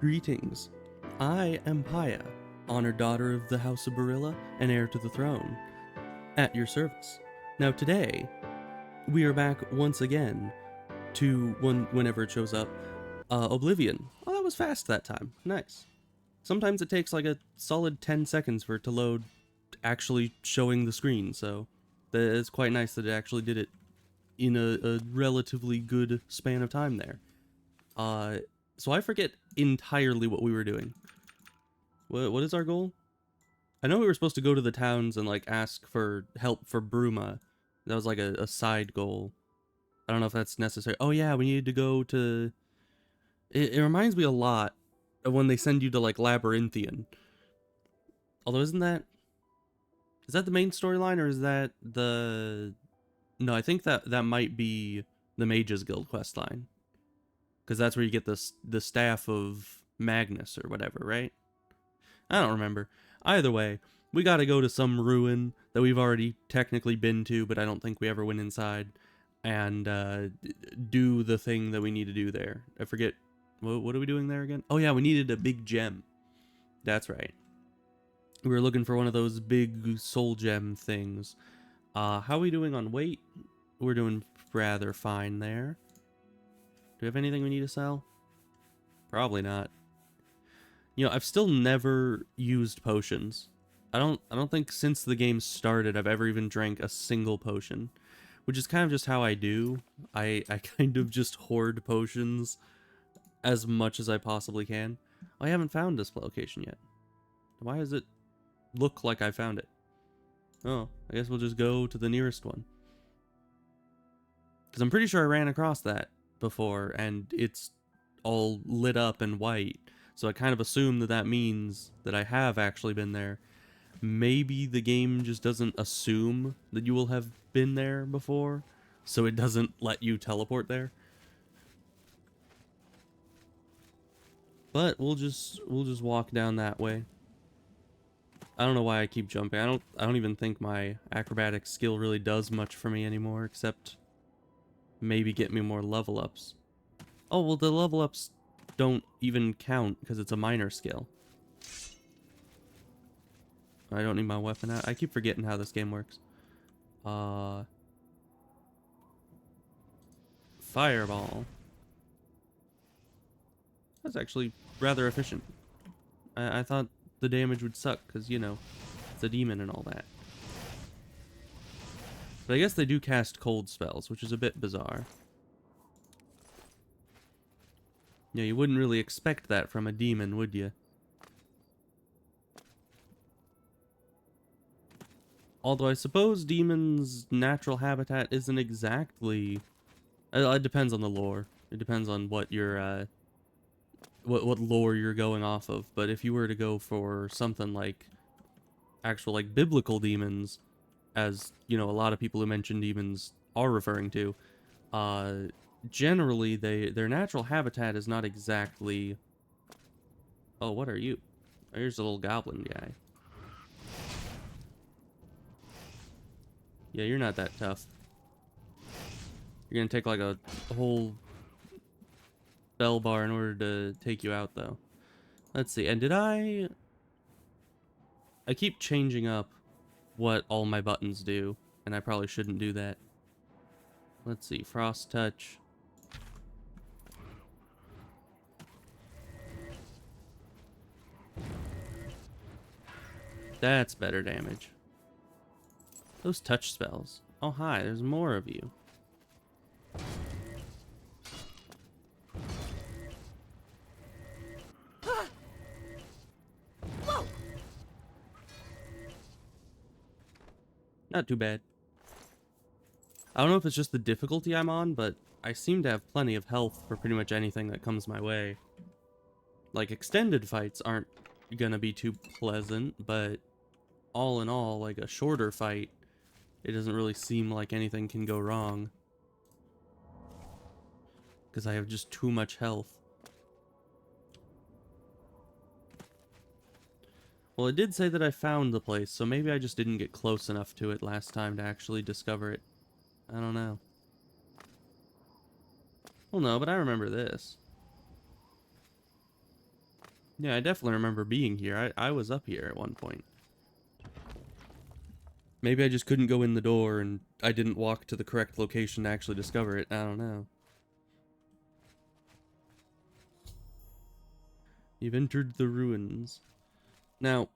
Greetings. I am Paya, honored daughter of the House of Barilla and heir to the throne, at your service. Now today, we are back once again to whenever it shows up, Oblivion. Oh, that was fast that time. Nice. Sometimes it takes like a solid 10 seconds for it to load actually showing the screen, so it's quite nice that it actually did it in a relatively good span of time there. So I forget entirely what we were doing. What is our goal? I know we were supposed to go to the towns and like ask for help for Bruma. That was like a side goal. I don't know if that's necessary. Oh yeah, we needed to go to... It reminds me a lot of when they send you to like Labyrinthian. Although isn't that... Is that the main storyline or is that the... No, I think that might be the Mages Guild questline. Because that's where you get the staff of Magnus or whatever, right? I don't remember. Either way, we gotta go to some ruin that we've already technically been to, but I don't think we ever went inside, and do the thing that we need to do there. I forget, what are we doing there again? Oh yeah, we needed a big gem. That's right. We were looking for one of those big soul gem things. How are we doing on weight? We're doing rather fine there. Do we have anything we need to sell? Probably not. You know, I've still never used potions. I don't think since the game started I've ever even drank a single potion, which is kind of just how I do. I kind of just hoard potions as much as I possibly can. I haven't found this location yet. Why does it look like I found it? Oh, I guess we'll just go to the nearest one. Because I'm pretty sure I ran across that before, and it's all lit up and white. So I kind of assume that that means that I have actually been there. Maybe the game just doesn't assume that you will have been there before, so it doesn't let you teleport there. But we'll just walk down that way. I don't know why I keep jumping. I don't even think my acrobatic skill really does much for me anymore, except maybe get me more level ups. Oh, well, the level ups don't even count because it's a minor skill. I don't need my weapon out. I keep forgetting how this game works. Fireball. That's actually rather efficient. I thought the damage would suck because, you know, it's a demon and all that. But I guess they do cast cold spells, which is a bit bizarre. Yeah, you wouldn't really expect that from a demon, would you? Although I suppose demons' natural habitat isn't exactly... It depends on the lore. It depends on what your, what lore you're going off of. But if you were to go for something like actual, like, biblical demons, as, you know, a lot of people who mention demons are referring to, generally, their natural habitat is not exactly... Oh, what are you? Here's a little goblin guy. Yeah, you're not that tough. You're gonna take like a whole bell bar in order to take you out, though. Let's see, and did I keep changing up what all my buttons do, and I probably shouldn't do that. Let's see, Frost Touch. That's better damage. Those touch spells. Oh, hi, there's more of you. Not too bad. I don't know if it's just the difficulty I'm on, but I seem to have plenty of health for pretty much anything that comes my way. Like, extended fights aren't gonna be too pleasant, but all in all, like a shorter fight, it doesn't really seem like anything can go wrong. Because I have just too much health. Well, it did say that I found the place, so maybe I just didn't get close enough to it last time to actually discover it. I don't know. Well, no, but I remember this. Yeah, I definitely remember being here. I was up here at one point. Maybe I just couldn't go in the door and I didn't walk to the correct location to actually discover it. I don't know. You've entered the ruins. Now,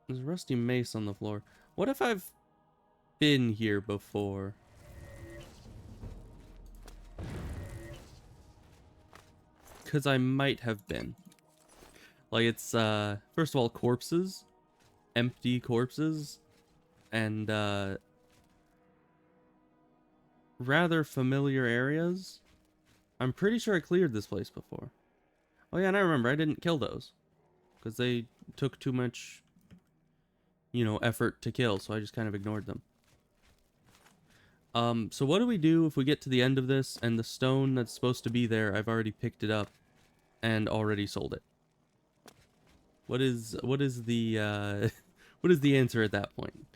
there's a rusty mace on the floor. What if I've been here before? Because I might have been. Like, it's, first of all, corpses. Empty corpses. And, rather familiar areas. I'm pretty sure I cleared this place before. Oh yeah, and I remember, I didn't kill those. Because they took too much, you know, effort to kill, so I just kind of ignored them. So what do we do if we get to the end of this, and the stone that's supposed to be there, I've already picked it up, and already sold it? What is the, what is the answer at that point?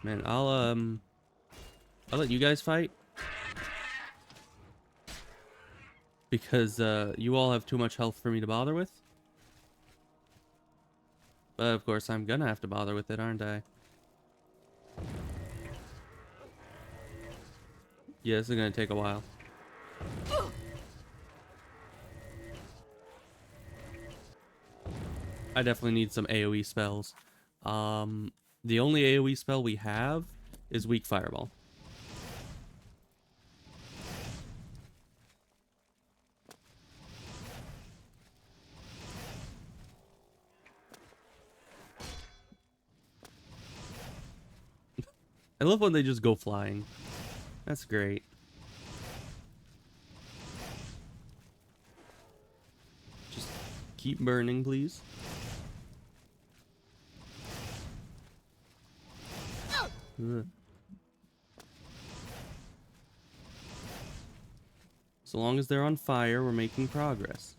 Man, I'll let you guys fight. Because, you all have too much health for me to bother with. But, of course, I'm gonna have to bother with it, aren't I? Yeah, this is gonna take a while. I definitely need some AoE spells. The only AoE spell we have is Weak Fireball. I love when they just go flying. That's great. Just keep burning, please. Ugh. So long as they're on fire, we're making progress.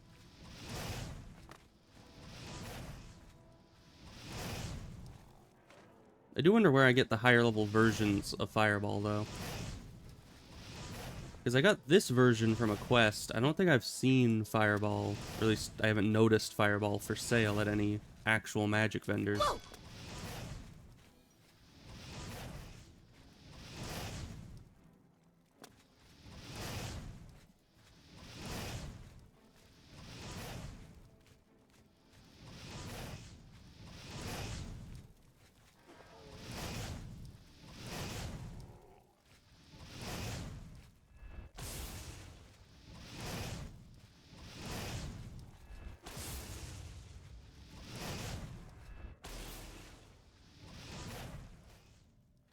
I do wonder where I get the higher level versions of Fireball, though. Because I got this version from a quest. I don't think I've seen Fireball, or at least I haven't noticed Fireball for sale at any actual magic vendors. Whoa.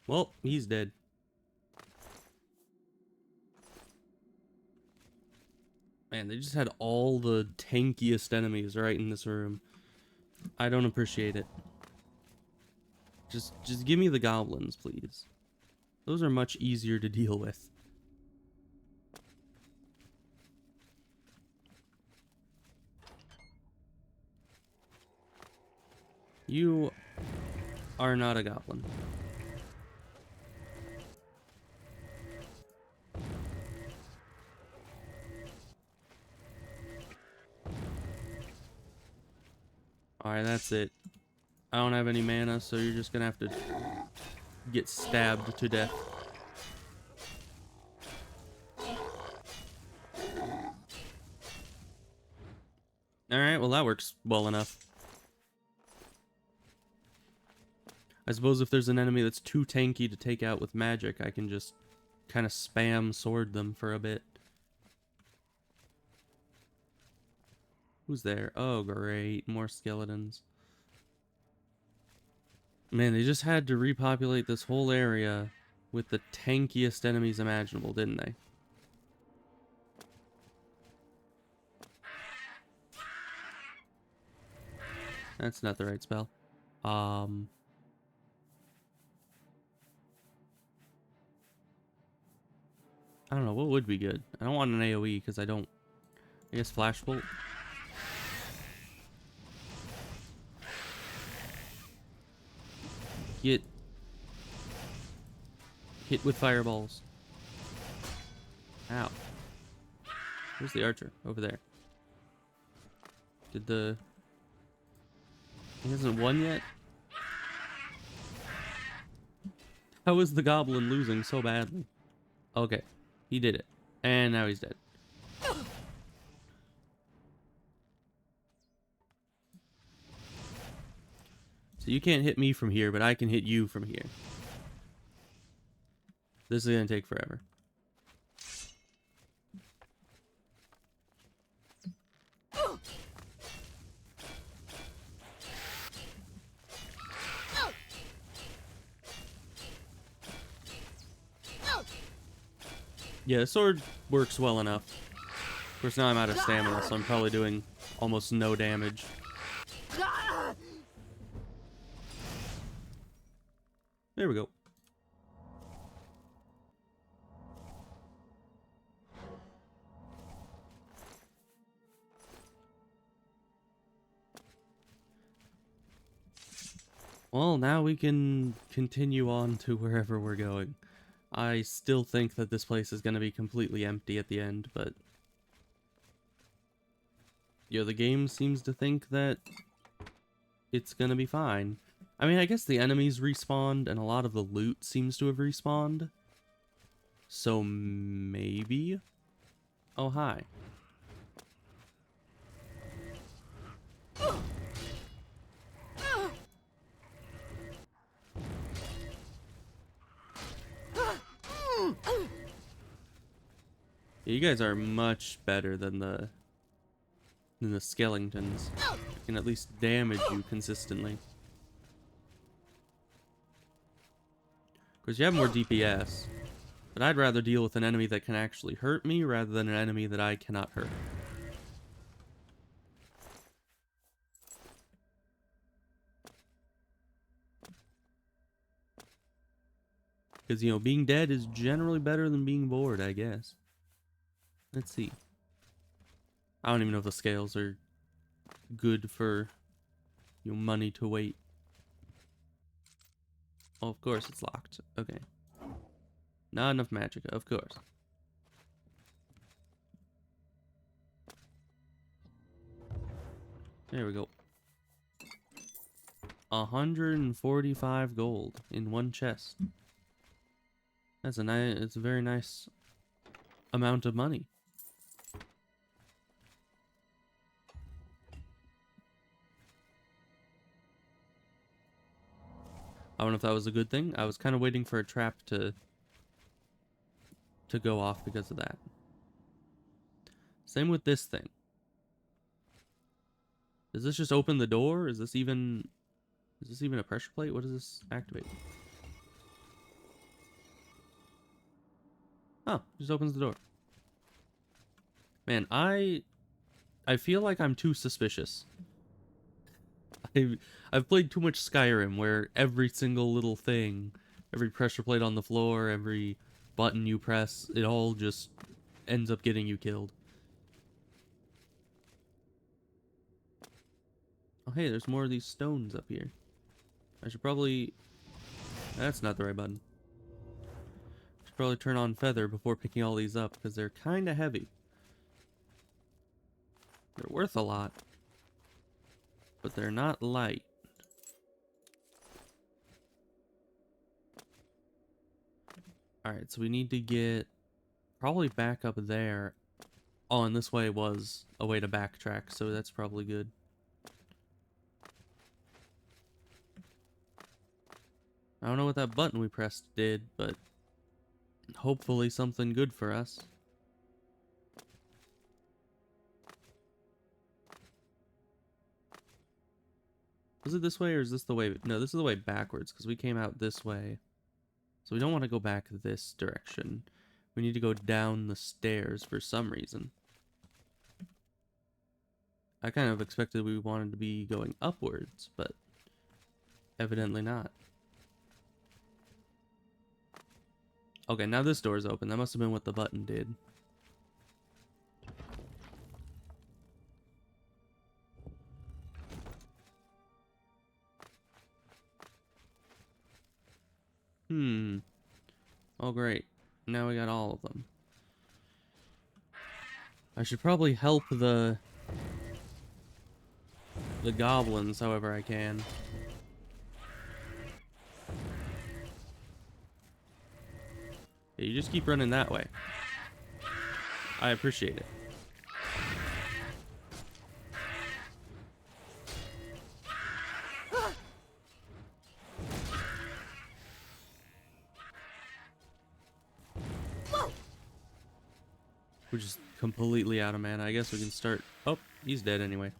Well, he's dead. Man, they just had all the tankiest enemies right in this room. I don't appreciate it. Just give me the goblins, please. Those are much easier to deal with. You are not a goblin. Alright, that's it. I don't have any mana, so you're just gonna have to get stabbed to death. Alright, well that works well enough. I suppose if there's an enemy that's too tanky to take out with magic, I can just kind of spam sword them for a bit. Who's there? Oh, great. More skeletons. Man, they just had to repopulate this whole area with the tankiest enemies imaginable, didn't they? That's not the right spell. I don't know, what would be good? I don't want an AoE because I don't... I guess Flash Bolt? Get Hit with fireballs. Ow. Where's the archer? Over there. Did the... He hasn't won yet? How is the goblin losing so badly? Okay. He did it. And now he's dead. So you can't hit me from here, but I can hit you from here. This is gonna take forever. Yeah, the sword works well enough. Of course, now I'm out of stamina, so I'm probably doing almost no damage. There we go. Well, now we can continue on to wherever we're going. I still think that this place is going to be completely empty at the end, but... yeah, the game seems to think that it's going to be fine. I mean, I guess the enemies respawned, and a lot of the loot seems to have respawned. So, maybe? Oh, hi. Yeah, you guys are much better than the skeletons. I can at least damage you consistently. Of course, you have more DPS, but I'd rather deal with an enemy that can actually hurt me rather than an enemy that I cannot hurt. Because, you know, being dead is generally better than being bored, I guess. Let's see. I don't even know if the scales are good for, you know, money to wait. Oh, of course it's locked. Okay. Not enough magic, of course. There we go. 145 gold in one chest. That's a nice, it's a very nice amount of money. I don't know if that was a good thing. I was kind of waiting for a trap to go off because of that. Same with this thing. Does this just open the door? Is this even a pressure plate? What does this activate? Oh, just opens the door. Man, I feel like I'm too suspicious. I've played too much Skyrim where every single little thing, every pressure plate on the floor, every button you press, it all just ends up getting you killed. Oh hey, there's more of these stones up here. I should probably... That's not the right button. I should probably turn on Feather before picking all these up, because they're kind of heavy. They're worth a lot, but they're not light. Alright, so we need to get probably back up there. Oh, and this way was a way to backtrack, so that's probably good. I don't know what that button we pressed did, but hopefully something good for us. Was it this way or is this the way? No, this is the way backwards because we came out this way. So we don't want to go back this direction. We need to go down the stairs for some reason. I kind of expected we wanted to be going upwards, but evidently not. Okay, now this door is open. That must have been what the button did. Oh, great. Now we got all of them. I should probably help the goblins however I can. Yeah, you just keep running that way. I appreciate it. We're just completely out of mana. I guess we can start... Oh, he's dead anyway.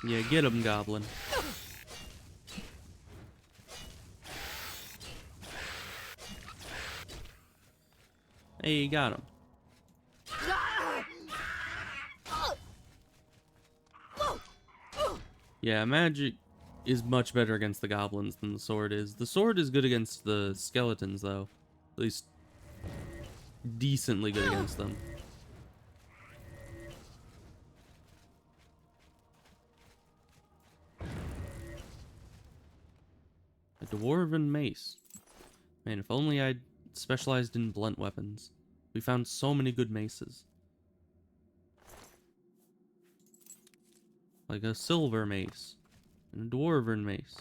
Yeah, get him, goblin. Hey, you got him. Yeah, magic is much better against the goblins than the sword is. The sword is good against the skeletons, though. At least decently good against them. A dwarven mace. Man, if only I'd specialized in blunt weapons. We found so many good maces. Like a silver mace. And a dwarven mace.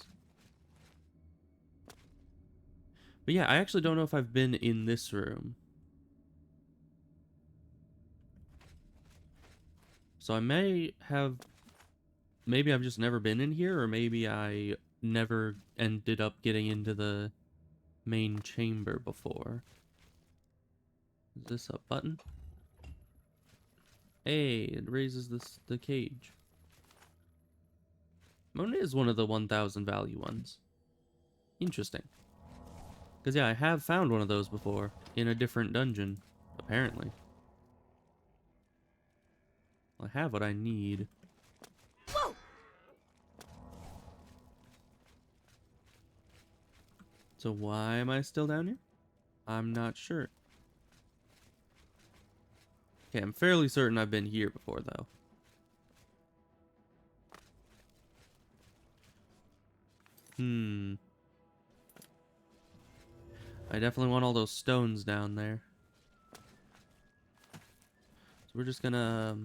But yeah, I actually don't know if I've been in this room. So I may have... Maybe I've just never been in here, or maybe I never ended up getting into the main chamber before. Is this a button? Hey, it raises the cage. Mona is one of the 1,000 value ones. Interesting. Because yeah, I have found one of those before in a different dungeon, apparently. I have what I need. So why am I still down here? I'm not sure. Okay, I'm fairly certain I've been here before, though. I definitely want all those stones down there. So we're just gonna...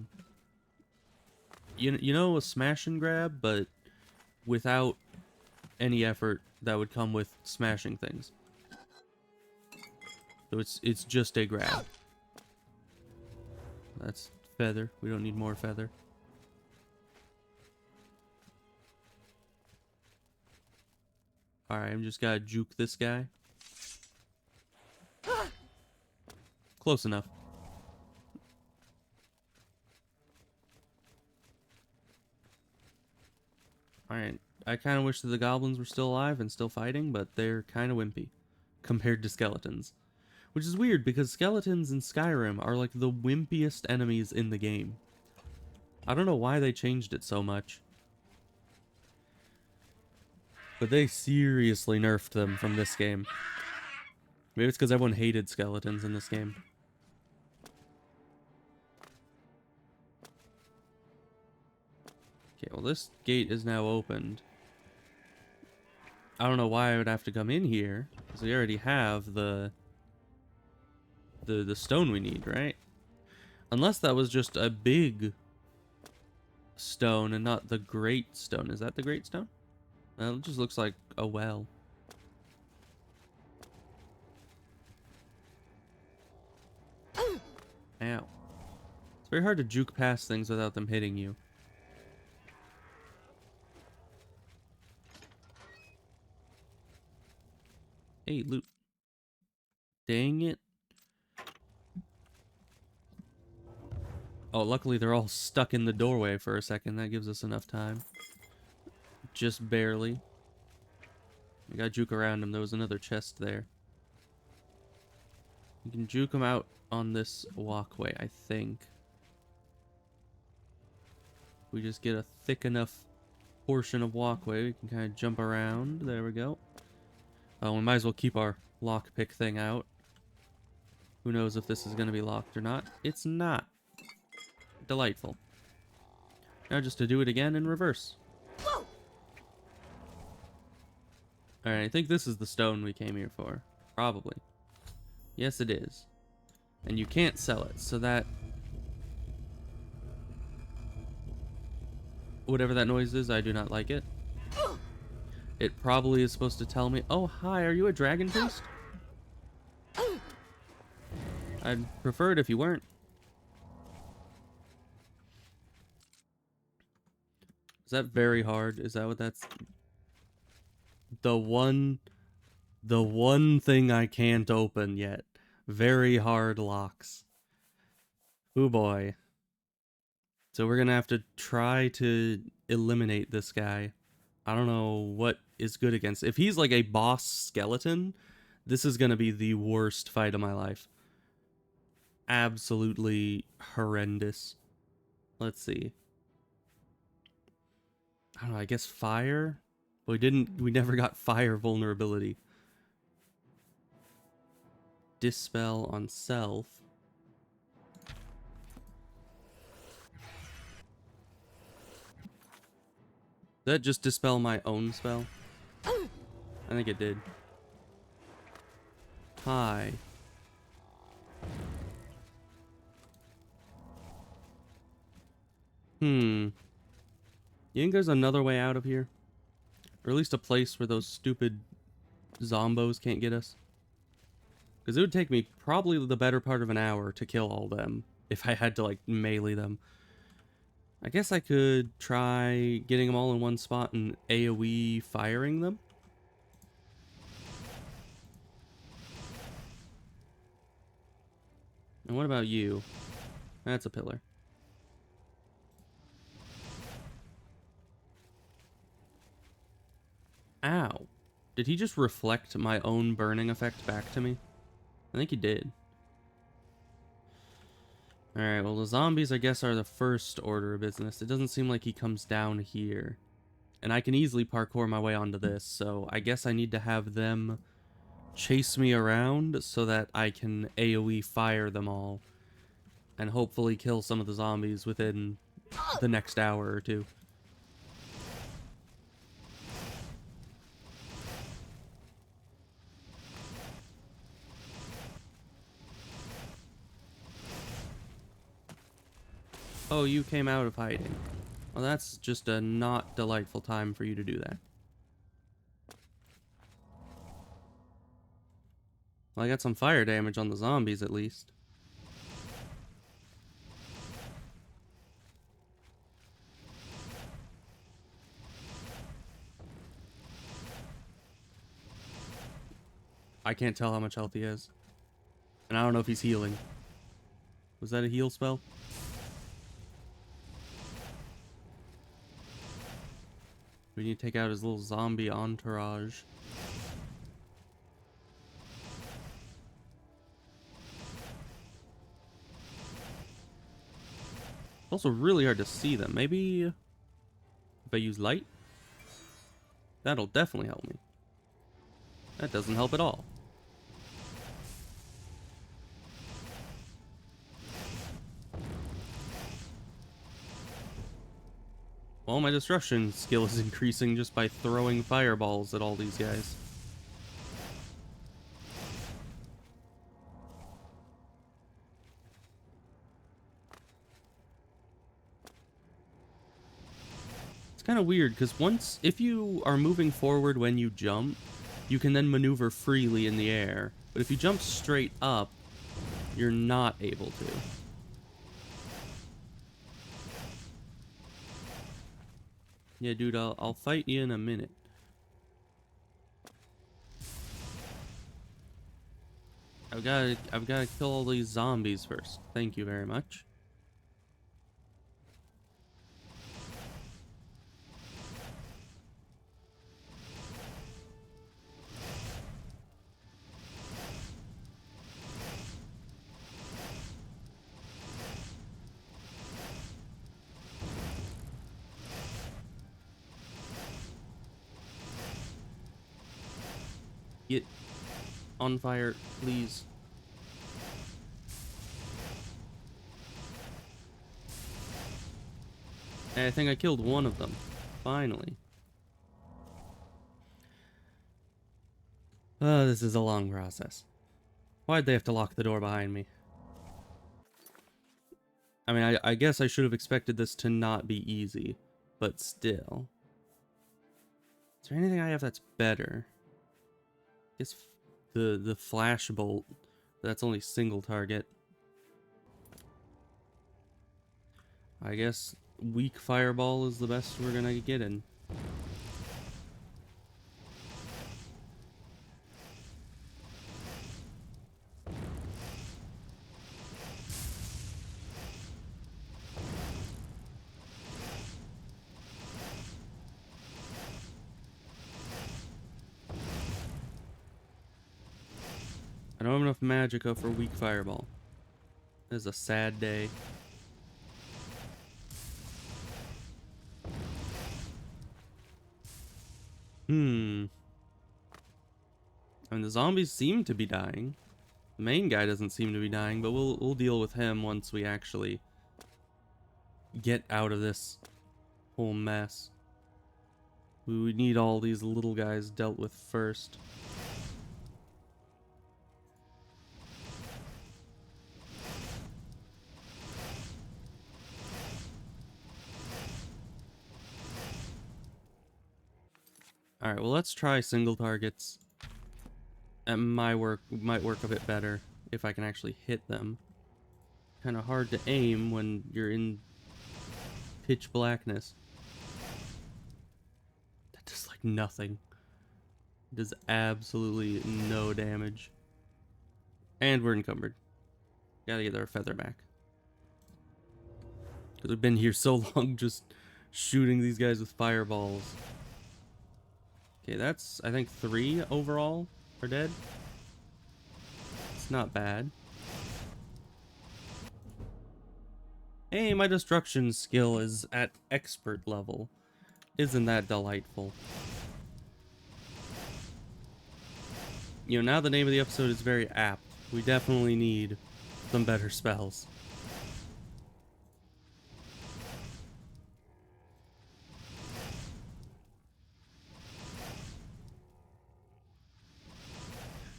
you know, a smash and grab, but without any effort that would come with smashing things. So it's just a grab. That's feather. We don't need more feather. Alright, I'm just gotta juke this guy. Close enough. Alright, I kind of wish that the goblins were still alive and still fighting, but they're kind of wimpy compared to skeletons. Which is weird, because skeletons in Skyrim are like the wimpiest enemies in the game. I don't know why they changed it so much. But they seriously nerfed them from this game. Maybe it's because everyone hated skeletons in this game. Okay, well this gate is now opened. I don't know why I would have to come in here, because we already have the stone we need, right? Unless that was just a big stone and not the great stone. Is that the great stone? It just looks like a well. Ow. It's very hard to juke past things without them hitting you. Hey, loot. Dang it. Oh, luckily they're all stuck in the doorway for a second. That gives us enough time. Just barely. We gotta juke around him. There was another chest there. You can juke him out on this walkway, I think. We just get a thick enough portion of walkway. We can kind of jump around. There we go. Oh, we might as well keep our lockpick thing out. Who knows if this is going to be locked or not. It's not. Delightful. Now just to do it again in reverse. Alright, I think this is the stone we came here for. Probably. Yes, it is. And you can't sell it, so that... Whatever that noise is, I do not like it. It probably is supposed to tell me... Oh, hi, are you a dragon priest? I'd prefer it if you weren't. Is that very hard? Is that what that's... The one thing I can't open yet. Very hard locks. Oh boy. So we're gonna have to try to eliminate this guy. I don't know what is good against. If he's like a boss skeleton, this is gonna be the worst fight of my life. Absolutely horrendous. Let's see. I don't know, I guess fire? We never got fire vulnerability. Dispel on self. Did that just dispel my own spell? I think it did. Hi. You think there's another way out of here? Or at least a place where those stupid zombos can't get us? Because it would take me probably the better part of an hour to kill all them if I had to, like, melee them. I guess I could try getting them all in one spot and AoE firing them. And what about you? That's a pillar. Ow. Did he just reflect my own burning effect back to me? I think he did. Alright, well the zombies I guess are the first order of business. It doesn't seem like he comes down here. And I can easily parkour my way onto this, so I guess I need to have them chase me around so that I can AoE fire them all. And hopefully kill some of the zombies within the next hour or two. Oh, you came out of hiding. Well, that's just a not delightful time for you to do that. Well, I got some fire damage on the zombies, at least. I can't tell how much health he has. And I don't know if he's healing. Was that a heal spell? We need to take out his little zombie entourage. It's also really hard to see them. Maybe if I use light? That'll definitely help me. That doesn't help at all. Well, my destruction skill is increasing just by throwing fireballs at all these guys. It's kind of weird, because if you are moving forward when you jump, you can then maneuver freely in the air. But if you jump straight up, you're not able to. Yeah, dude, I'll fight you in a minute. I've got to kill all these zombies first. Thank you very much. Get on fire, please. I think I killed one of them. Finally. This is a long process. Why'd they have to lock the door behind me? I mean, I guess I should have expected this to not be easy, but still. Is there anything I have that's better? I guess the flash bolt. That's only single target. I guess weak fireball is the best we're gonna get in. I don't have enough magicka for weak fireball. This is a sad day. I mean, the zombies seem to be dying. The main guy doesn't seem to be dying, but we'll deal with him once we actually get out of this whole mess. We need all these little guys dealt with first. Alright, well, let's try single targets. That might work a bit better if I can actually hit them. Kind of hard to aim when you're in pitch blackness. That does like nothing. It does absolutely no damage. And we're encumbered. Gotta get our feather back. Because we've been here so long just shooting these guys with fireballs. Okay, that's, I think, 3 overall are dead. It's not bad. Hey, my destruction skill is at expert level. Isn't that delightful? You know, now the name of the episode is very apt. We definitely need some better spells.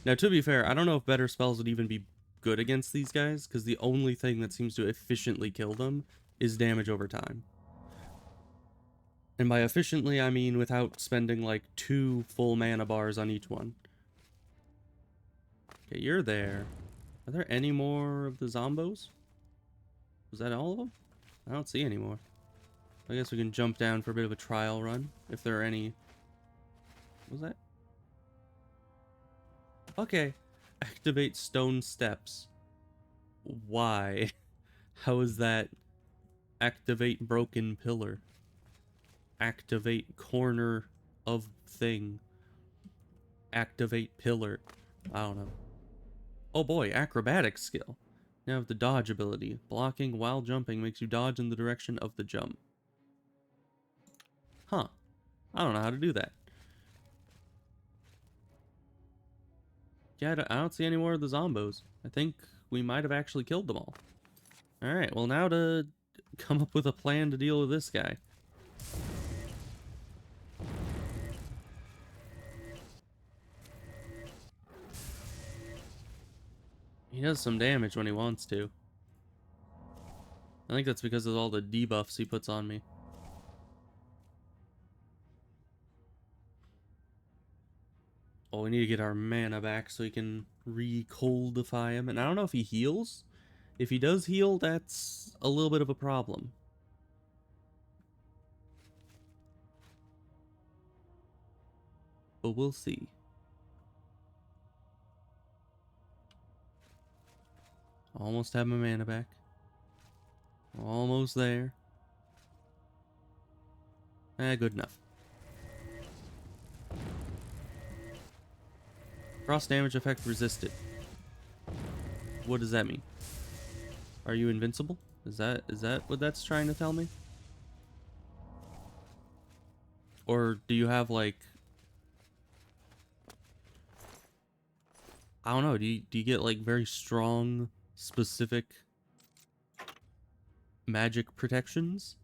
Now, to be fair, I don't know if better spells would even be good against these guys, because the only thing that seems to efficiently kill them is damage over time. And by efficiently, I mean without spending like 2 full mana bars on each one. Okay, you're there. Are there any more of the zombos? Was that all of them? I don't see any more. I guess we can jump down for a bit of a trial run, if there are any... What was that? Okay. Activate stone steps. Why? How is that? Activate broken pillar. Activate corner of thing. Activate pillar. I don't know. Oh boy, acrobatic skill. Now have the dodge ability. Blocking while jumping makes you dodge in the direction of the jump. Huh. I don't know how to do that. Yeah, I don't see any more of the zombos. I think we might have actually killed them all. Alright, well now to come up with a plan to deal with this guy. He does some damage when he wants to. I think that's because of all the debuffs he puts on me. Oh, we need to get our mana back so we can re-coldify him. And I don't know if he heals. If he does heal, that's a little bit of a problem. But we'll see. Almost have my mana back. Almost there. Good enough. Cross damage effect resisted. What does that mean? Are you invincible? Is that what that's trying to tell me? Or do you have like... I don't know. Do you get like very strong, specific magic protections?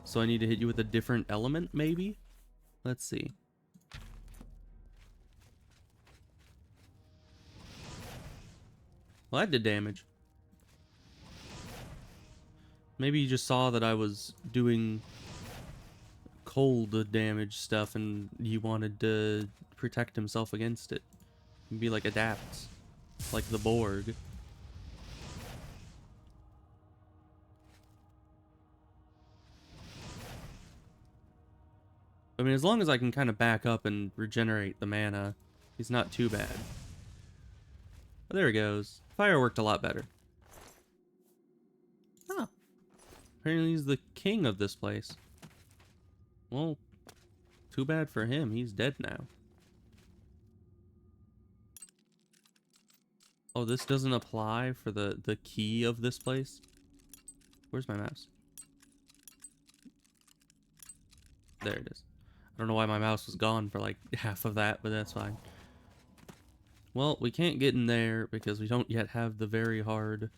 So I need to hit you with a different element, maybe? Let's see. Well, that did damage. Maybe you just saw that I was doing cold damage stuff and he wanted to protect himself against it. Be like adapts. Like the Borg. I mean, as long as I can kind of back up and regenerate the mana, he's not too bad. Oh, there he goes. Fire worked a lot better. Huh. Apparently he's the king of this place. Well, too bad for him. He's dead now. Oh, this doesn't apply for the key of this place? Where's my mouse? There it is. I don't know why my mouse was gone for like half of that, but that's fine. Well, we can't get in there because we don't yet have the very hard...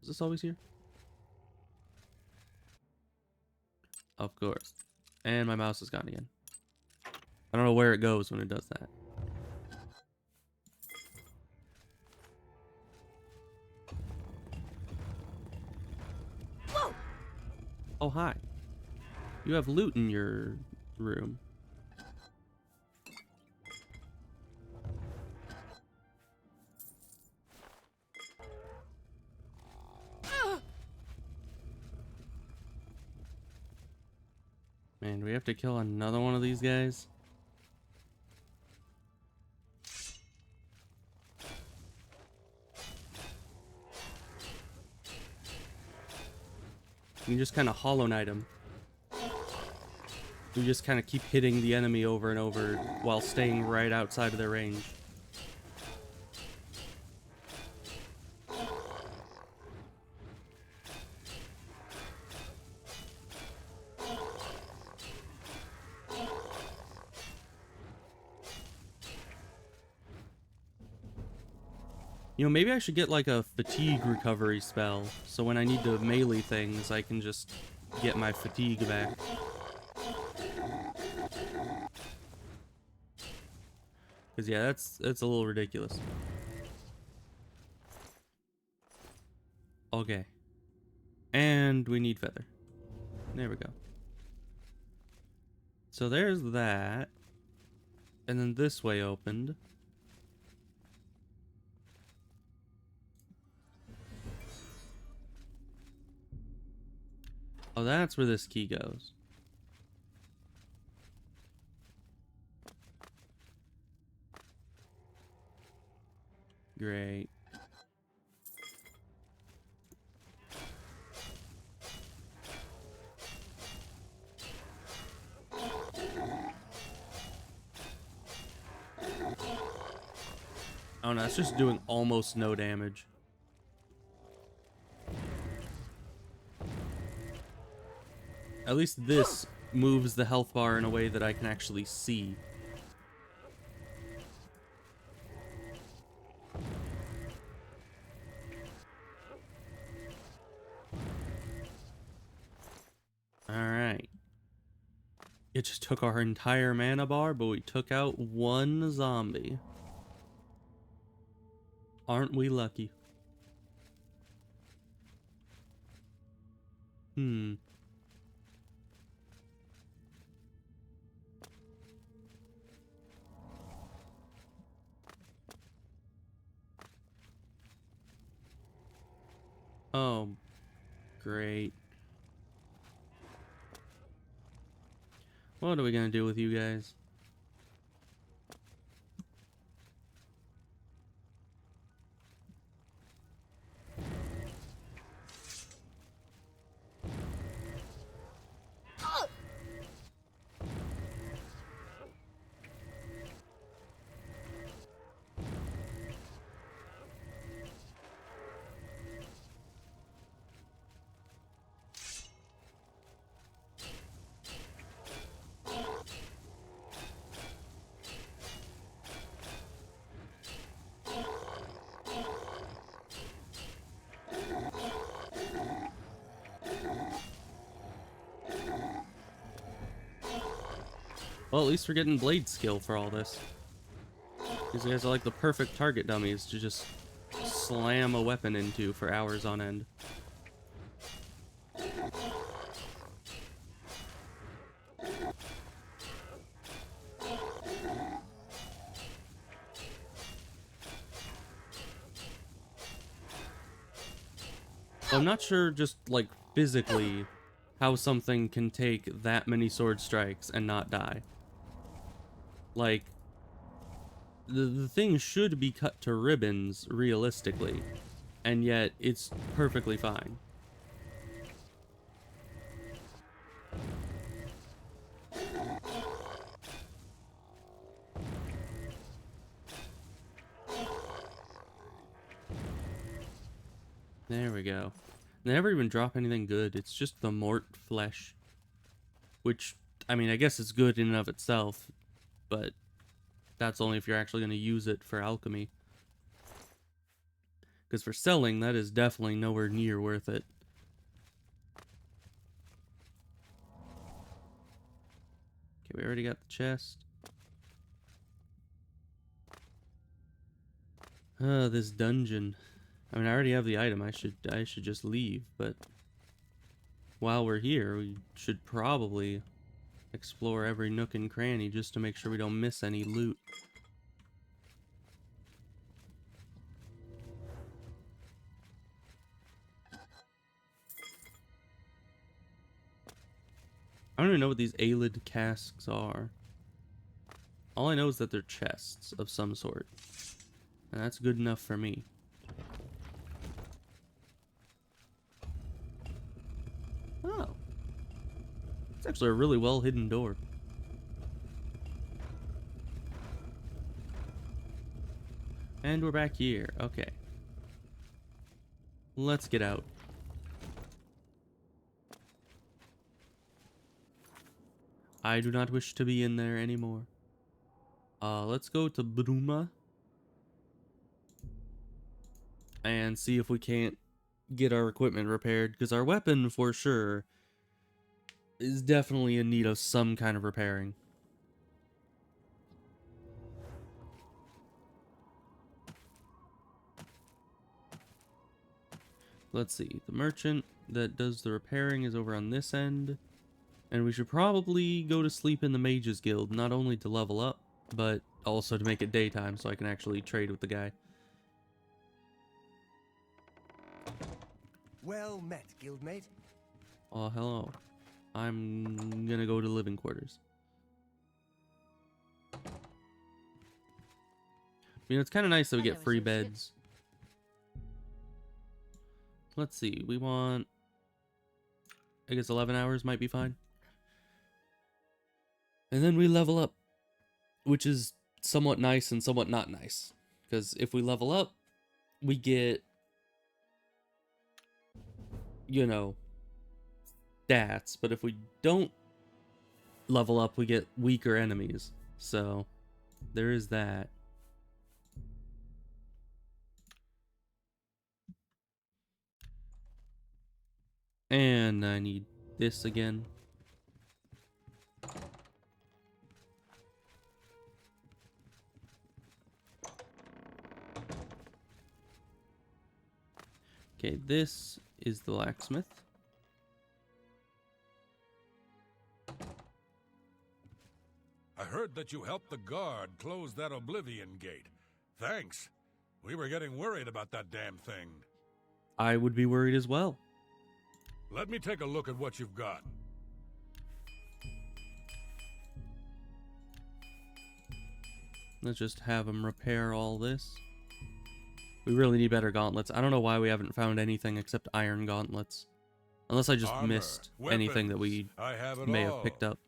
Is this always here? Of course. And my mouse is gone again. I don't know where it goes when it does that. Whoa! Oh, hi. You have loot in your room. Man, do we have to kill another one of these guys? You can just kind of Hollow Knight him. You just kind of keep hitting the enemy over and over while staying right outside of their range. You know, maybe I should get like a fatigue recovery spell, so when I need to melee things, I can just get my fatigue back. Because yeah, that's a little ridiculous. Okay. And we need feather. There we go. So there's that. And then this way opened. Oh, that's where this key goes. Great. Oh no, it's just doing almost no damage. At least this moves the health bar in a way that I can actually see. Alright. It just took our entire mana bar, but we took out one zombie. Aren't we lucky? Oh, great. What are we gonna do with you guys? Well, at least we're getting blade skill for all this. These guys are like the perfect target dummies to just slam a weapon into for hours on end. I'm not sure just like physically how something can take that many sword strikes and not die. Like, the thing should be cut to ribbons realistically, and yet it's perfectly fine. There we go. They never even drop anything good. It's just the mort flesh. Which, I mean, I guess it's good in and of itself, but that's only if you're actually going to use it for alchemy. Because for selling, that is definitely nowhere near worth it. Okay, we already got the chest. This dungeon. I mean, I already have the item. I should just leave, but while we're here, we should probably explore every nook and cranny just to make sure we don't miss any loot. I don't even know what these Aelid casks are. All I know is that they're chests of some sort. And that's good enough for me. Oh. It's actually a really well hidden door. And we're back here. Okay. Let's get out. I do not wish to be in there anymore. Let's go to Bruma and see if we can't get our equipment repaired, because our weapon for sure is definitely in need of some kind of repairing. Let's see, the merchant that does the repairing is over on this end, and we should probably go to sleep in the Mages Guild, not only to level up, but also to make it daytime so I can actually trade with the guy. Well met, guildmate. Oh, hello. I'm gonna go to living quarters. You know, it's kind of nice that we get free beds. Let's see, we want... I guess 11 hours might be fine. And then we level up, which is somewhat nice and somewhat not nice. Because if we level up, we get, you know, stats. But if we don't level up, we get weaker enemies. So, there is that. And I need this again. Okay, this is the blacksmith. I heard that you helped the guard close that Oblivion gate. Thanks. We were getting worried about that damn thing. I would be worried as well. Let me take a look at what you've got. Let's just have him repair all this. We really need better gauntlets. I don't know why we haven't found anything except iron gauntlets. Unless I just Armor, missed weapons, anything that we I have it may all. have picked up.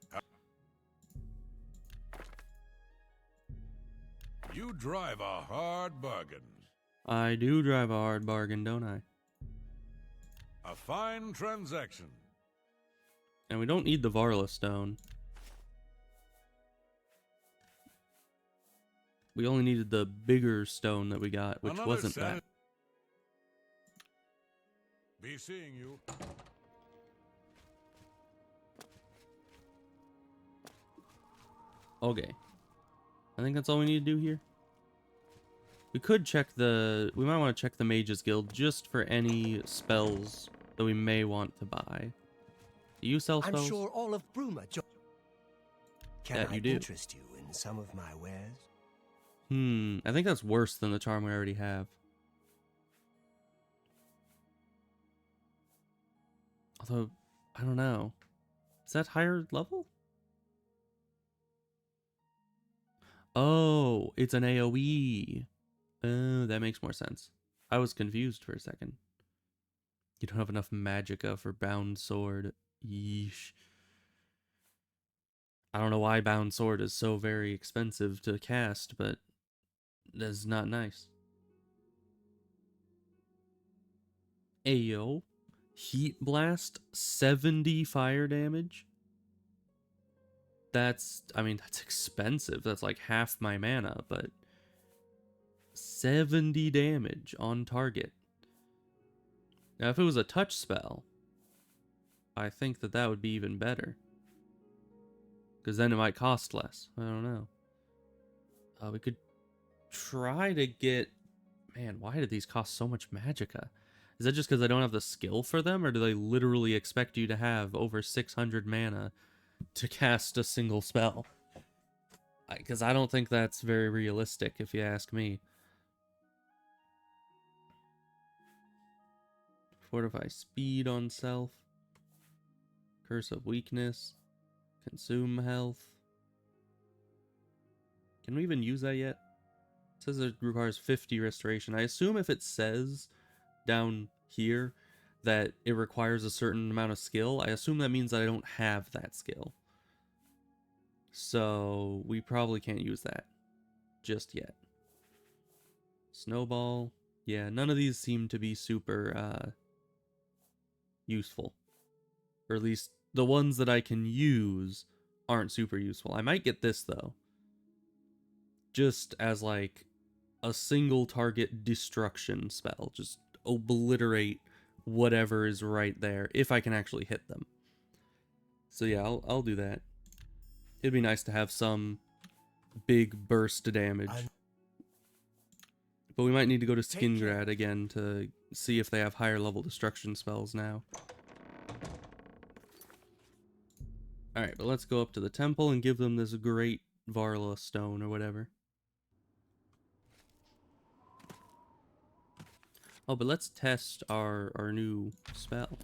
You drive a hard bargain. I do drive a hard bargain, don't I? A fine transaction. And we don't need the Varla stone. We only needed the bigger stone that we got, which wasn't that. Be seeing you. Okay. I think that's all we need to do here. We could check the... We might want to check the Mages Guild just for any spells that we may want to buy. Do you sell I'm spells? sure all of Bruma. Can That I you do. interest you in some of my wares? I think that's worse than the charm we already have. Although, I don't know. Is that higher level? Oh, it's an AoE. Oh, that makes more sense. I was confused for a second. You don't have enough magicka for Bound Sword. Yeesh. I don't know why Bound Sword is so very expensive to cast, but that's not nice. Ayo. Heat Blast, 70 fire damage. That's, I mean, that's expensive. That's like half my mana, but 70 damage on target. Now, if it was a touch spell, I think that would be even better. Because then it might cost less. I don't know. We could try to get... Man, why do these cost so much magicka? Is that just because I don't have the skill for them? Or do they literally expect you to have over 600 mana to cast a single spell? Because I don't think that's very realistic, if you ask me. Fortify speed on self. Curse of weakness. Consume health. Can we even use that yet? It says it requires 50 restoration. I assume if it says down here that it requires a certain amount of skill, I assume that means that I don't have that skill. So we probably can't use that just yet. Snowball. Yeah, none of these seem to be super useful. Or at least the ones that I can use aren't super useful. I might get this though. Just as like a single target destruction spell. Just obliterate whatever is right there if I can actually hit them. So yeah, I'll do that. It'd be nice to have some big burst damage. But we might need to go to Skingrad again to see if they have higher level destruction spells now. Alright, but let's go up to the temple and give them this great Varla stone or whatever. Oh, but let's test our new spell.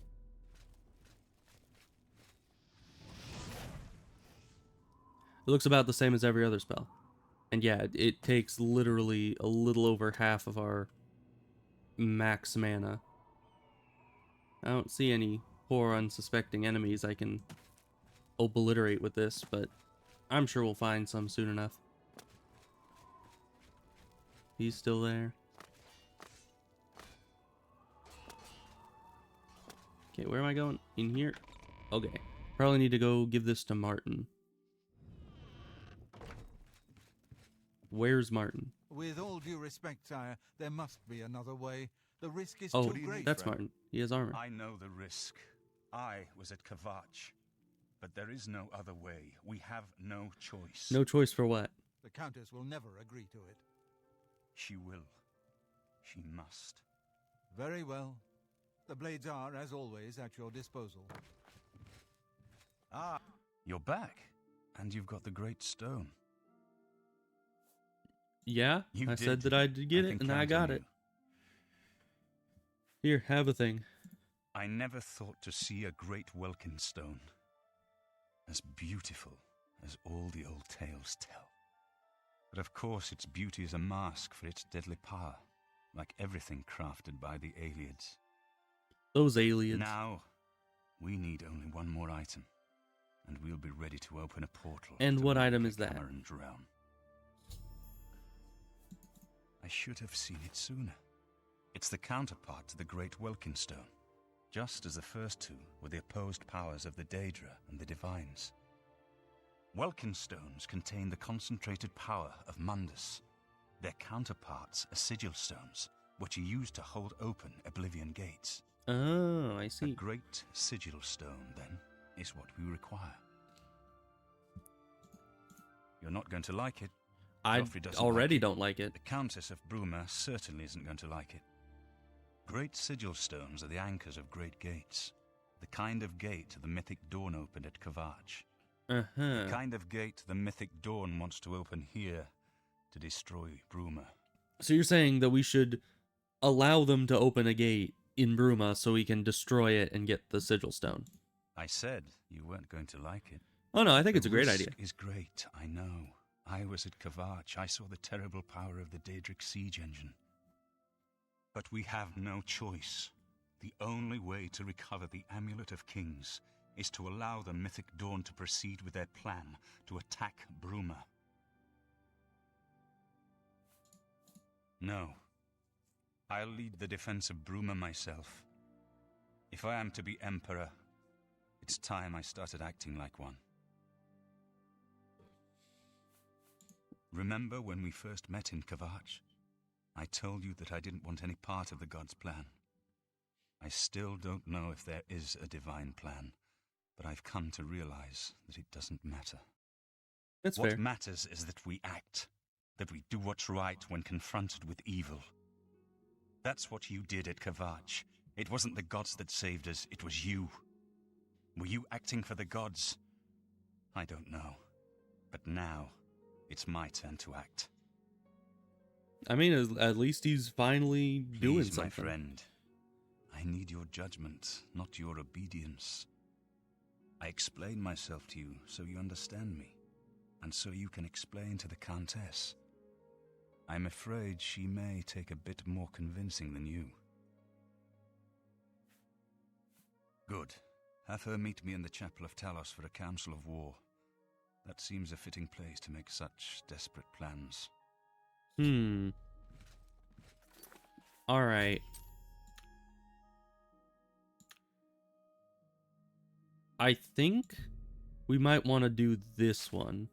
It looks about the same as every other spell. And yeah, it takes literally a little over half of our max mana. I don't see any poor unsuspecting enemies I can obliterate with this, but I'm sure we'll find some soon enough. He's still there. Okay, where am I going? In here? Okay. Probably need to go give this to Martin. Where's Martin? With all due respect, sire, there must be another way. The risk is Oh, too great. that's Martin. He has armor. I know the risk. I was at Kavach. But there is no other way. We have no choice. No choice for what? The Countess will never agree to it. She will. She must. Very well. The blades are, as always, at your disposal. Ah, you're back. And you've got the great stone. Yeah, You I did. said that I'd get I it, can and I count got on it. you. Here, have a thing. I never thought to see a great Welkin stone. As beautiful as all the old tales tell. But of course its beauty is a mask for its deadly power, like everything crafted by the Aliens. Those aliens. Now, we need only one more item, and we'll be ready to open a portal. And to what the item is that? Cameron's realm. I should have seen it sooner. It's the counterpart to the Great Welkin Stone, just as the first two were the opposed powers of the Daedra and the Divines. Welkin stones contain the concentrated power of Mundus. Their counterparts are sigil stones, which are used to hold open Oblivion gates. Oh, I A see. great sigil stone, then, is what we require. You're not going to like it. I Joffrey doesn't already like it. don't like it. The Countess of Bruma certainly isn't going to like it. Great sigil stones are the anchors of great gates. The kind of gate the mythic Dawn opened at Kavach. The kind of gate the mythic Dawn wants to open here to destroy Bruma. So you're saying that we should allow them to open a gate in Bruma so we can destroy it and get the sigil stone? I said you weren't going to like it. Oh no, I think it's a great The idea. risk is great, I know. I was at Kavach. I saw the terrible power of the Daedric siege engine. But we have no choice. The only way to recover the Amulet of Kings is to allow the Mythic Dawn to proceed with their plan to attack Bruma. No. I'll lead the defense of Bruma myself. If I am to be Emperor, it's time I started acting like one. Remember when we first met in Kavach? I told you that I didn't want any part of the God's plan. I still don't know if there is a divine plan, but I've come to realize that it doesn't matter. That's What fair. matters is that we act, that we do what's right when confronted with evil. That's what you did at Kavach. It wasn't the gods that saved us, it was you. Were you acting for the gods? I don't know. But now, it's my turn to act. I mean, at least he's finally doing Please, something. my friend. I need your judgment, not your obedience. I explain myself to you so you understand me, and so you can explain to the Countess. I'm afraid she may take a bit more convincing than you. Good. Have her meet me in the Chapel of Talos for a council of war. That seems a fitting place to make such desperate plans. Alright. I think we might want to do this one.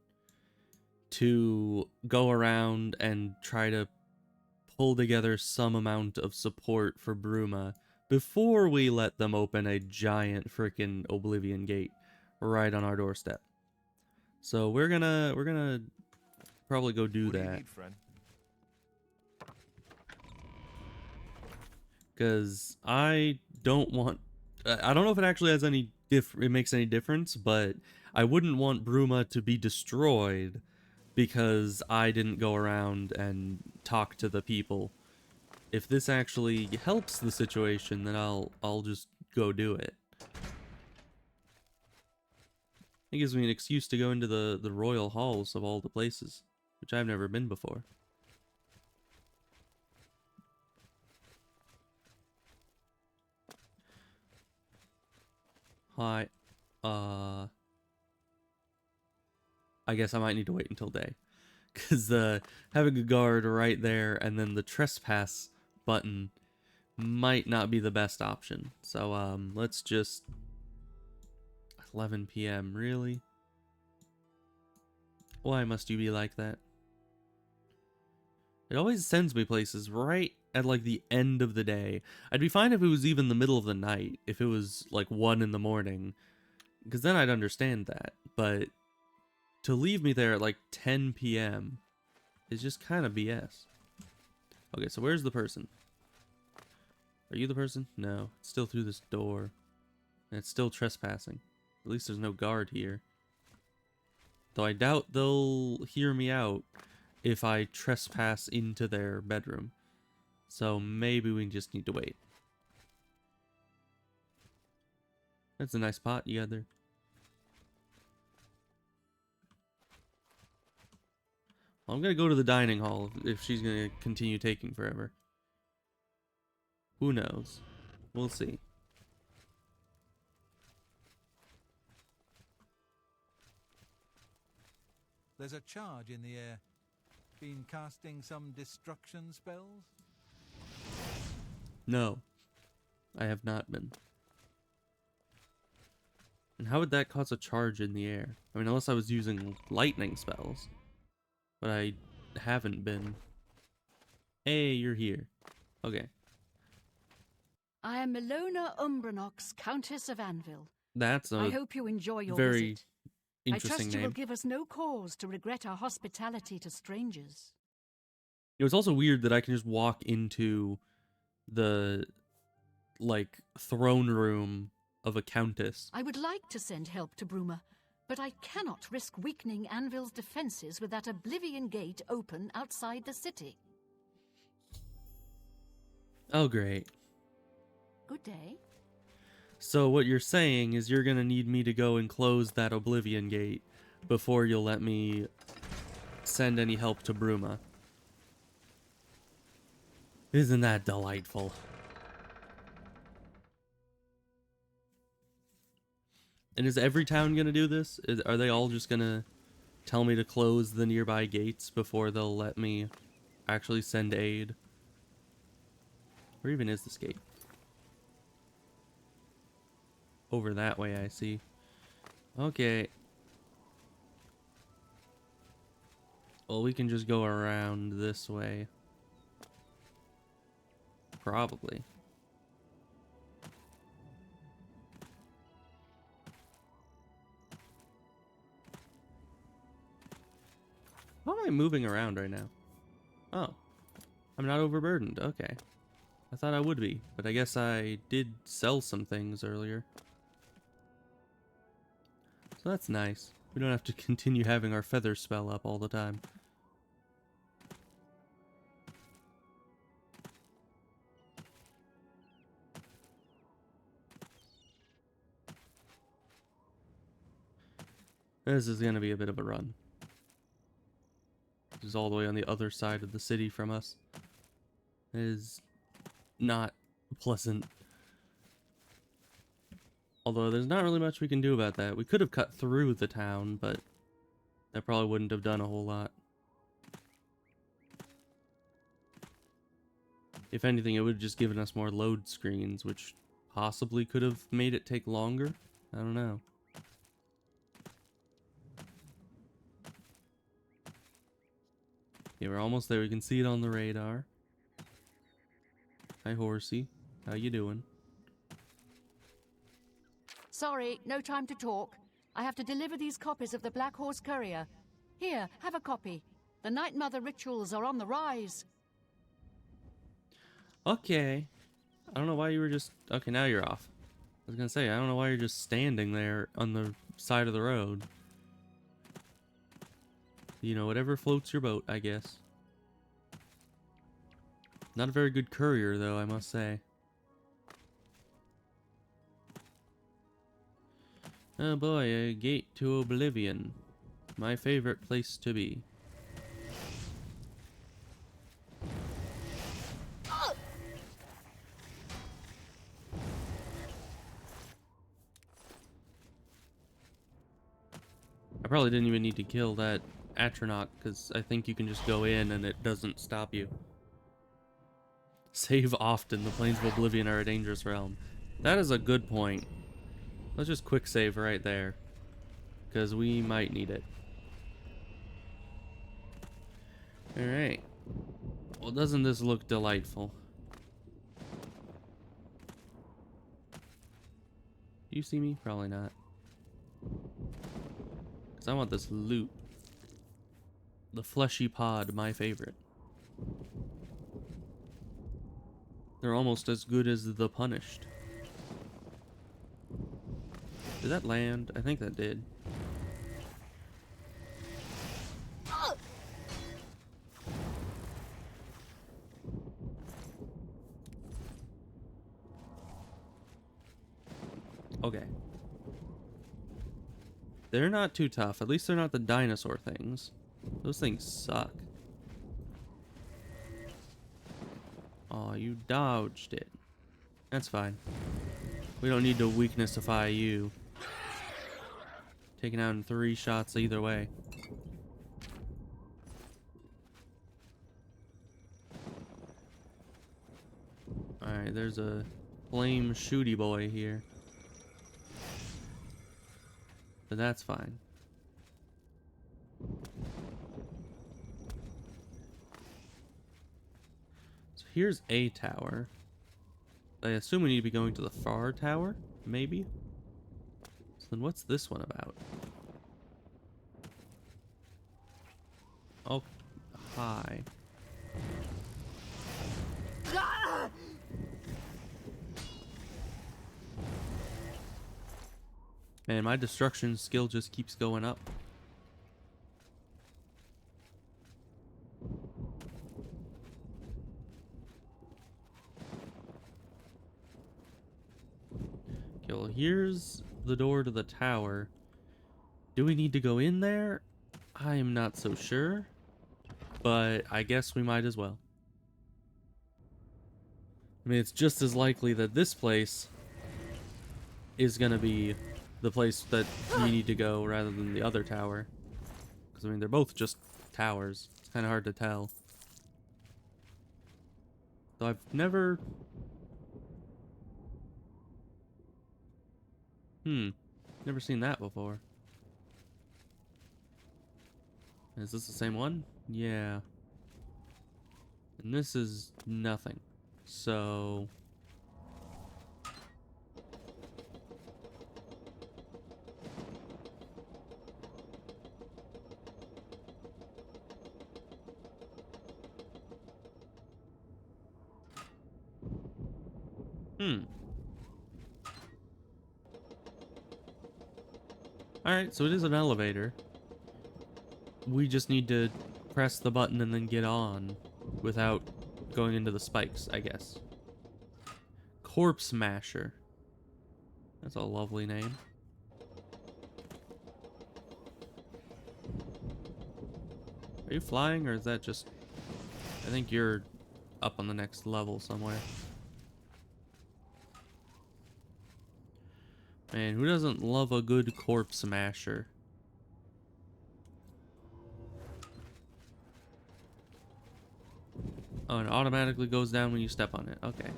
To go around and try to pull together some amount of support for Bruma before we let them open a giant freaking Oblivion gate right on our doorstep. So we're gonna probably go do What that. do you need, friend? Because I don't want... I don't know if it actually has any... it makes any difference, but I wouldn't want Bruma to be destroyed because I didn't go around and talk to the people. If this actually helps the situation, then I'll just go do it. It gives me an excuse to go into the royal halls of all the places, which I've never been before. Hi. I guess I might need to wait until day. Because having a guard right there and then the trespass button might not be the best option. So, let's just... 11 p.m., really? Why must you be like that? It always sends me places right at, like, the end of the day. I'd be fine if it was even the middle of the night, if it was, like, 1 in the morning. Because then I'd understand that. But to leave me there at, like, 10 p.m. is just kind of BS. Okay, so where's the person? Are you the person? No, it's still through this door. And it's still trespassing. At least there's no guard here. Though I doubt they'll hear me out if I trespass into their bedroom. So maybe we just need to wait. That's a nice pot you got there. I'm gonna go to the dining hall if she's gonna continue taking forever. Who knows? We'll see. There's a charge in the air. Been casting some destruction spells? No, I have not been. And how would that cause a charge in the air? I mean, unless I was using lightning spells. But I haven't been. Hey, you're here. Okay. I am Milona Umbranox, Countess of Anvil. That's I a hope you enjoy your very visit. I interesting trust you will name. give us no cause to regret our hospitality to strangers. It was also weird that I can just walk into the, like, throne room of a countess. I would like to send help to Bruma, but I cannot risk weakening Anvil's defenses with that Oblivion gate open outside the city. Oh, great. Good day. So what you're saying is you're gonna need me to go and close that Oblivion gate before you'll let me send any help to Bruma. Isn't that delightful? And is every town gonna do this? Are they all just gonna tell me to close the nearby gates before they'll let me actually send aid? Where even is this gate? Over that way, I see. Okay. Well, we can just go around this way. Probably. How am I moving around right now? Oh. I'm not overburdened. Okay. I thought I would be, but I guess I did sell some things earlier. So that's nice. We don't have to continue having our feather spell up all the time. This is going to be a bit of a run. This is all the way on the other side of the city from us. It is not pleasant. Although there's not really much we can do about that. We could have cut through the town, but that probably wouldn't have done a whole lot. If anything, it would have just given us more load screens, which possibly could have made it take longer. I don't know. Okay, we're almost there. We can see it on the radar. Hi, horsey. How you doing? Sorry, no time to talk. I have to deliver these copies of the Black Horse Courier. Here, have a copy. The Night Mother rituals are on the rise. Okay. I don't know why you were just... Okay, now you're off. I was gonna say, I don't know why you're just standing there on the side of the road. You know, whatever floats your boat, I guess. Not a very good courier, though, I must say. Oh boy, a gate to Oblivion. My favorite place to be. I probably didn't even need to kill that Atronach, because I think you can just go in and it doesn't stop you. Save often. The Plains of Oblivion are a dangerous realm. That is a good point. Let's just quick save right there, because we might need it. Alright. Well, doesn't this look delightful? Do you see me? Probably not. Because I want this loot. The fleshy pod, my favorite. They're almost as good as the Punished. Did that land? I think that did. Okay. They're not too tough. At least they're not the dinosaur things. Those things suck. Aw, you dodged it. That's fine. We don't need to weaknessify you. Taken out in 3 shots either way. Alright, there's a flame shooty boy here. But that's fine. So here's a tower. I assume we need to be going to the far tower, maybe? So then what's this one about? Oh, hi. Man, my destruction skill just keeps going up. Okay, well, here's the door to the tower. Do we need to go in there? I am not so sure, but I guess we might as well. I mean, it's just as likely that this place is gonna be the place that we need to go rather than the other tower. Because, I mean, they're both just towers. It's kind of hard to tell. Though I've never... Never seen that before. Is this the same one? Yeah. And this is nothing. So... Alright, so it is an elevator. We just need to press the button and then get on without going into the spikes, I guess. Corpse Masher. That's a lovely name. Are you flying, or is that just... I think you're up on the next level somewhere. Man, who doesn't love a good corpse masher? Oh, and it automatically goes down when you step on it. Okay.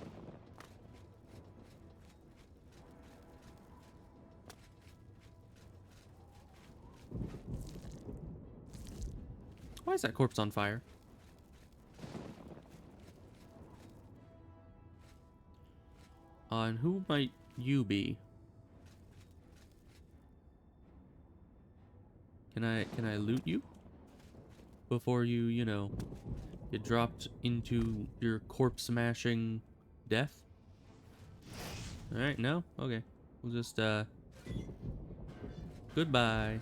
Why is that corpse on fire? And who might you be? Can I loot you? Before you, you know, get dropped into your corpse smashing death? Alright, no? Okay. We'll just, goodbye.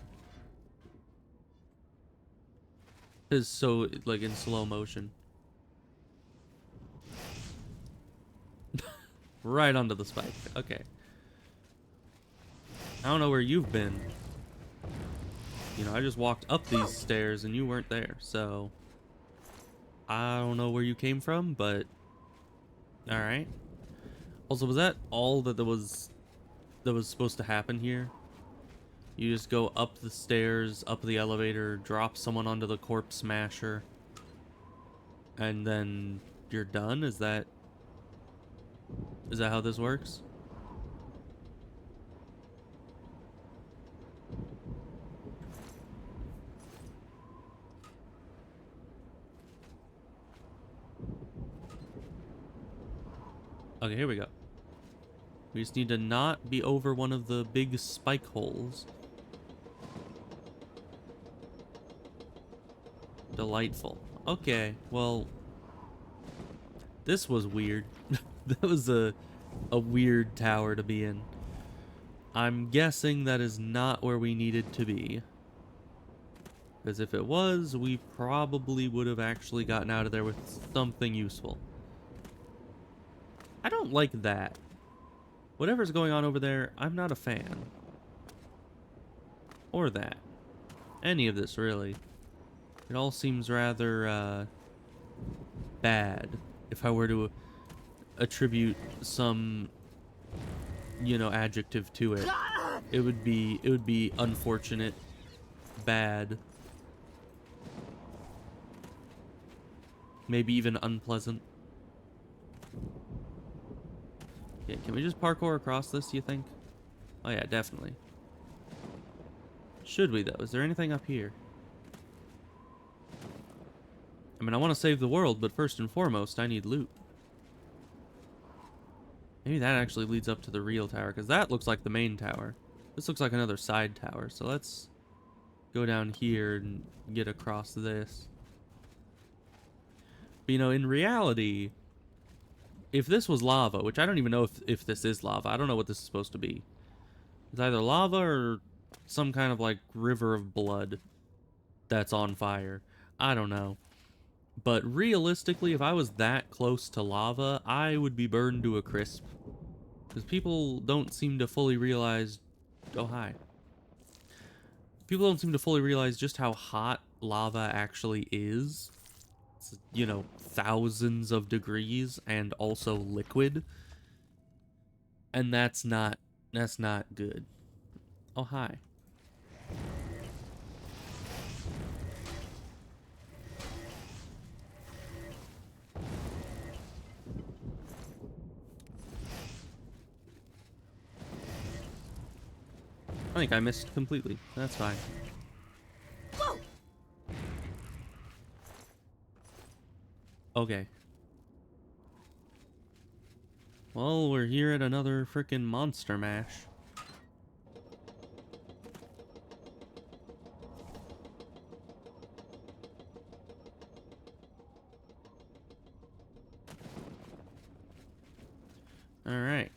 It's so, like, in slow motion. Right onto the spike. Okay. I don't know where you've been. You know, I just walked up these stairs and you weren't there, so... I don't know where you came from, but... Alright. Also, was that all that was supposed to happen here? You just go up the stairs, up the elevator, drop someone onto the corpse smasher, and then you're done? Is that how this works? Okay, here we go. We just need to not be over one of the big spike holes. Delightful. Okay, well... This was weird. That was a weird tower to be in. I'm guessing that is not where we needed to be. Because if it was, we probably would have actually gotten out of there with something useful. I don't like that. Whatever's going on over there, I'm not a fan. Or that. Any of this, really. It all seems rather, bad. If I were to attribute some, you know, adjective to it. It would be unfortunate, bad. Maybe even unpleasant. Yeah, can we just parkour across this, you think? Oh yeah, definitely. Should we, though? Is there anything up here? I mean, I want to save the world, but first and foremost, I need loot. Maybe that actually leads up to the real tower, because that looks like the main tower. This looks like another side tower, so let's go down here and get across this. But, you know, in reality, if this was lava, which I don't even know if this is lava. I don't know what this is supposed to be. It's either lava or some kind of, like, river of blood that's on fire. I don't know. But realistically, if I was that close to lava, I would be burned to a crisp. Because people don't seem to fully realize... Oh, hi. People don't seem to fully realize just how hot lava actually is. It's, you know, thousands of degrees and also liquid. And that's not good. Oh, hi. I think I missed completely. That's fine. Whoa! Okay. Well, we're here at another frickin' monster mash. Alright.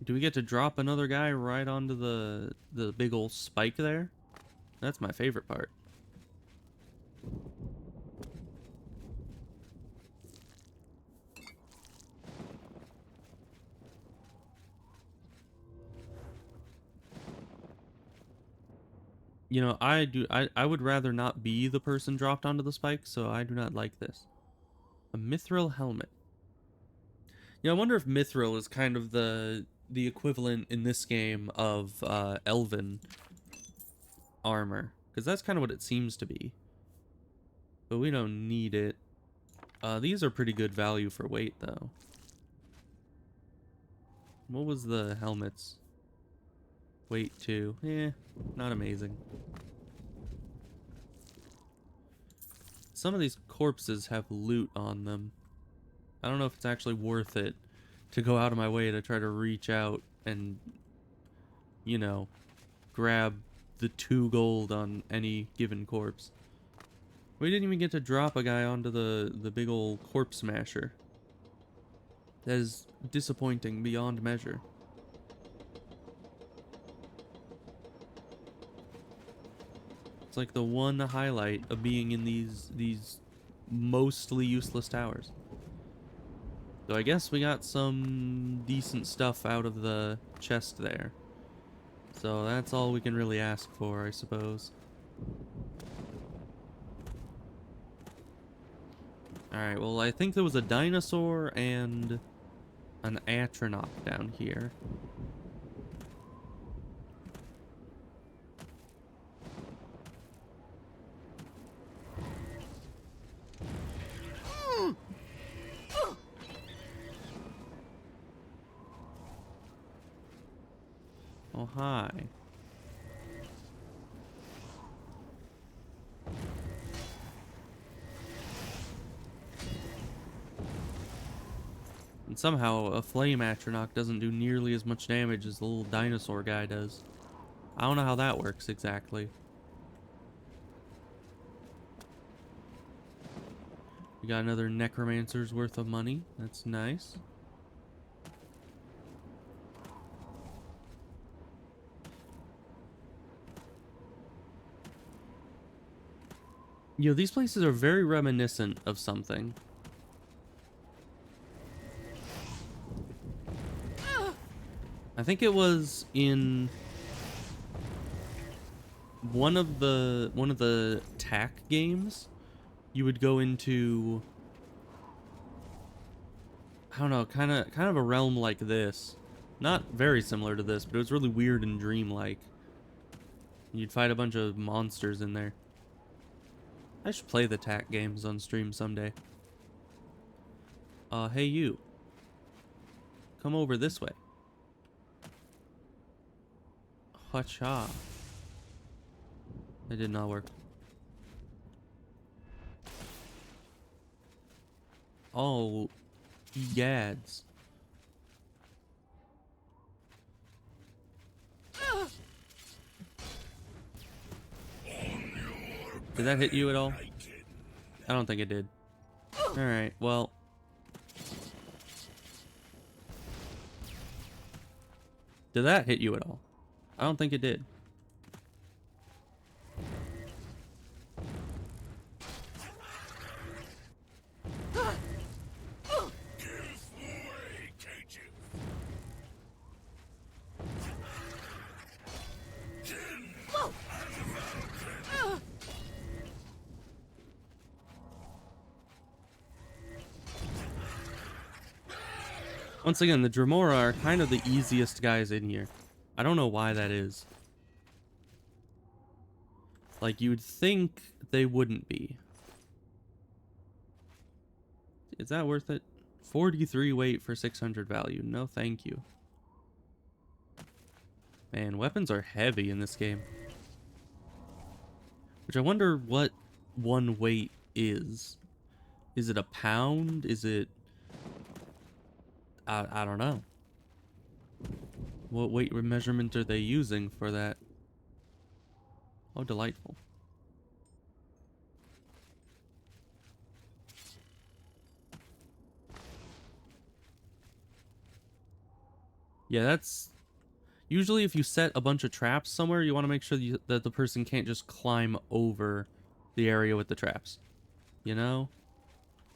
Do we get to drop another guy right onto the big old spike there? That's my favorite part. You know, I would rather not be the person dropped onto the spike, so I do not like this. A mithril helmet. You know, I wonder if mithril is kind of the equivalent in this game of elven armor, because that's kind of what it seems to be. But we don't need it. These are pretty good value for weight, though. What was the helmets? Weight 2. Eh, not amazing. Some of these corpses have loot on them. I don't know if it's actually worth it to go out of my way to try to reach out and, you know, grab the 2 gold on any given corpse. We didn't even get to drop a guy onto the big old corpse smasher. That is disappointing beyond measure. It's like the one highlight of being in these mostly useless towers. So I guess we got some decent stuff out of the chest there. So that's all we can really ask for, I suppose. Alright, well, I think there was a dinosaur and an atronach down here. Oh, hi. And somehow a flame atronach doesn't do nearly as much damage as the little dinosaur guy does. I don't know how that works exactly. We got another necromancer's worth of money. That's nice. You know, these places are very reminiscent of something. I think it was in one of the TAC games. You would go into, I don't know, kind of a realm like this. Not very similar to this, but it was really weird and dreamlike. You'd fight a bunch of monsters in there. I should play the TAC games on stream someday. Hey you. Come over this way. Hacha. It did not work. Oh, egads. Did that hit you at all? I don't think it did. Alright, well. Did that hit you at all? I don't think it did. Once again, the Dremora are kind of the easiest guys in here. I don't know why that is. Like, you'd think they wouldn't be. Is that worth it? 43 weight for 600 value. No, thank you. Man, weapons are heavy in this game. Which I wonder what 1 weight is. Is it a pound? Is it... I don't know. What weight measurement are they using for that? Oh, delightful. Yeah, that's... Usually if you set a bunch of traps somewhere, you want to make sure that the person can't just climb over the area with the traps. You know?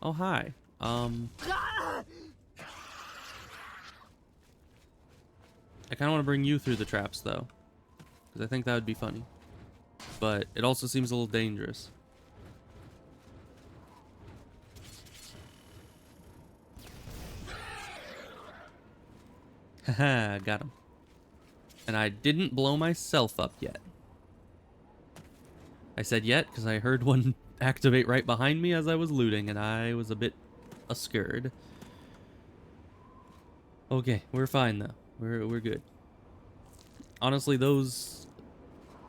Oh, hi. I kind of want to bring you through the traps, though. Because I think that would be funny. But it also seems a little dangerous. Haha, got him. And I didn't blow myself up yet. I said yet because I heard one activate right behind me as I was looting, and I was a bit scared. Okay, we're fine though. We're good. Honestly, those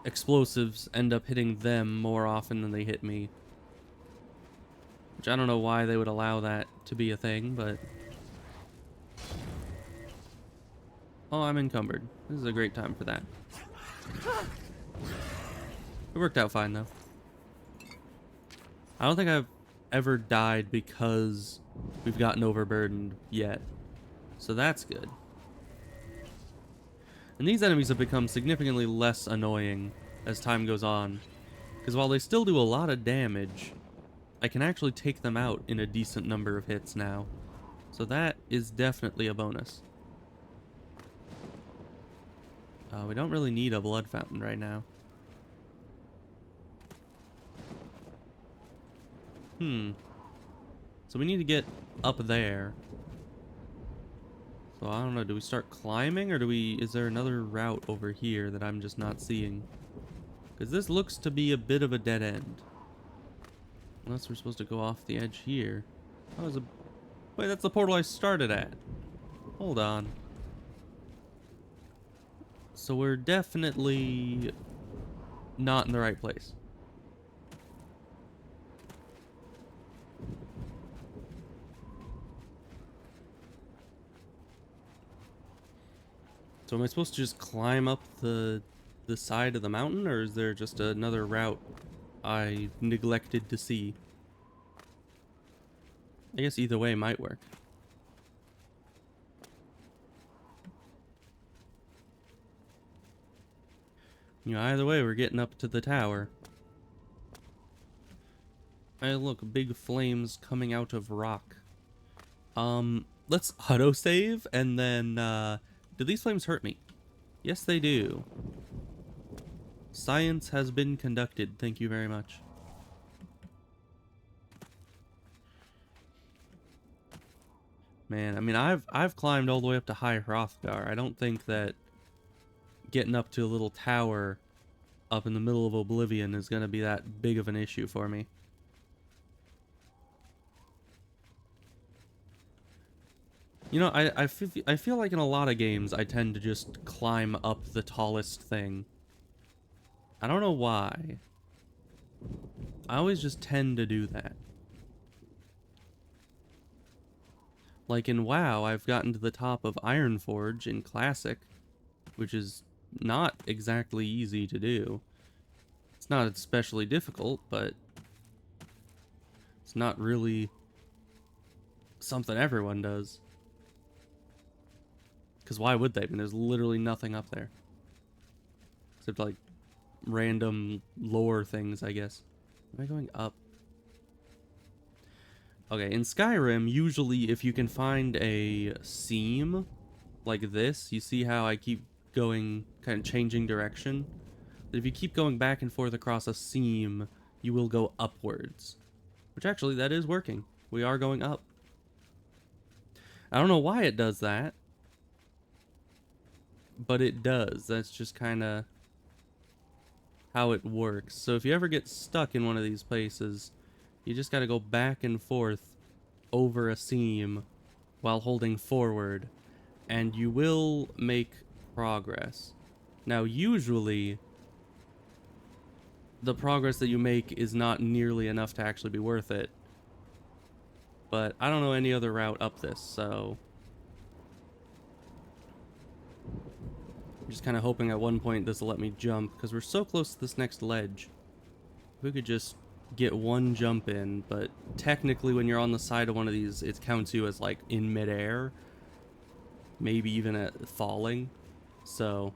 explosives end up hitting them more often than they hit me. Which I don't know why they would allow that to be a thing, but... Oh, I'm encumbered. This is a great time for that. It worked out fine, though. I don't think I've ever died because we've gotten overburdened yet. So that's good. And these enemies have become significantly less annoying as time goes on. Because while they still do a lot of damage, I can actually take them out in a decent number of hits now. So that is definitely a bonus. We don't really need a blood fountain right now. So we need to get up there. So I don't know, do we start climbing or is there another route over here that I'm just not seeing? Because this looks to be a bit of a dead end. Unless we're supposed to go off the edge here. Wait, that's the portal I started at. Hold on. So we're definitely not in the right place. So am I supposed to just climb up the side of the mountain, or is there just another route I neglected to see? I guess either way might work. You know, either way, we're getting up to the tower. Hey, look, big flames coming out of rock. Let's autosave, and then, do these flames hurt me? Yes, they do. Science has been conducted, thank you very much. Man, I mean, I've climbed all the way up to High Hrothgar. I don't think that getting up to a little tower up in the middle of Oblivion is going to be that big of an issue for me. You know, I feel like in a lot of games I tend to just climb up the tallest thing. I don't know why. I always just tend to do that. Like in WoW, I've gotten to the top of Ironforge in Classic, which is not exactly easy to do. It's not especially difficult, but it's not really something everyone does. Because why would they? I mean, there's literally nothing up there. Except, like, random lore things, I guess. Am I going up? Okay, in Skyrim, usually if you can find a seam like this, you see how I keep going, kind of changing direction? But if you keep going back and forth across a seam, you will go upwards. Which actually, that is working. We are going up. I don't know why it does that. But it does. That's just kind of how it works. So if you ever get stuck in one of these places, you just got to go back and forth over a seam while holding forward, and you will make progress. Now, usually, the progress that you make is not nearly enough to actually be worth it. But I don't know any other route up this, so I'm just kind of hoping at one point this will let me jump, because we're so close to this next ledge. We could just get one jump in, but technically when you're on the side of one of these, it counts you as, like, in midair. Maybe even at falling. So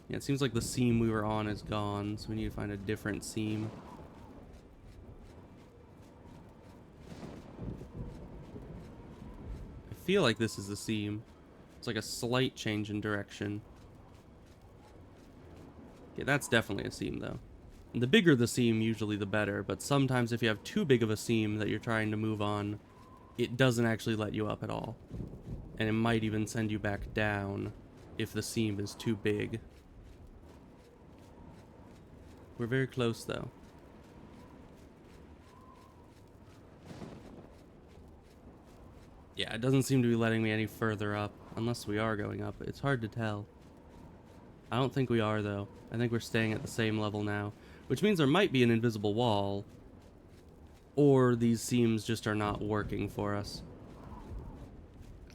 yeah, it seems like the seam we were on is gone, so we need to find a different seam. I feel like this is the seam. It's like a slight change in direction. Yeah, that's definitely a seam, though. And the bigger the seam, usually the better, but sometimes if you have too big of a seam that you're trying to move on, it doesn't actually let you up at all. And it might even send you back down if the seam is too big. We're very close, though. Yeah, it doesn't seem to be letting me any further up, unless we are going up. It's hard to tell. I don't think we are, though. I think we're staying at the same level now, which means there might be an invisible wall, or these seams just are not working for us.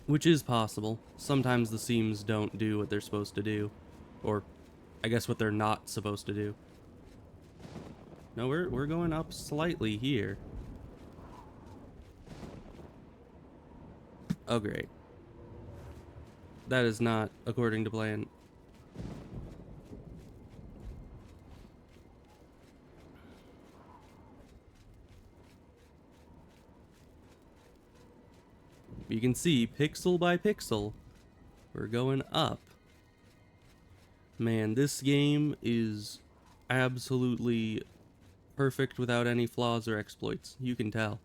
Which is possible. Sometimes the seams don't do what they're supposed to do, or I guess what they're not supposed to do. No, we're going up slightly here. Oh, great. That is not according to plan. You can see, pixel by pixel, we're going up. Man, this game is absolutely perfect without any flaws or exploits. You can tell.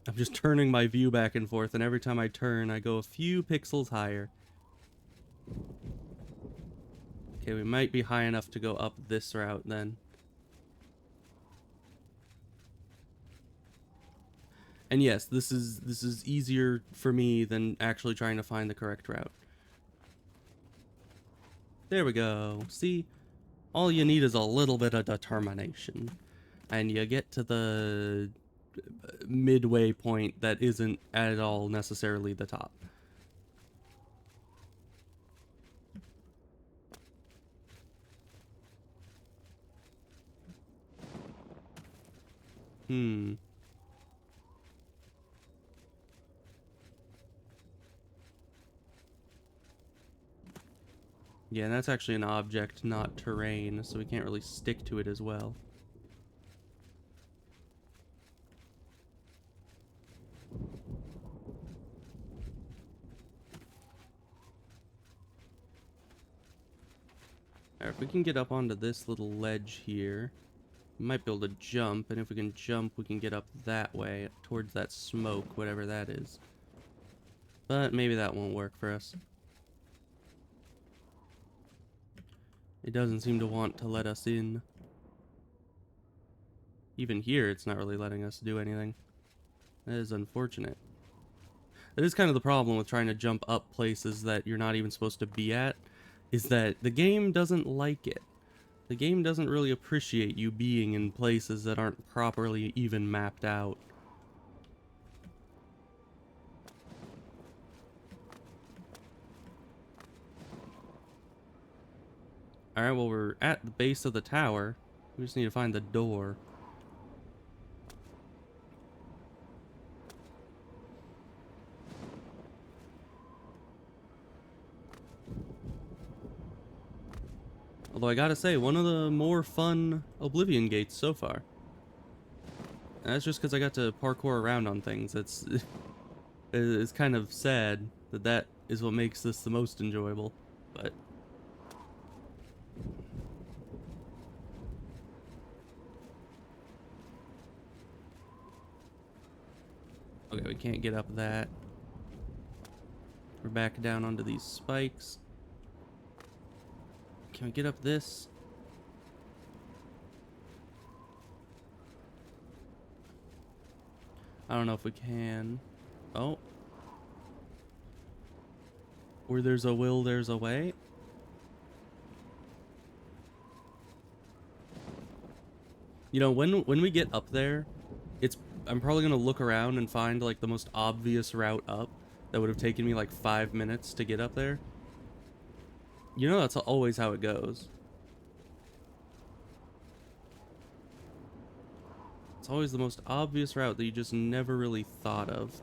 I'm just turning my view back and forth, and every time I turn, I go a few pixels higher. Okay, we might be high enough to go up this route then. And yes, this is easier for me than actually trying to find the correct route. There we go. See? All you need is a little bit of determination. And you get to the midway point that isn't at all necessarily the top. Yeah, and that's actually an object, not terrain, so we can't really stick to it as well. Alright, if we can get up onto this little ledge here, we might be able to jump, and if we can jump, we can get up that way, towards that smoke, whatever that is. But maybe that won't work for us. It doesn't seem to want to let us in. Even here, it's not really letting us do anything. That is unfortunate. That is kind of the problem with trying to jump up places that you're not even supposed to be at, is that the game doesn't like it. The game doesn't really appreciate you being in places that aren't properly even mapped out. Alright, well, we're at the base of the tower. We just need to find the door. Although I gotta say, one of the more fun Oblivion gates so far. And that's just because I got to parkour around on things. It's kind of sad that that is what makes this the most enjoyable. But okay, we can't get up that. We're back down onto these spikes. Can we get up this? I don't know if we can. Oh. Where there's a will, there's a way. You know, when we get up there, I'm probably gonna look around and find like the most obvious route up that would have taken me like 5 minutes to get up there. You know, that's always how it goes. It's always the most obvious route that you just never really thought of.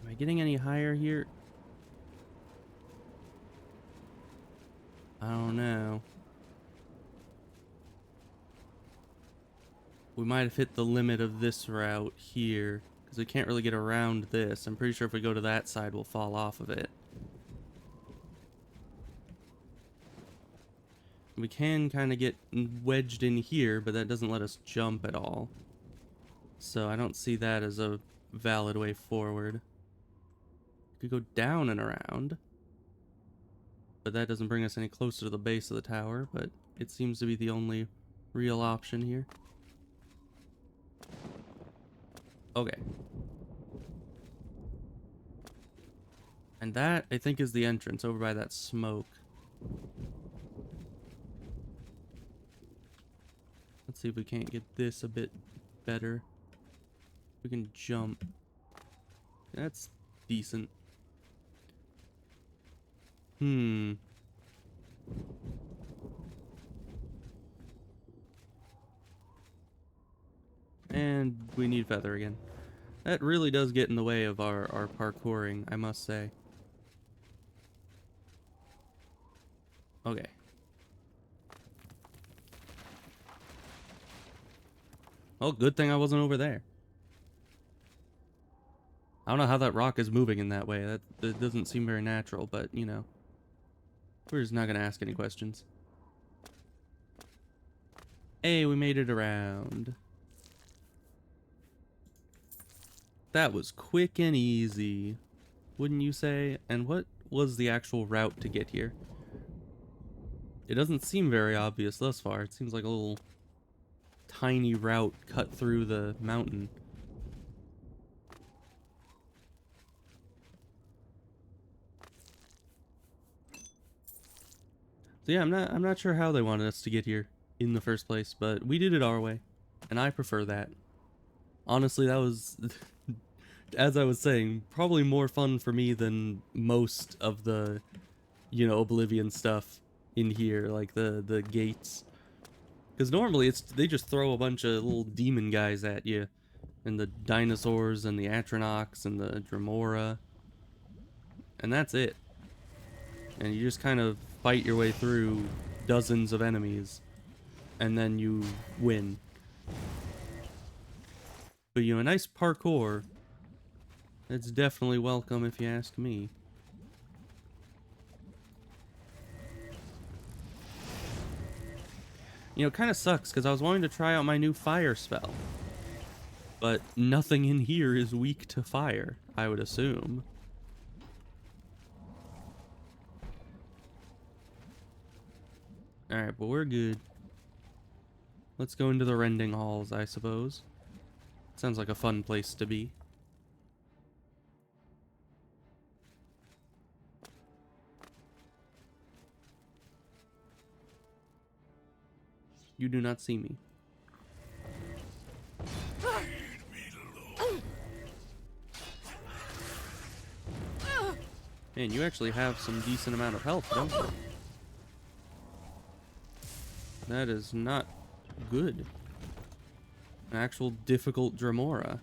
Am I getting any higher here? I don't know. We might have hit the limit of this route here, because we can't really get around this. I'm pretty sure if we go to that side, we'll fall off of it. We can kind of get wedged in here, but that doesn't let us jump at all. So I don't see that as a valid way forward. We could go down and around, but that doesn't bring us any closer to the base of the tower, but it seems to be the only real option here. Okay. And that, I think, is the entrance over by that smoke. Let's see if we can't get this a bit better. We can jump. That's decent. And we need feather again. That really does get in the way of our parkouring, I must say. Okay. Oh, good thing I wasn't over there. I don't know how that rock is moving in that way. That doesn't seem very natural, but, you know. We're just not gonna ask any questions. Hey, we made it around. That was quick and easy, wouldn't you say? And what was the actual route to get here? It doesn't seem very obvious thus far. It seems like a little tiny route cut through the mountain. So yeah, I'm not sure how they wanted us to get here in the first place, but we did it our way, and I prefer that. Honestly, that was, as I was saying, probably more fun for me than most of the, you know, Oblivion stuff in here, like the gates. Because normally they just throw a bunch of little demon guys at you, and the dinosaurs and the Atronox and the Dremora, and that's it. And you just kind of fight your way through dozens of enemies, and then you win. But, you know, a nice parkour, it's definitely welcome if you ask me. You know, it kind of sucks, because I was wanting to try out my new fire spell. But nothing in here is weak to fire, I would assume. Alright, but we're good. Let's go into the rending halls, I suppose. Sounds like a fun place to be. You do not see me. Man, you actually have some decent amount of health, don't you? That is not good. An actual difficult Dremora.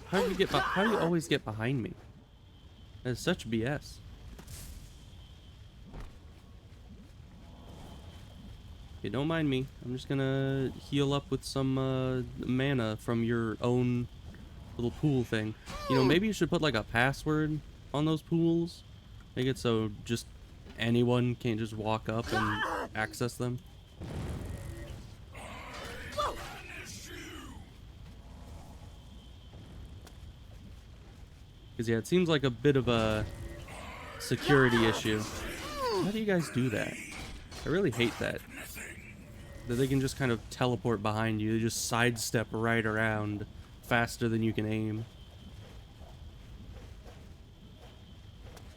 How do you get? How do you always get behind me? That is such BS. Okay, don't mind me. I'm just gonna heal up with some mana from your own little pool thing. You know, maybe you should put like a password on those pools. Make it so just anyone can't just walk up and access them. Because, yeah, it seems like a bit of a security issue. How do you guys do that? I really hate that. That they can just kind of teleport behind you. They just sidestep right around faster than you can aim.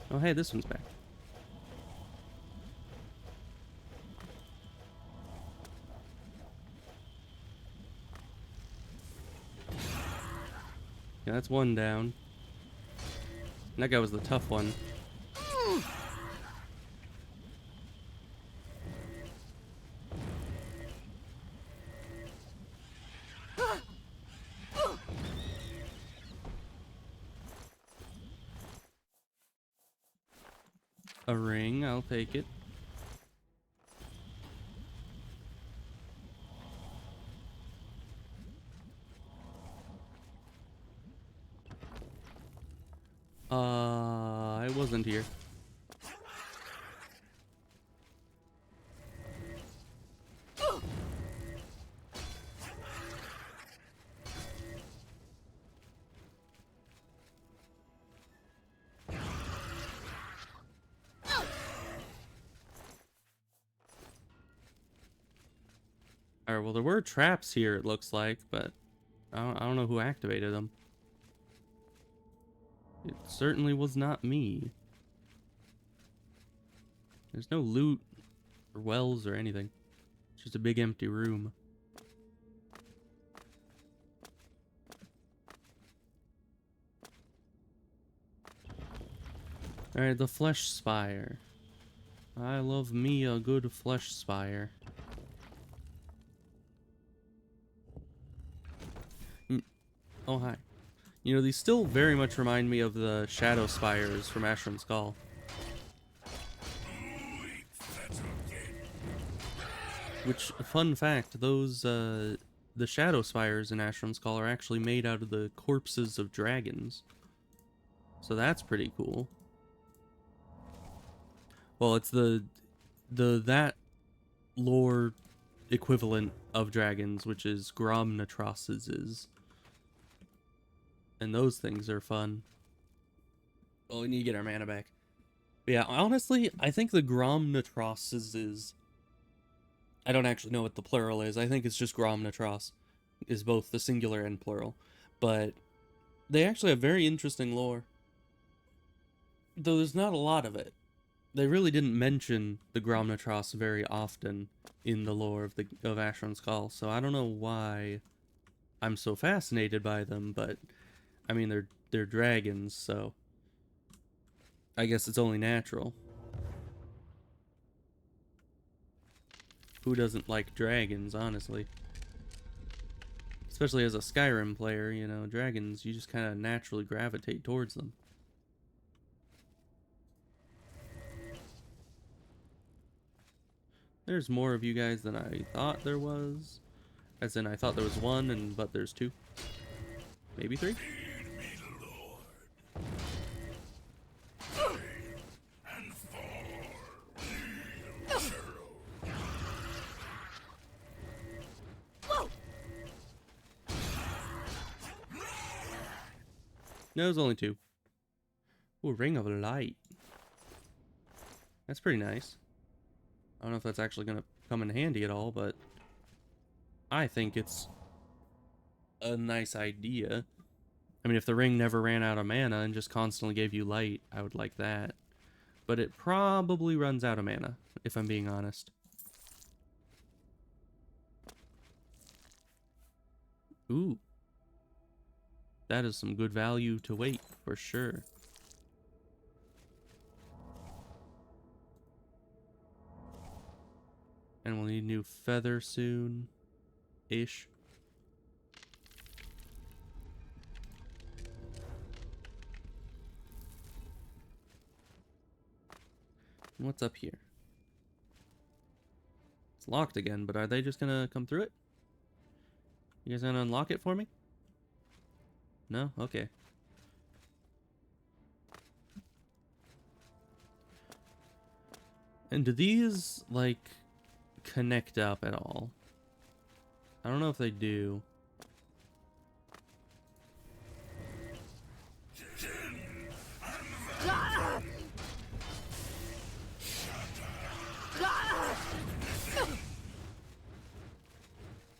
Oh, hey, this one's back. Yeah, that's one down. That guy was the tough one. A ring, I'll take it. I wasn't here. Alright, well, there were traps here, it looks like, but I don't know who activated them. It certainly was not me. There's no loot or wells or anything. It's just a big empty room. Alright, the Flesh Spire. I love me a good Flesh Spire. Oh, hi. You know, these still very much remind me of the Shadow Spires from Ashram's Call. Which, fun fact, those, the Shadow Spires in Ashram's Call are actually made out of the corpses of dragons. So that's pretty cool. Well, it's that lore equivalent of dragons, which is Gromnatros's. And those things are fun. Well, we need to get our mana back. But yeah, honestly, I think the Gromnatros's... I don't actually know what the plural is. I think it's just Gromnatros. Is both the singular and plural. But they actually have very interesting lore. Though there's not a lot of it. They really didn't mention the Gromnatros very often in the lore of Ashram's Call. So I don't know why I'm so fascinated by them, but... I mean, they're dragons, so I guess it's only natural. Who doesn't like dragons, honestly? Especially as a Skyrim player, you know, dragons, you just kind of naturally gravitate towards them. There's more of you guys than I thought there was. As in, I thought there was one, but there's two. Maybe three? No, there's only two. Ooh, Ring of Light. That's pretty nice. I don't know if that's actually going to come in handy at all, but I think it's a nice idea. I mean, if the ring never ran out of mana and just constantly gave you light, I would like that. But it probably runs out of mana, if I'm being honest. Ooh. That is some good value to wait, for sure. And we'll need new feather soon-ish. And what's up here? It's locked again, but are they just gonna come through it? You guys gonna unlock it for me? No? Okay. And do these, like, connect up at all? I don't know if they do.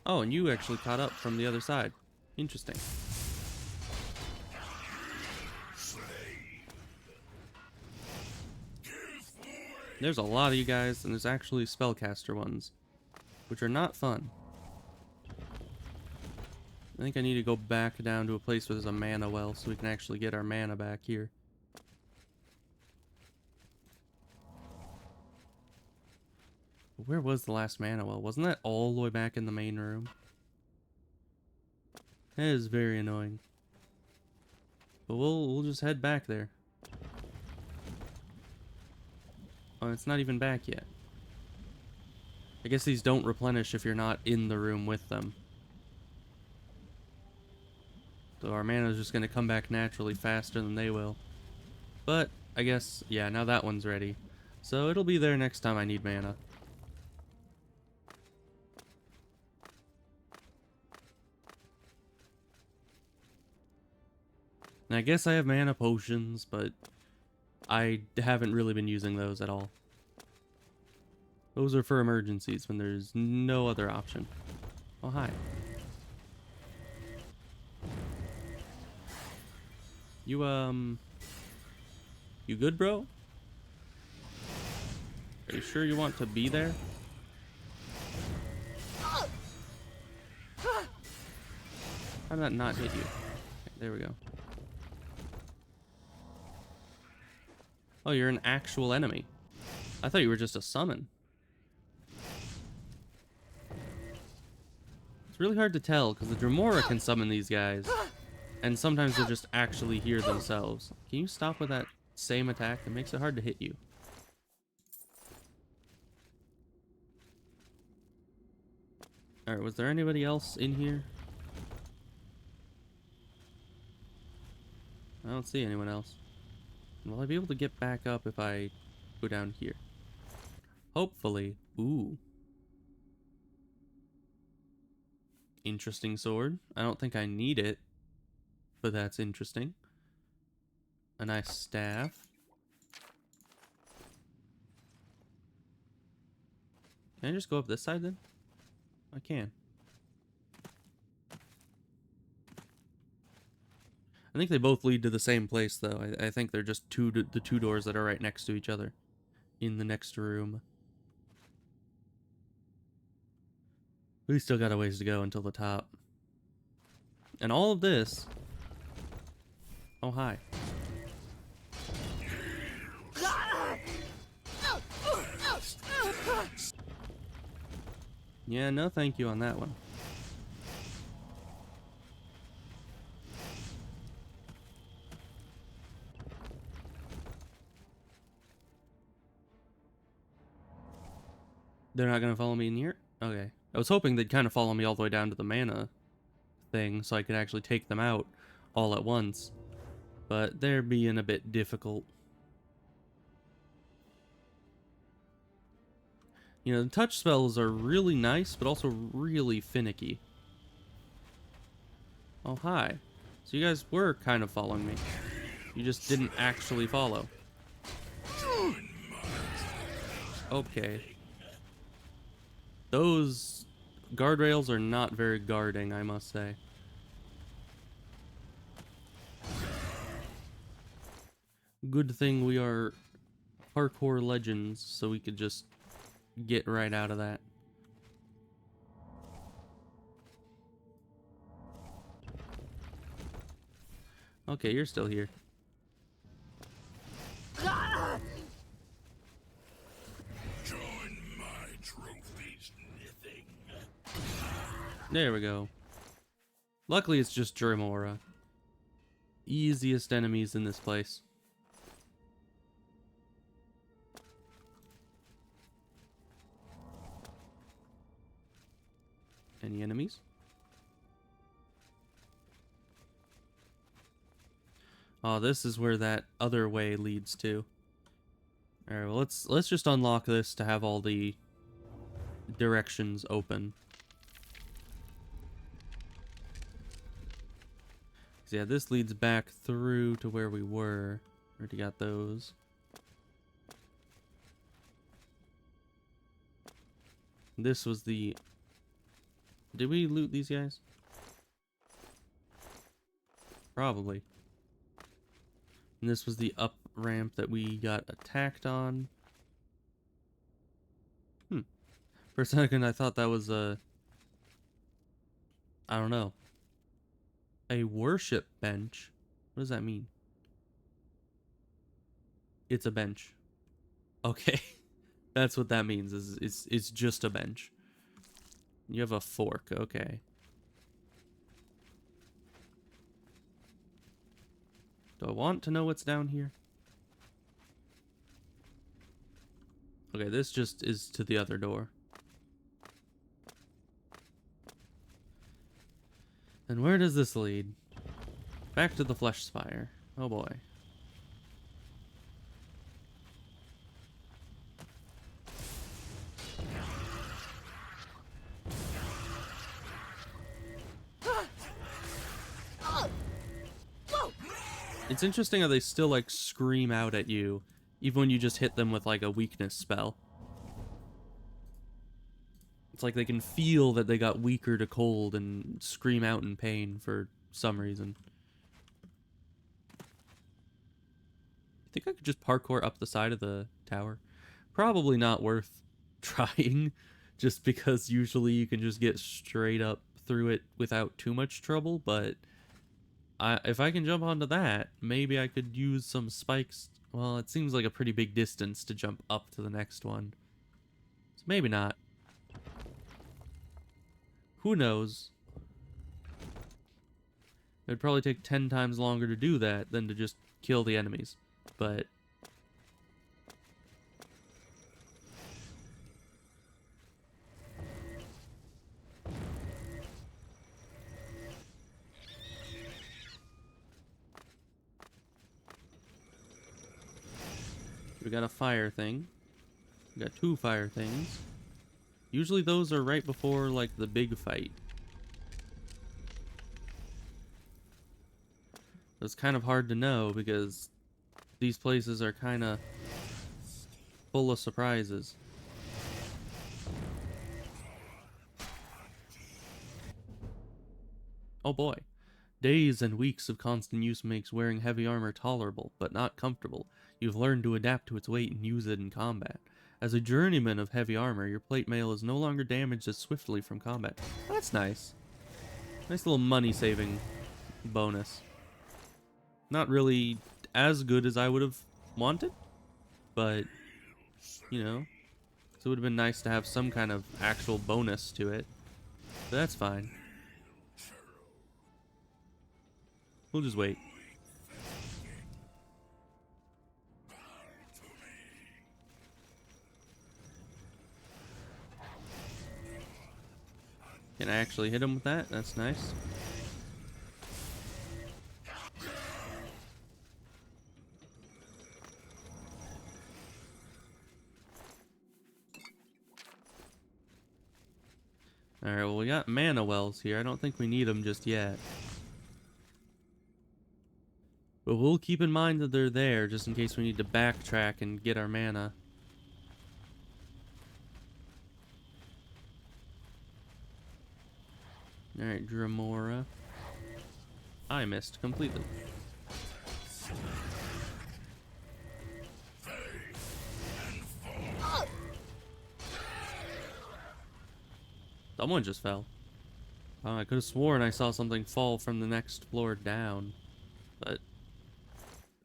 Oh, and you actually caught up from the other side. Interesting. There's a lot of you guys, and there's actually spellcaster ones, which are not fun. I think I need to go back down to a place where there's a mana well so we can actually get our mana back here. Where was the last mana well? Wasn't that all the way back in the main room? That is very annoying. But we'll just head back there. Oh, it's not even back yet. I guess these don't replenish if you're not in the room with them. So our mana is just going to come back naturally faster than they will. But, I guess, yeah, now that one's ready. So it'll be there next time I need mana. And I guess I have mana potions, but I haven't really been using those at all. Those are for emergencies when there's no other option. Oh, hi. You good, bro? Are you sure you want to be there? How did that not hit you? Okay, there we go. Oh, you're an actual enemy. I thought you were just a summon. It's really hard to tell because the Dremora can summon these guys, and sometimes they'll just actually hear themselves. Can you stop with that same attack? It makes it hard to hit you. Alright, was there anybody else in here? I don't see anyone else. Will I be able to get back up if I go down here? Hopefully. Ooh. Interesting sword. I don't think I need it, but that's interesting. A nice staff. Can I just go up this side then? I can. I think they both lead to the same place, though. I think they're just the two doors that are right next to each other in the next room. We still got a ways to go until the top. And all of this... Oh, hi. Yeah, no thank you on that one. They're not gonna follow me in here? Okay. I was hoping they'd kind of follow me all the way down to the mana thing so I could actually take them out all at once. But they're being a bit difficult. You know, the touch spells are really nice, but also really finicky. Oh, hi. So you guys were kind of following me. You just didn't actually follow. Okay. Those guardrails are not very guarding, I must say. Good thing we are parkour legends, so we could just get right out of that. Okay, you're still here. Join my trophies, nothing. There we go. Luckily, it's just Dremora. Easiest enemies in this place. Any enemies? Oh, this is where that other way leads to. Alright, well let's just unlock this to have all the directions open. So yeah, this leads back through to where we were. Already got those. This was the... Did we loot these guys? Probably. And this was the up ramp that we got attacked on. For a second I thought that was a... I don't know. A worship bench? What does that mean? It's a bench. Okay. That's what that means, is it's just a bench. You have a fork, okay. Do I want to know what's down here? Okay, this just is to the other door. And where does this lead? Back to the Flesh Spire. Oh boy. It's interesting how they still like scream out at you even when you just hit them with like a weakness spell. It's like they can feel that they got weaker to cold and scream out in pain for some reason. I think I could just parkour up the side of the tower. Probably not worth trying, just because usually you can just get straight up through it without too much trouble, but if I can jump onto that, maybe I could use some spikes. Well, it seems like a pretty big distance to jump up to the next one. So maybe not. Who knows? It'd probably take 10 times longer to do that than to just kill the enemies. But... we got a fire thing. We got 2 fire things. Usually those are right before, like, the big fight. It's kind of hard to know because these places are kind of full of surprises. Oh boy. Days and weeks of constant use makes wearing heavy armor tolerable, but not comfortable. You've learned to adapt to its weight and use it in combat. As a journeyman of heavy armor, your plate mail is no longer damaged as swiftly from combat. That's nice. Nice little money-saving bonus. Not really as good as I would have wanted, but, you know, so it would have been nice to have some kind of actual bonus to it. But that's fine. We'll just wait. Can I actually hit him with that? That's nice. Alright, well we got mana wells here. I don't think we need them just yet. But we'll keep in mind that they're there just in case we need to backtrack and get our mana. Alright, Dremora. I missed completely. Someone just fell. Oh, I could have sworn I saw something fall from the next floor down. But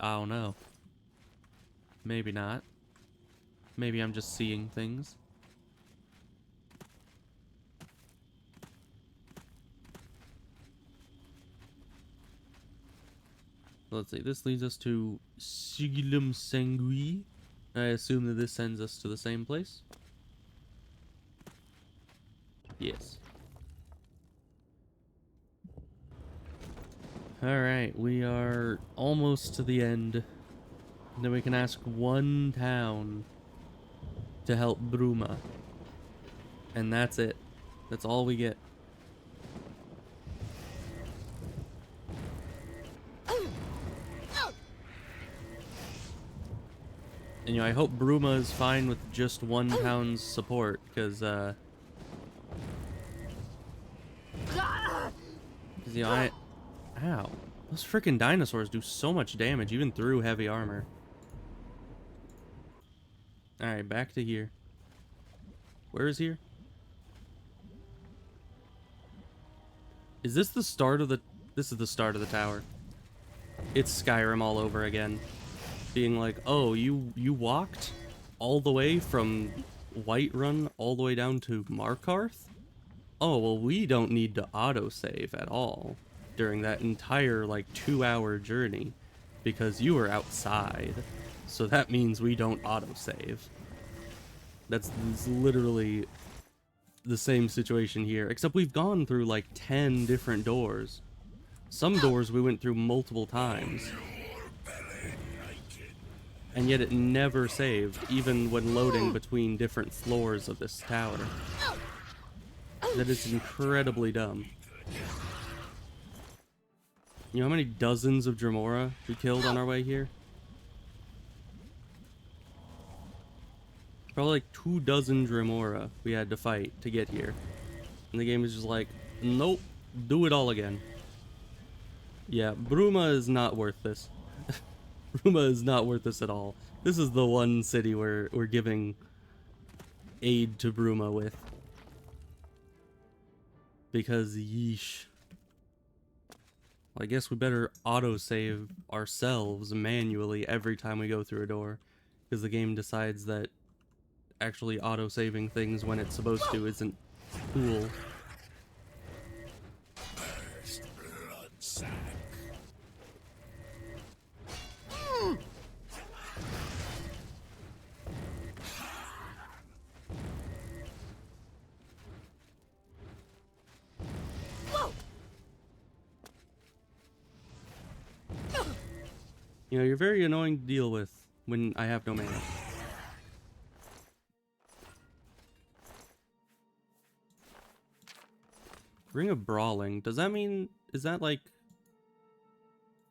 I don't know. Maybe not. Maybe I'm just seeing things. Let's see, this leads us to Sigilum Sangui. I assume that this sends us to the same place. Yes. Alright, we are almost to the end. And then we can ask one town to help Bruma. And that's it. That's all we get. And, you know, I hope Bruma is fine with just one town's support, because, you know, ow. Those freaking dinosaurs do so much damage, even through heavy armor. Alright, back to here. Where is here? Is this the start of the... This is the start of the tower. It's Skyrim all over again. Being like, oh, you walked all the way from Whiterun all the way down to Markarth? Oh, well, we don't need to autosave at all during that entire, like, 2-hour journey because you were outside. So that means we don't autosave. That's literally the same situation here, except we've gone through, like, 10 different doors. Some doors we went through multiple times. And yet it never saved, even when loading between different floors of this tower. That is incredibly dumb. You know how many dozens of Dremora we killed on our way here? Probably like 24 Dremora we had to fight to get here. And the game is just like, nope, do it all again. Yeah, Bruma is not worth this. Bruma is not worth this at all. This is the one city where we're giving aid to Bruma with. Because yeesh. Well, I guess we better autosave ourselves manually every time we go through a door. Because the game decides that actually autosaving things when it's supposed to isn't cool. You know, you're very annoying to deal with when I have no mana. Ring of Brawling. Does that mean... Is that like...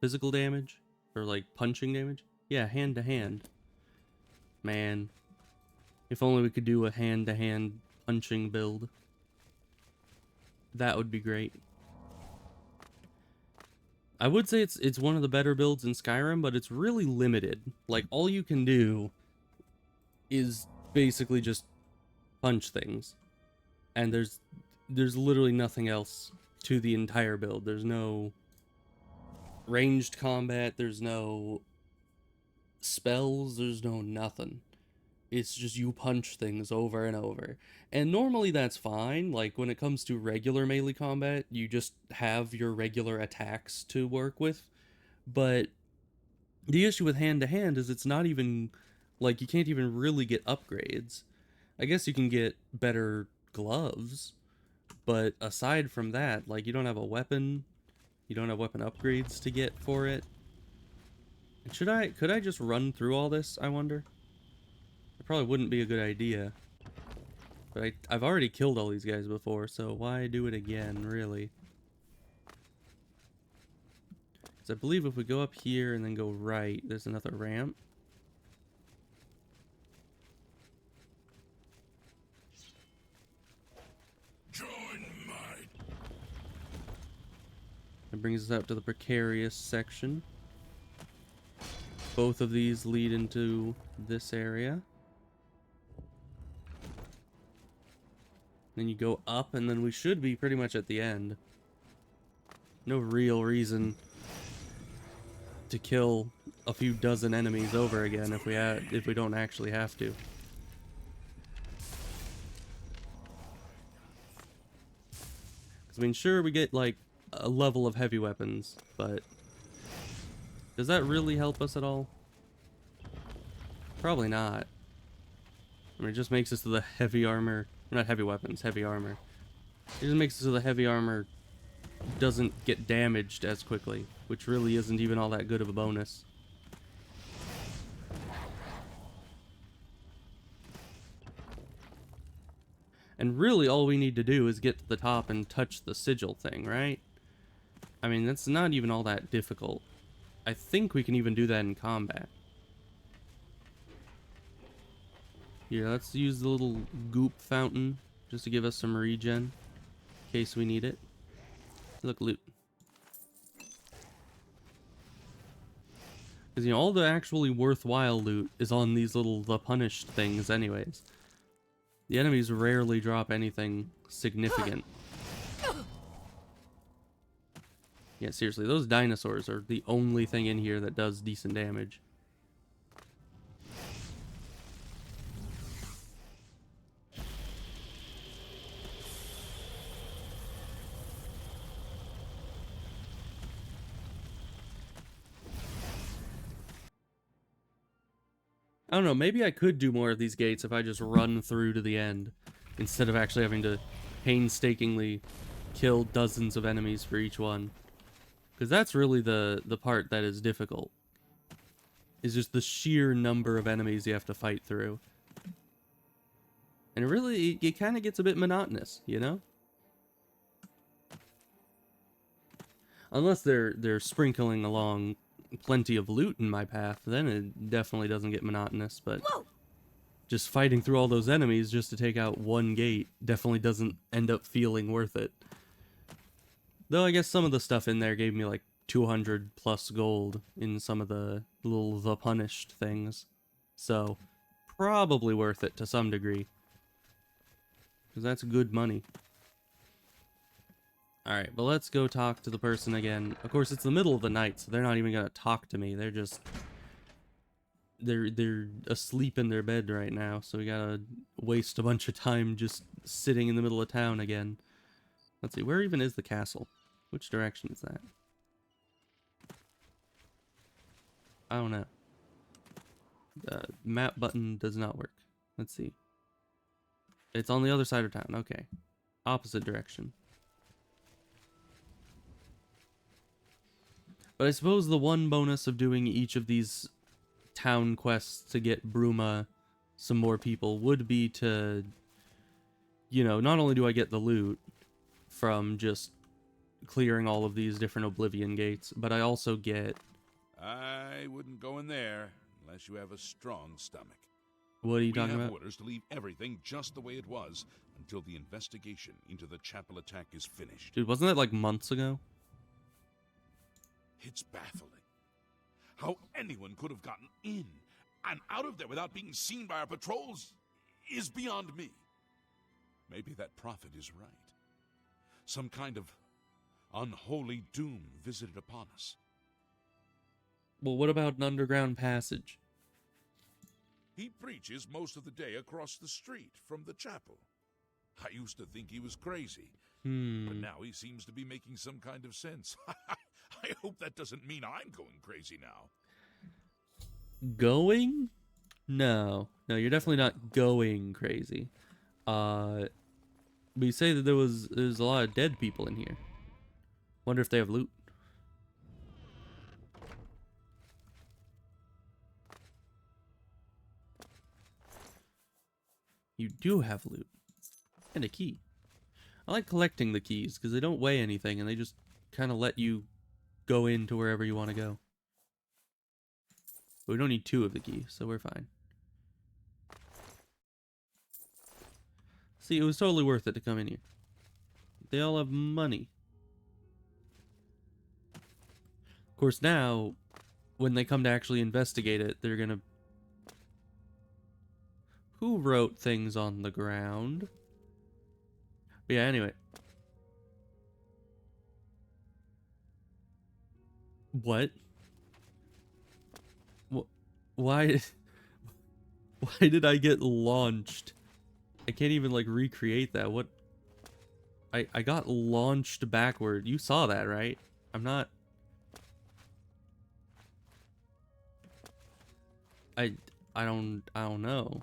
physical damage? Or like punching damage? Yeah, hand to hand. Man. If only we could do a hand-to-hand punching build. That would be great. I would say it's one of the better builds in Skyrim, but it's really limited. Like, all you can do is basically just punch things. And there's literally nothing else to the entire build. There's no ranged combat, there's no spells, there's no nothing. It's just you punch things over and over. And normally that's fine. Like, when it comes to regular melee combat, you just have your regular attacks to work with. But the issue with hand-to-hand is it's not even... like, you can't even really get upgrades. I guess you can get better gloves. But aside from that, like, you don't have a weapon. You don't have weapon upgrades to get for it. And could I just run through all this, I wonder? It probably wouldn't be a good idea. But I've already killed all these guys before, so why do it again, really? Because I believe if we go up here and then go right, there's another ramp. It brings us out to the precarious section. Both of these lead into this area. Then you go up, and then we should be pretty much at the end. No real reason to kill a few dozen enemies over again if we don't actually have to. 'Cause, I mean, sure, we get like a level of heavy weapons, but does that really help us at all? Probably not. I mean, it just makes us so the heavy armor, not heavy weapons, heavy armor. It just makes it so the heavy armor doesn't get damaged as quickly, which really isn't even all that good of a bonus. And really all we need to do is get to the top and touch the sigil thing, right? I mean, that's not even all that difficult. I think we can even do that in combat. Here, let's use the little goop fountain just to give us some regen in case we need it. Look, loot. Because, you know, all the actually worthwhile loot is on these little the punished things anyways. The enemies rarely drop anything significant. Yeah, seriously, those dinosaurs are the only thing in here that does decent damage. I don't know, maybe I could do more of these gates if I just run through to the end, instead of actually having to painstakingly kill dozens of enemies for each one. Because that's really the part that is difficult. Is just the sheer number of enemies you have to fight through. And it kind of gets a bit monotonous, you know? Unless they're sprinkling along plenty of loot in my path, then it definitely doesn't get monotonous, but just fighting through all those enemies just to take out one gate definitely doesn't end up feeling worth it. Though I guess some of the stuff in there gave me like 200 plus gold in some of the little the punished things. So, probably worth it to some degree. Because that's good money. Alright, but let's go talk to the person again. Of course, it's the middle of the night, so they're not even gonna talk to me. They're just... They're asleep in their bed right now, so we gotta waste a bunch of time just sitting in the middle of town again. Let's see, where even is the castle? Which direction is that? I don't know. The map button does not work. Let's see. It's on the other side of town, okay. Opposite direction. But I suppose the one bonus of doing each of these town quests to get Bruma some more people would be to, you know, not only do I get the loot from just clearing all of these different Oblivion gates, but I also get... I wouldn't go in there unless you have a strong stomach. What are you talking We have about? orders to leave everything just the way it was until the investigation into the chapel attack is finished. Dude, wasn't that like months ago? It's baffling. How anyone could have gotten in and out of there without being seen by our patrols is beyond me. Maybe that prophet is right. Some kind of unholy doom visited upon us. Well, what about an underground passage? He preaches most of the day across the street from the chapel. I used to think he was crazy, but now he seems to be making some kind of sense. I hope that doesn't mean I'm going crazy now. Going? No. No, you're definitely not going crazy. But you say that there's a lot of dead people in here. Wonder if they have loot. You do have loot. And a key. I like collecting the keys because they don't weigh anything and they just kind of let you go into wherever you want to go. But we don't need two of the keys, so we're fine. See, it was totally worth it to come in here. They all have money. Of course, now, when they come to actually investigate it, they're gonna... Who wrote things on the ground? But yeah, anyway. What? Why why did I get launched? I can't even like recreate that. What? I got launched backward. You saw that, right? I'm not... I don't know.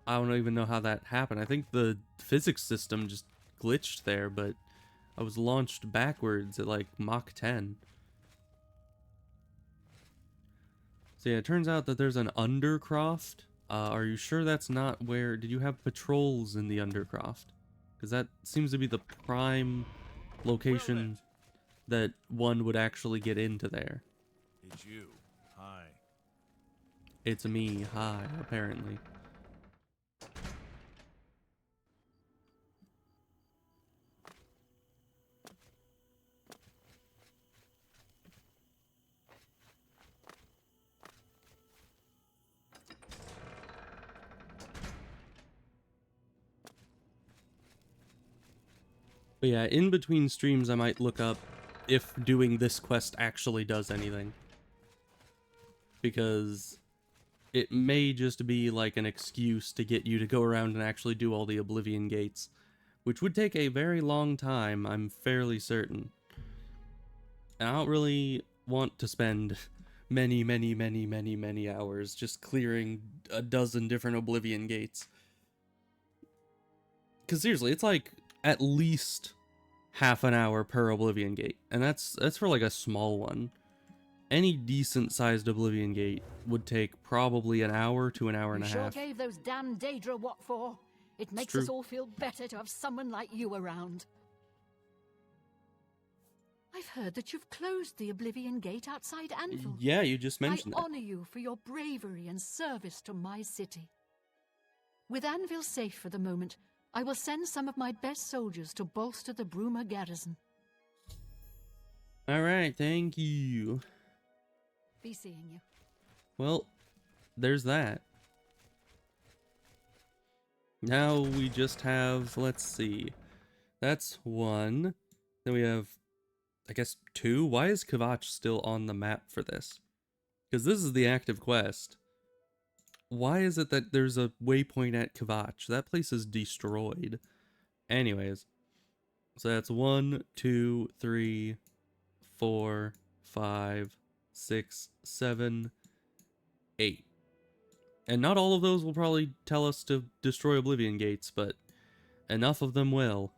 I don't even know how that happened. I think the physics system just glitched there, but I was launched backwards at like Mach 10. So yeah, it turns out that there's an Undercroft. Are you sure that's not where... Did you have patrols in the Undercroft? Because that seems to be the prime location that one would actually get into there. It's you. Hi. It's me. Hi, apparently. But yeah, in between streams I might look up if doing this quest actually does anything. Because it may just be like an excuse to get you to go around and actually do all the Oblivion gates. Which would take a very long time, I'm fairly certain. And I don't really want to spend many hours just clearing a dozen different Oblivion gates. Because seriously, it's like at least half an hour per Oblivion gate, and that's for like a small one. Any decent sized Oblivion gate would take probably an hour to an hour and a You sure half. gave those damn Daedra what for? It makes us all feel better to have someone like you around. I've heard that you've closed the Oblivion Gate outside Anvil. Yeah, you just mentioned I that. honor you for your bravery and service to my city. With Anvil safe for the moment, I will send some of my best soldiers to bolster the Bruma garrison. Alright, thank you. Be seeing you. Well, there's that. Now we just have, let's see. That's one. Then we have, I guess, two. Why is Kvatch still on the map for this? Because this is the active quest. Why is it that there's a waypoint at Kvatch? That place is destroyed. Anyways. So that's 1, 2, 3, 4, 5, 6, 7, 8. And not all of those will probably tell us to destroy Oblivion gates, but enough of them will.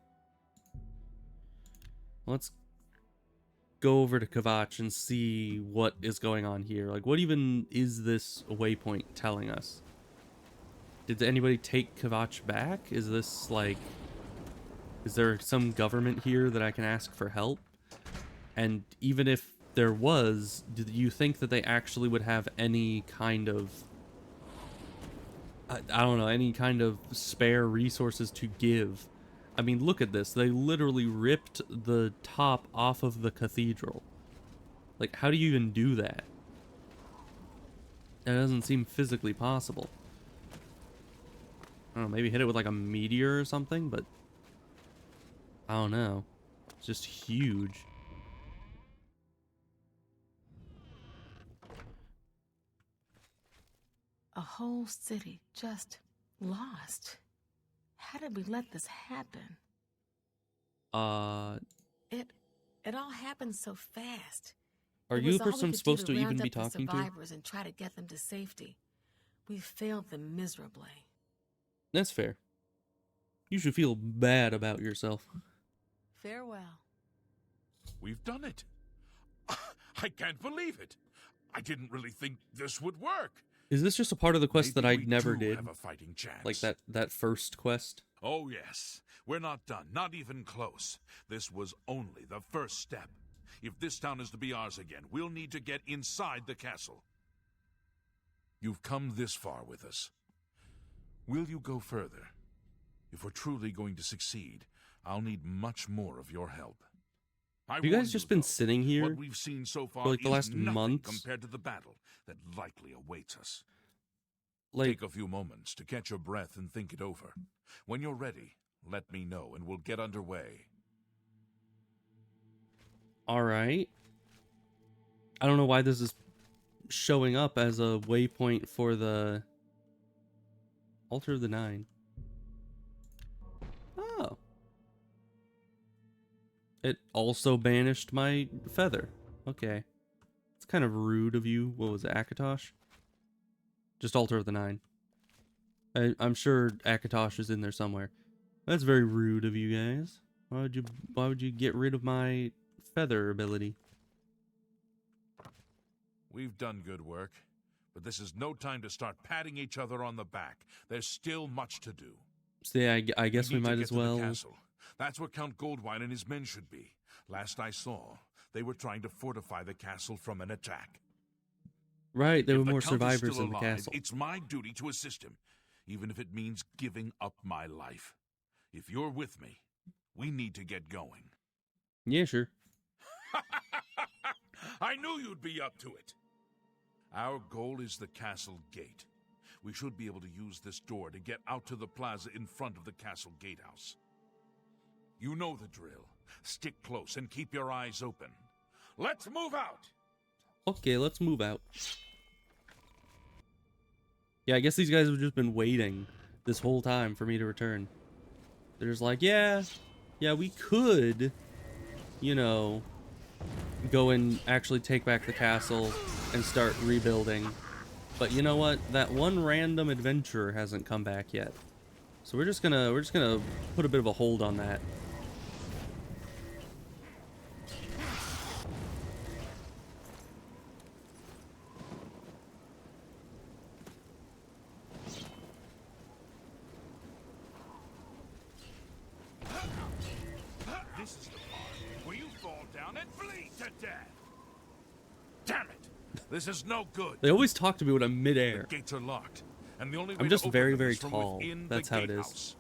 Let's go over to Kvatch and see what is going on here. Like, what even is this waypoint telling us? Did anybody take Kvatch back? Is this, like... Is there some government here that I can ask for help? And even if there was, do you think that they actually would have any kind of... I don't know, any kind of spare resources to give? I mean, look at this. They literally ripped the top off of the cathedral. Like, how do you even do that? That doesn't seem physically possible. I don't know, maybe hit it with like a meteor or something, but I don't know. It's just huge. A whole city just lost. How did we let this happen? It all happened so fast. Are you the person I'm supposed to even be talking to? Survivors and try to get them to safety. We failed them miserably. That's fair. You should feel bad about yourself. Farewell. We've done it. I can't believe it. I didn't really think this would work. Is this just a part of the quest that I never did? Have a fighting chance. Like that first quest? Oh yes. We're not done. Not even close. This was only the first step. If this town is to be ours again, we'll need to get inside the castle. You've come this far with us. Will you go further? If we're truly going to succeed, I'll need much more of your help. Have you guys just been sitting here what we've seen so far for like the last is nothing month compared to the battle that likely awaits us. Like, take a few moments to catch your breath and think it over. When you're ready, let me know and we'll get underway. Alright. I don't know why this is showing up as a waypoint for the Altar of the Nine. Oh. It also banished my feather. Okay. It's kind of rude of you. What was it, Akatosh? Just Altar of the Nine. I'm sure Akatosh is in there somewhere. That's very rude of you guys. Why would you get rid of my feather ability? We've done good work, but this is no time to start patting each other on the back. There's still much to do. So yeah, I guess we need to might get as to the well. castle. That's where Count Goldwine and his men should be. Last I saw, they were trying to fortify the castle from an attack. Right, there If were the more Count is survivors still in the alive, castle. It's my duty to assist him, even if it means giving up my life. If you're with me, we need to get going. Yeah, sure. I knew you'd be up to it. Our goal is the castle gate. We should be able to use this door to get out to the plaza in front of the castle gatehouse. You know the drill. Stick close and keep your eyes open. Let's move out! Okay, let's move out. Yeah, I guess these guys have just been waiting this whole time for me to return. They're just like, yeah, we could, you know, go and actually take back the castle and start rebuilding. But you know what? That one random adventurer hasn't come back yet. So we're just gonna put a bit of a hold on that. This is the part where you fall down and bleed to death. Damn it! This is no good. They always talk to me when I'm midair. The gates are locked, and the only way I'm just to open very, them very is from tall. within That's the how it is. gatehouse.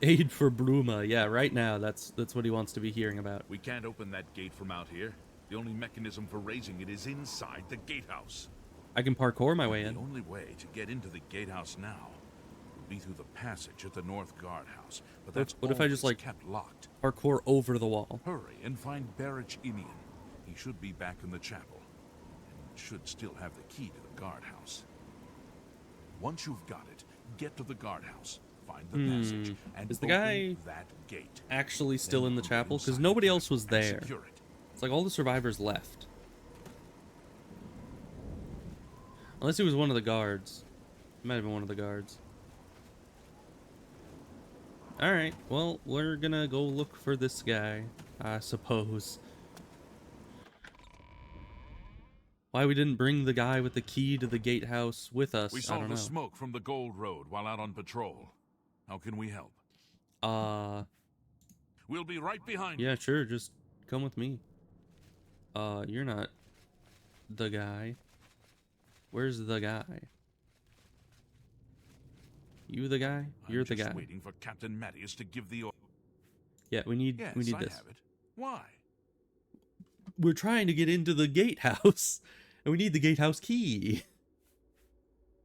Aid for Bruma. Yeah, right now that's what he wants to be hearing about. We can't open that gate from out here. The only mechanism for raising it is inside the gatehouse. I can parkour my way The in. only way to get into the gatehouse now would be through the passage at the North Guardhouse. But that's What if I just, always like, kept locked. Parkour over the wall. Hurry and find Barrich Inian. He should be back in the chapel, and should still have the key to the guardhouse. Once you've got it, get to the guardhouse, find the passage, and Is the open guy that gate. actually still Then in the move chapel? Because inside nobody the else was castle and there. secure it. It's like all the survivors left. Unless he was one of the guards. He might have been one of the guards. Alright, well, we're gonna go look for this guy, I suppose. Why we didn't bring the guy with the key to the gatehouse with us, We I saw don't the know. smoke from the Gold Road while out on patrol. How can we help? We'll be right behind you. Yeah, sure, just come with me. You're not the guy. Where's the guy? You the guy? You're I'm the just guy. waiting for Captain Mattias to give the order. Yeah, we need Yes, this. I have it. Why? We're trying to get into the gatehouse, and we need the gatehouse key.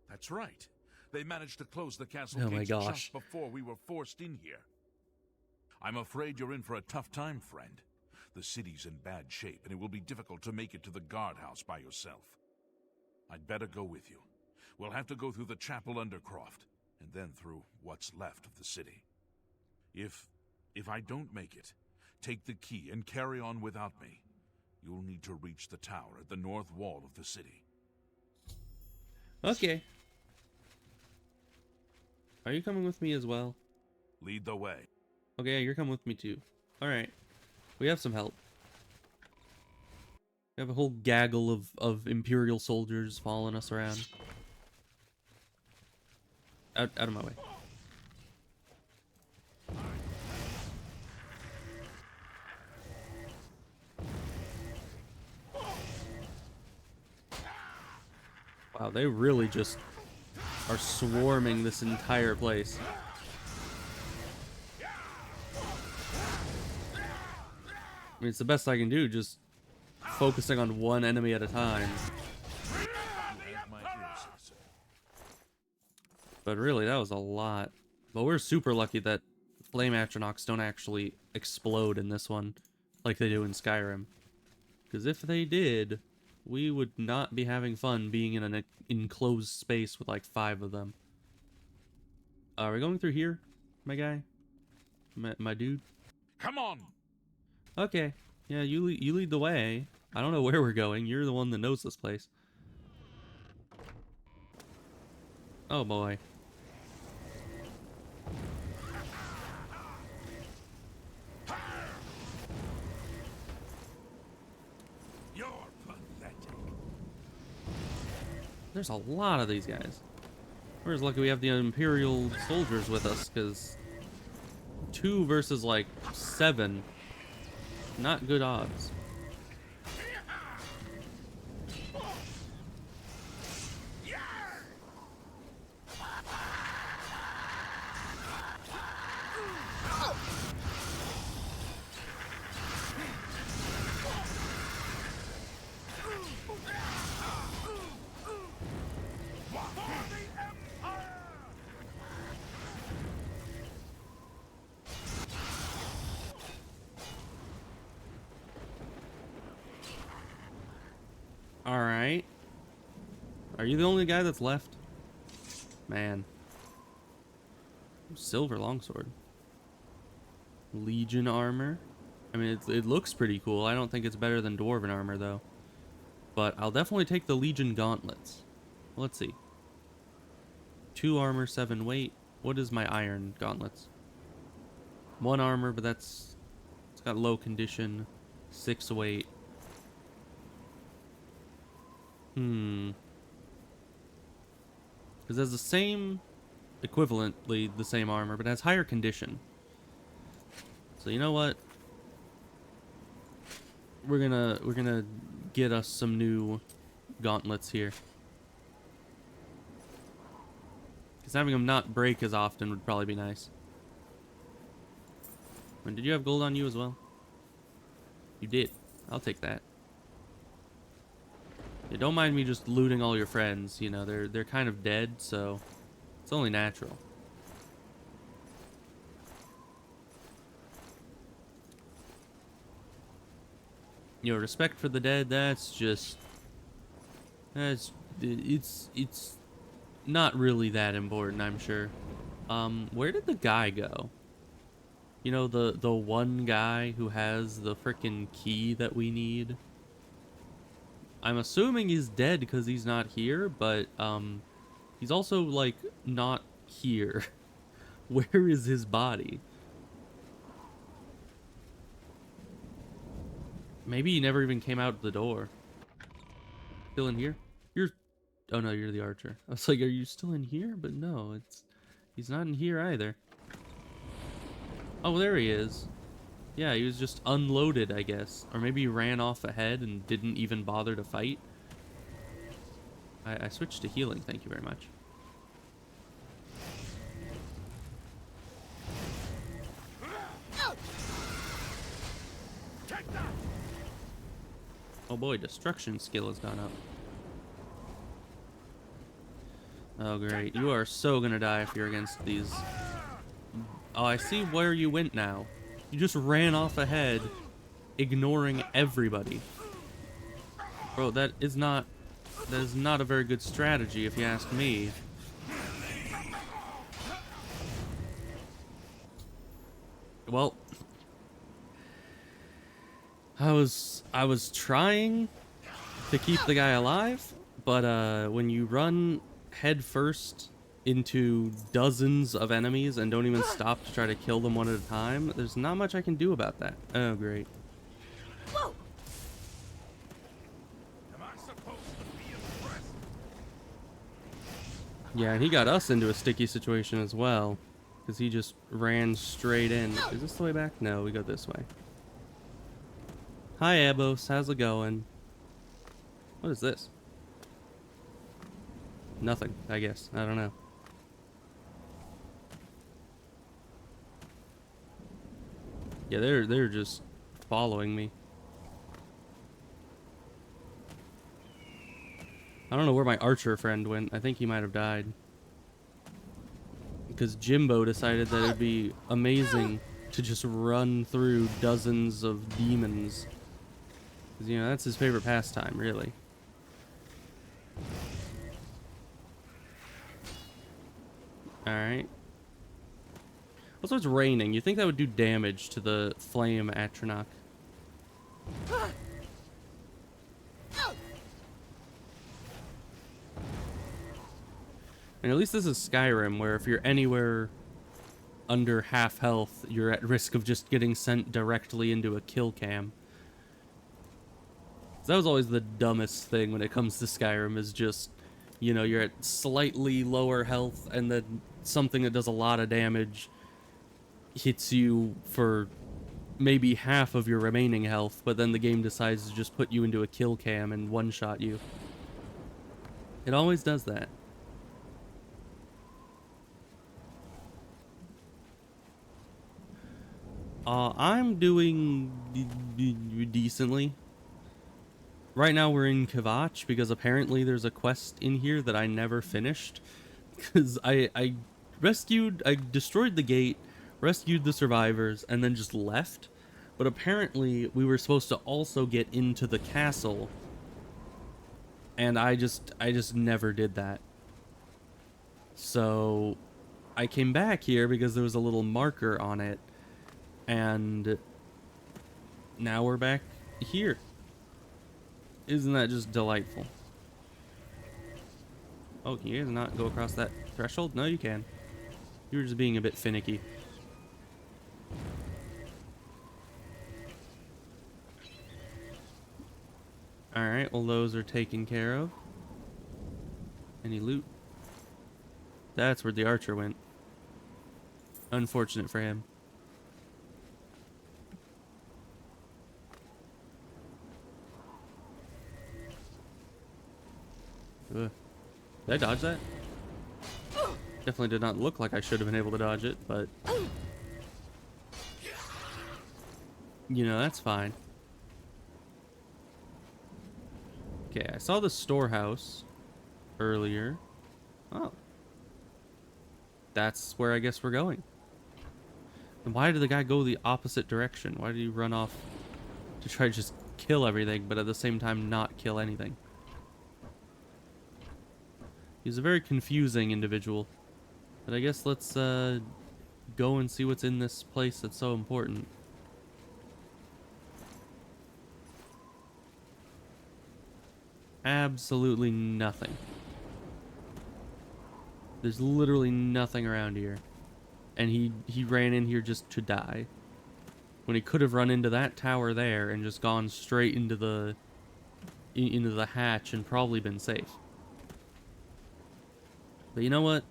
That's right. They managed to close the castle Oh my gates gosh. just before we were forced in here. I'm afraid you're in for a tough time, friend. The city's in bad shape, and it will be difficult to make it to the guardhouse by yourself. I'd better go with you. We'll have to go through the chapel undercroft, and then through what's left of the city. If I don't make it, take the key and carry on without me. You'll need to reach the tower at the north wall of the city. Okay. Are you coming with me as well? Lead the way. Okay, yeah, you're coming with me too. Alright. We have some help. We have a whole gaggle of Imperial soldiers following us around. Out of my way. Wow, they really just are swarming this entire place. I mean, it's the best I can do, just focusing on one enemy at a time. But really, that was a lot. But we're super lucky that flame astronauts don't actually explode in this one, like they do in Skyrim. Because if they did, we would not be having fun being in an enclosed space with like 5 of them. Are we going through here, my guy? My dude? Come on! Okay. Yeah, you lead the way. I don't know where we're going. You're the one that knows this place. Oh boy. You're pathetic. There's a lot of these guys. We're just lucky we have the Imperial soldiers with us, because 2 versus like 7. Not good odds. Alright. Are you the only guy that's left? Man. Silver longsword. Legion armor. I mean, it looks pretty cool. I don't think it's better than dwarven armor, though. But I'll definitely take the Legion gauntlets. Let's see. 2 armor, 7 weight. What is my iron gauntlets? 1 armor, but it's got low condition. 6 weight. Because it has the same, equivalently the same armor, but it has higher condition. So you know what? We're gonna get us some new gauntlets here. Because having them not break as often would probably be nice. And did you have gold on you as well? You did. I'll take that. Yeah, don't mind me just looting all your friends. You know, they're kind of dead, so it's only natural. You know, respect for the dead, it's not really that important, I'm sure. Where did the guy go? You know, the one guy who has the frickin' key that we need? I'm assuming he's dead because he's not here, but he's also like not here. Where is his body? Maybe he never even came out the door. Still in here? Oh no, you're the archer. I was like, are you still in here? But no, he's not in here either. Oh, there he is. Yeah, he was just unloaded, I guess. Or maybe he ran off ahead and didn't even bother to fight. I switched to healing, thank you very much. Oh boy, destruction skill has gone up. Oh great, you are so gonna die if you're against these. Oh, I see where you went now. You just ran off ahead, ignoring everybody. Bro, that is not a very good strategy if you ask me. Well, I was trying to keep the guy alive, but when you run head first into dozens of enemies and don't even stop to try to kill them one at a time, there's not much I can do about that. Oh, great. Whoa. Am I supposed to be impressed? Yeah, and he got us into a sticky situation as well, because he just ran straight in. Is this the way back? No, we go this way. Hi, Abos. How's it going? What is this? Nothing, I guess. I don't know. Yeah, they're just following me. I don't know where my archer friend went. I think he might have died. Because Jimbo decided that it'd be amazing to just run through dozens of demons 'Cause, you know, that's his favorite pastime, really. Alright. Also, it's raining. You think that would do damage to the flame Atronach? And at least this is Skyrim, where if you're anywhere under half health, you're at risk of just getting sent directly into a kill cam. So that was always the dumbest thing when it comes to Skyrim, is just, you know, you're at slightly lower health, and then something that does a lot of damage hits you for maybe half of your remaining health, but then the game decides to just put you into a kill cam and one-shot you. It always does that. I'm doing decently. Right now we're in Kvatch because apparently there's a quest in here that I never finished. Because I destroyed the gate, rescued the survivors, and then just left. But apparently we were supposed to also get into the castle. And I just never did that. So I came back here because there was a little marker on it. And now we're back here. Isn't that just delightful? Oh, can you guys not go across that threshold? No, you can. You were just being a bit finicky. Alright, well those are taken care of. Any loot? That's where the archer went. Unfortunate for him. Ugh. Did I dodge that? Definitely did not look like I should have been able to dodge it, but... you know, that's fine. Okay, I saw the storehouse earlier. Oh. That's where I guess we're going. And why did the guy go the opposite direction? Why did he run off to try to just kill everything, but at the same time not kill anything? He's a very confusing individual. But I guess let's go and see what's in this place that's so important. Absolutely nothing. There's literally nothing around here. And he ran in here just to die. When he could have run into that tower there and just gone straight into the hatch and probably been safe. But you know what?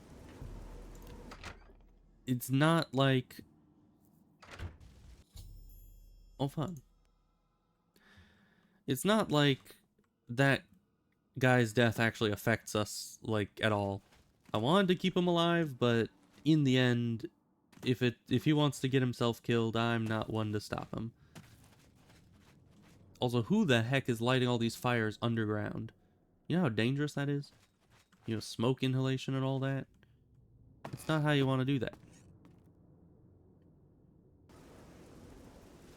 It's not like... oh, fun. It's not like that guy's death actually affects us, like, at all. I wanted to keep him alive, but in the end, if he wants to get himself killed, I'm not one to stop him. Also, who the heck is lighting all these fires underground? You know how dangerous that is? You know, smoke inhalation and all that? It's not how you want to do that.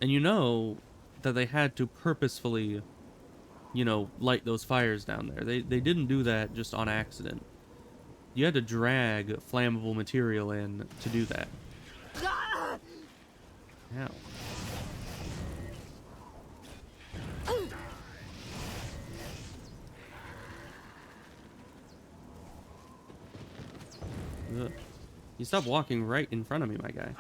And you know that they had to purposefully, you know, light those fires down there. They didn't do that just on accident. You had to drag flammable material in to do that. Ow. Ugh. You stop walking right in front of me, my guy.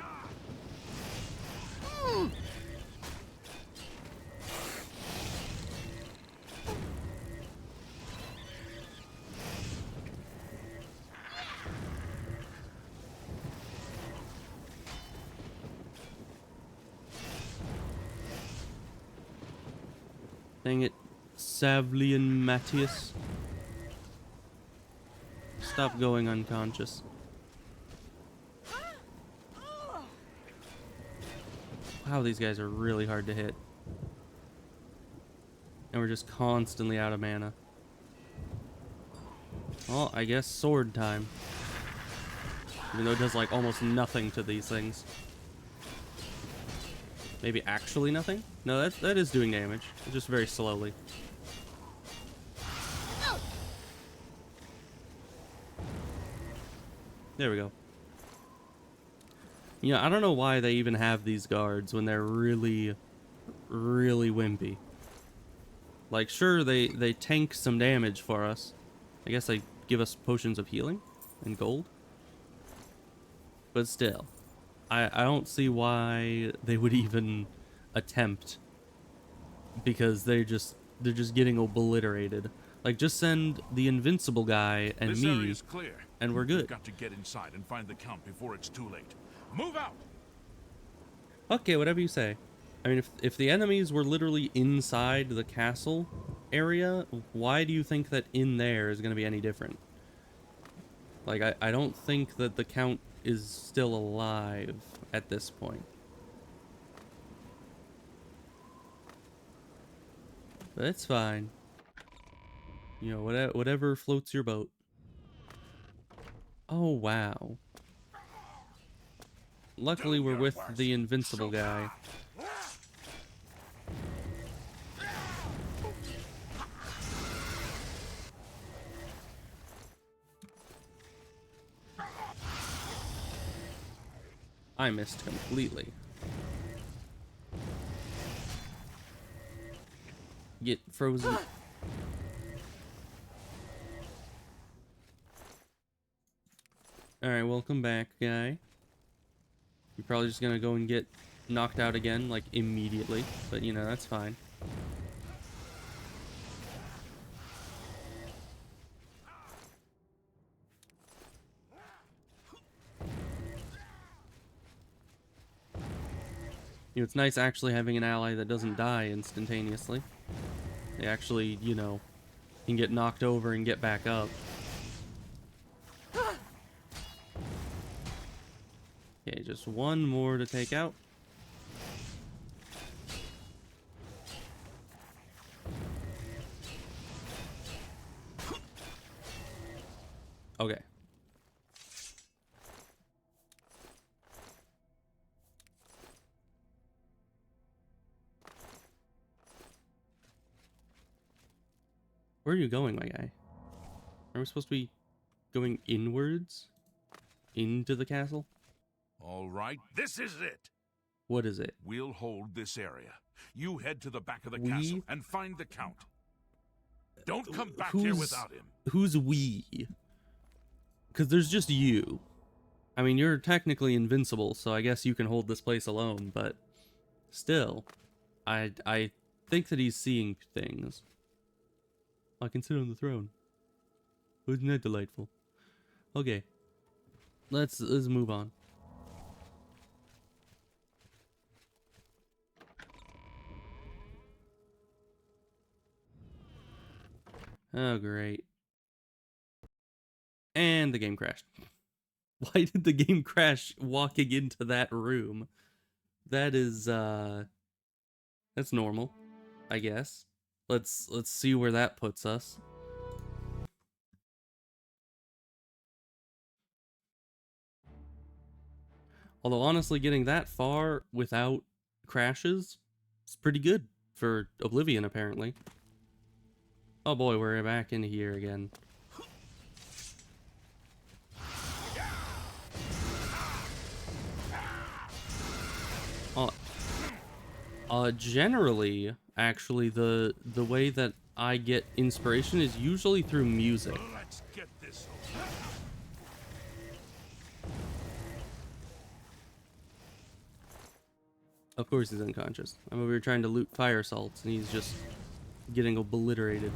Dang it, Savlian Matthias. Stop going unconscious. Wow, these guys are really hard to hit. And we're just constantly out of mana. Well, I guess sword time. Even though it does like almost nothing to these things. Maybe actually nothing? No, that is doing damage. Just very slowly. There we go. Yeah, I don't know why they even have these guards when they're really, really wimpy. Like, sure, they tank some damage for us. I guess they give us potions of healing and gold. But still, I don't see why they would even attempt, because they're just getting obliterated. Like, just send the invincible guy and This me, area's clear. and we're We've good. got to get inside and find the Count before it's too late. Move out! Okay, whatever you say. I mean, if the enemies were literally inside the castle area, why do you think that in there is going to be any different? Like, I don't think that the Count is still alive at this point. But it's fine. You know, whatever floats your boat. Oh, wow. Luckily, we're with the invincible guy. I missed completely. Get frozen. Alright, welcome back, guy. You're probably just gonna go and get knocked out again, like, immediately. But, you know, that's fine. You know, it's nice actually having an ally that doesn't die instantaneously. They actually, you know, can get knocked over and get back up. Okay, just one more to take out. Okay. Where are you going, my guy? Are we supposed to be going inwards? Into the castle? All right, this is it. What is it? We'll hold this area. You head to the back of the We? castle and find the Count. Don't come back here without him. Who's we? Because there's just you. I mean, you're technically invincible, so I guess you can hold this place alone, but still, I think that he's seeing things. I can sit on the throne. Isn't that delightful? Okay. Let's move on. Oh, great. And the game crashed. Why did the game crash walking into that room? That is, that's normal, I guess. Let's see where that puts us. Although, honestly, getting that far without crashes is pretty good for Oblivion, apparently. Oh boy, we're back in here again. Generally, actually, the way that I get inspiration is usually through music. Let's get this over. Of course he's unconscious. I'm over here trying to loot fire salts, and he's just getting obliterated.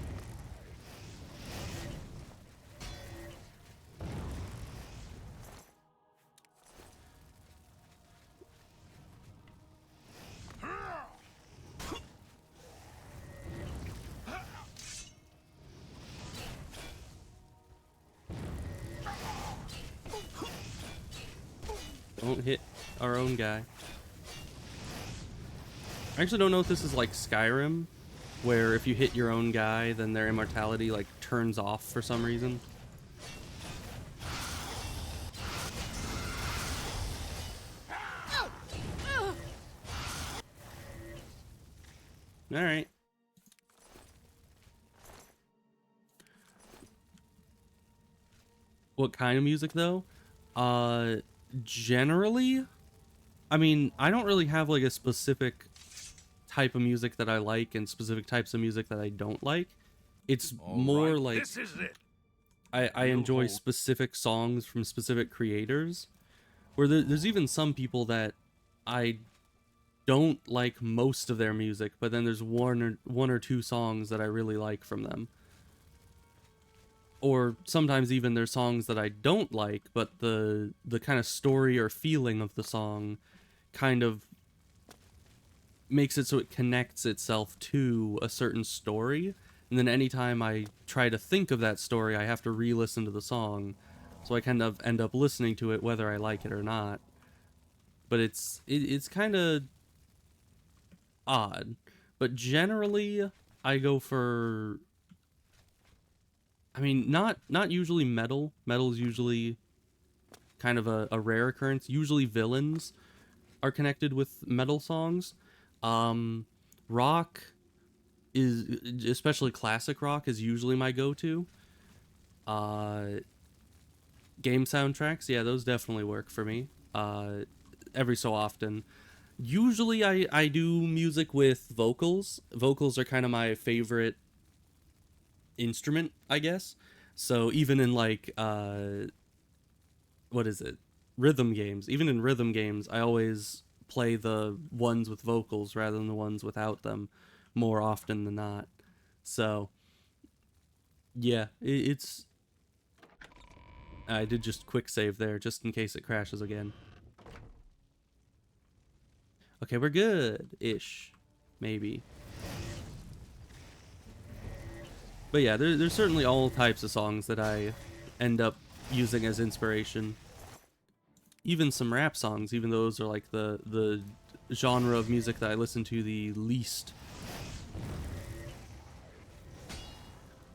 Don't hit our own guy. I actually don't know if this is like Skyrim, where if you hit your own guy, then their immortality like turns off for some reason. All right. What kind of music though? Generally, I mean, I don't really have like a specific type of music that I like and specific types of music that I don't like. It's All more right, like this is it. I We'll enjoy hold- specific songs from specific creators. Where there's even some people that I don't like most of their music, but then there's one or two songs that I really like from them. Or sometimes even there's songs that I don't like, but the kind of story or feeling of the song kind of makes it so it connects itself to a certain story. And then anytime I try to think of that story, I have to re-listen to the song. So I kind of end up listening to it whether I like it or not. But it's kind of odd. But generally, I go for... I mean, not usually metal. Metal is usually kind of a rare occurrence. Usually villains are connected with metal songs. Rock is, especially classic rock, is usually my go-to. Game soundtracks, yeah, those definitely work for me. Every so often. Usually I do music with vocals. Vocals are kind of my favorite instrument, I guess. So even in like what is it? Rhythm games. Even in rhythm games, I always play the ones with vocals rather than the ones without them more often than not. So yeah, it's I did just quick save there just in case it crashes again. Okay, we're good-ish. Maybe. But yeah, there's certainly all types of songs that I end up using as inspiration. Even some rap songs, even those are like the genre of music that I listen to the least.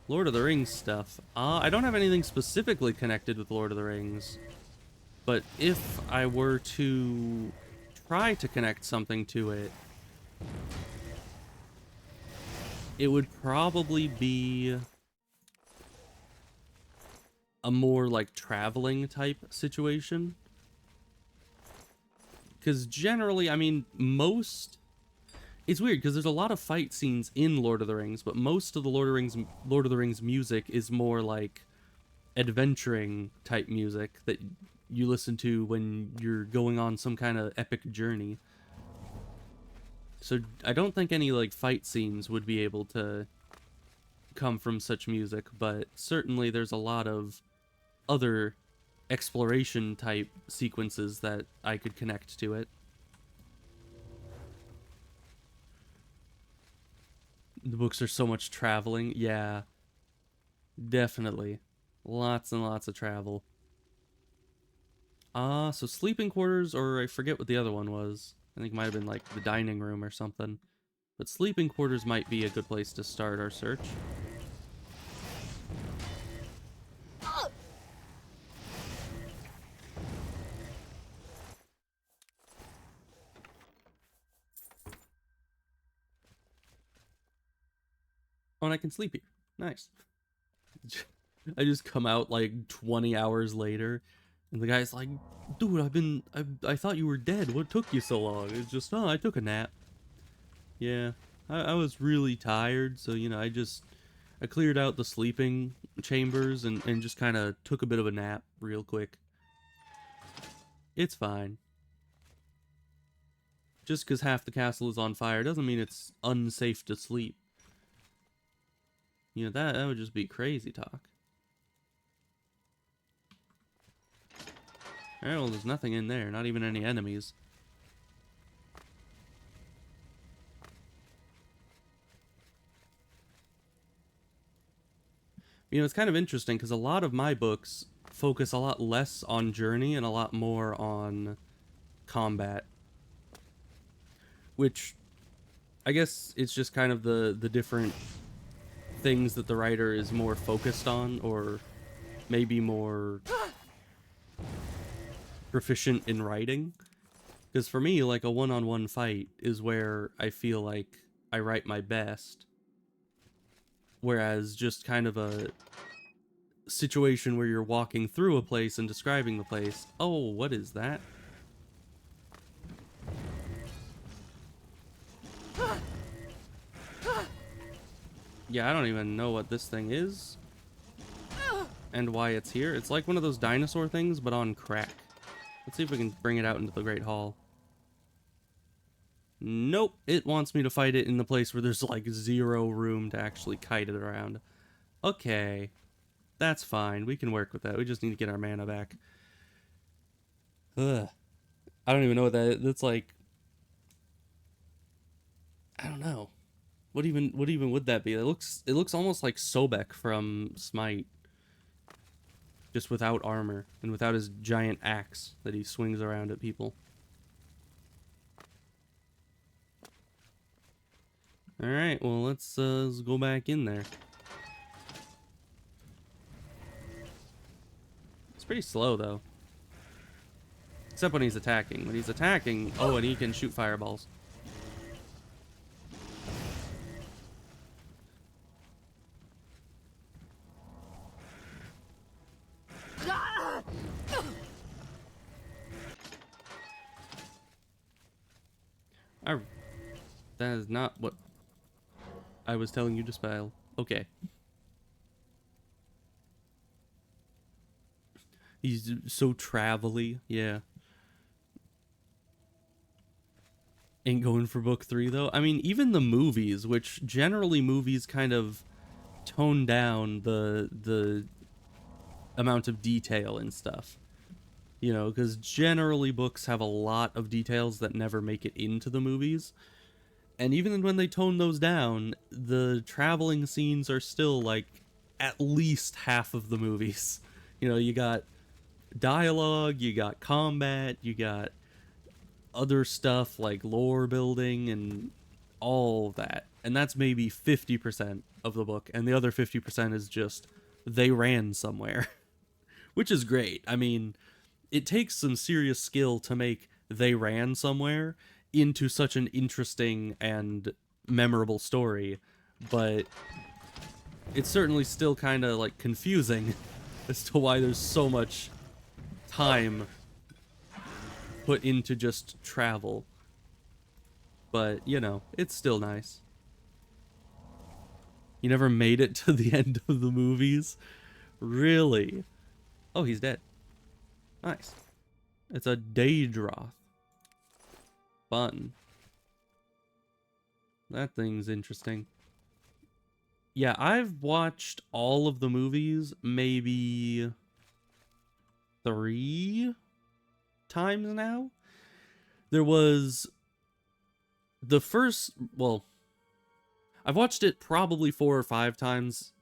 Lord of the Rings stuff. I don't have anything specifically connected with Lord of the Rings. But if I were to try to connect something to it, it would probably be a more like traveling type situation. Because generally, I mean, it's weird because there's a lot of fight scenes in Lord of the Rings, but most of the Lord of the Rings music is more like adventuring type music that you listen to when you're going on some kind of epic journey. So I don't think any like fight scenes would be able to come from such music, but certainly there's a lot of other exploration type sequences that I could connect to it. The books are so much traveling. Yeah, definitely. Lots and lots of travel. So sleeping quarters, or I forget what the other one was. I think it might have been like the dining room or something. But sleeping quarters might be a good place to start our search. Oh, and I can sleep here. Nice. I just come out like 20 hours later, and the guy's like, dude, I thought you were dead. What took you so long? It's just, oh, I took a nap. Yeah, I was really tired, so, you know, I cleared out the sleeping chambers and just kind of took a bit of a nap real quick. It's fine. Just because half the castle is on fire doesn't mean it's unsafe to sleep. You know, that would just be crazy talk. Alright, well, there's nothing in there. Not even any enemies. You know, it's kind of interesting because a lot of my books focus a lot less on journey and a lot more on combat. Which, I guess it's just kind of the different things that the writer is more focused on, or maybe more proficient in writing. Because for me, like, a one-on-one fight is where I feel like I write my best. Whereas just kind of a situation where you're walking through a place and describing the place. Oh, what is that? Yeah, I don't even know what this thing is and why it's here. It's like one of those dinosaur things, but on crack. Let's see if we can bring it out into the Great Hall. Nope, it wants me to fight it in the place where there's like 0 room to actually kite it around. Okay, that's fine. We can work with that. We just need to get our mana back. Ugh. I don't even know what that is. That's like... I don't know. What even would that be? It looks almost like Sobek from Smite. Just without armor and without his giant axe that he swings around at people. Alright, well let's go back in there. It's pretty slow though. Except when he's attacking. When he's attacking, oh, and he can shoot fireballs. That is not what I was telling you to spell. Okay. He's so travel-y, yeah. Ain't going for book 3 though. I mean, even the movies, which generally movies kind of tone down the amount of detail and stuff. You know, because generally books have a lot of details that never make it into the movies. And even when they tone those down, the traveling scenes are still like at least half of the movies. You know, you got dialogue, you got combat, you got other stuff like lore building and all that. And that's maybe 50% of the book. And the other 50% is just they ran somewhere, which is great. I mean, it takes some serious skill to make they ran somewhere into such an interesting and memorable story, but it's certainly still kind of like confusing as to why there's so much time put into just travel. But, you know, it's still nice. You never made it to the end of the movies? Really? Oh, he's dead. Nice. It's a Daedroth. Fun. That thing's interesting. Yeah, I've watched all of the movies maybe 3 times now. There was the first, well, I've watched it probably 4 or 5 times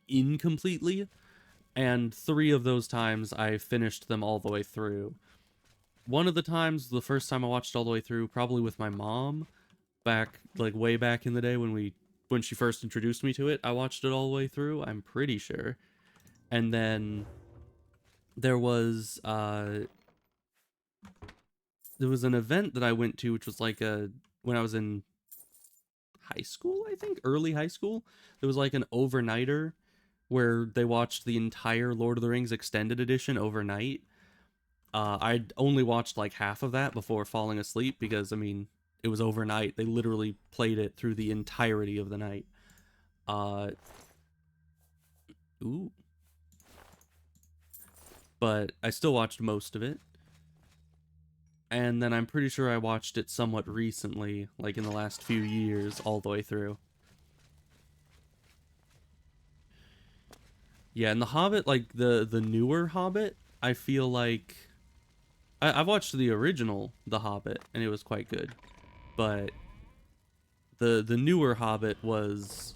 incompletely, and 3 of those times I finished them all the way through. One of the times, the first time I watched all the way through, probably with my mom, back, like, way back in the day when she first introduced me to it, I watched it all the way through, I'm pretty sure. And then there was an event that I went to, which was like when I was in high school, I think, early high school. There was like an overnighter where they watched the entire Lord of the Rings extended edition overnight. I'd only watched like half of that before falling asleep because, I mean, it was overnight. They literally played it through the entirety of the night. Ooh. But I still watched most of it. And then I'm pretty sure I watched it somewhat recently, like in the last few years, all the way through. Yeah, and The Hobbit, like the newer Hobbit, I feel like I've watched the original The Hobbit, and it was quite good. But the newer Hobbit was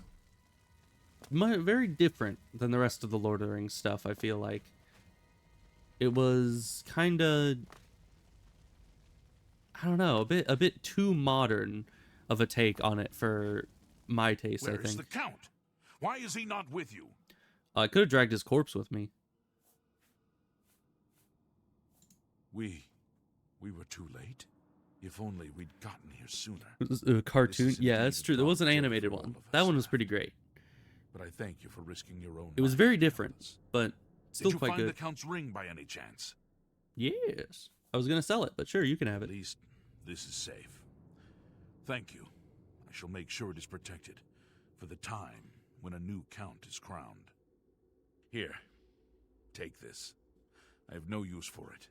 very different than the rest of the Lord of the Rings stuff, I feel like. It was kind of, I don't know, a bit too modern of a take on it for my taste, I think. Where's the Count? Why is he not with you? I could have dragged his corpse with me. We were too late? If only we'd gotten here sooner. It was a cartoon. This is Yeah, indeed that's a true. There was an dark day animated for all one. of That us. one was pretty great. But I thank you for risking your own It was life very to help different, us. but still Did you quite find good. the Count's ring by any chance? Yes. I was gonna sell it, but sure, you can have At it. least this is safe. Thank you. I shall make sure it is protected for the time when a new Count is crowned. Here, take this. I have no use for it.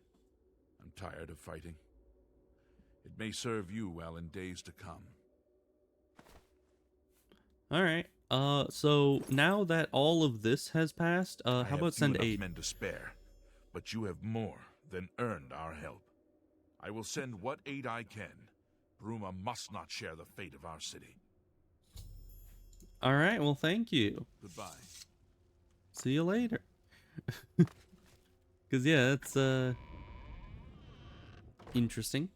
I'm tired of fighting. It may serve you well in days to come. All right. So now that all of this has passed, I how have about few send enough aid? men to spare, but you have more than earned our help. I will send what aid I can. Bruma must not share the fate of our city. All right. Well, thank you. Goodbye. See you later. Cause yeah, it's interesting.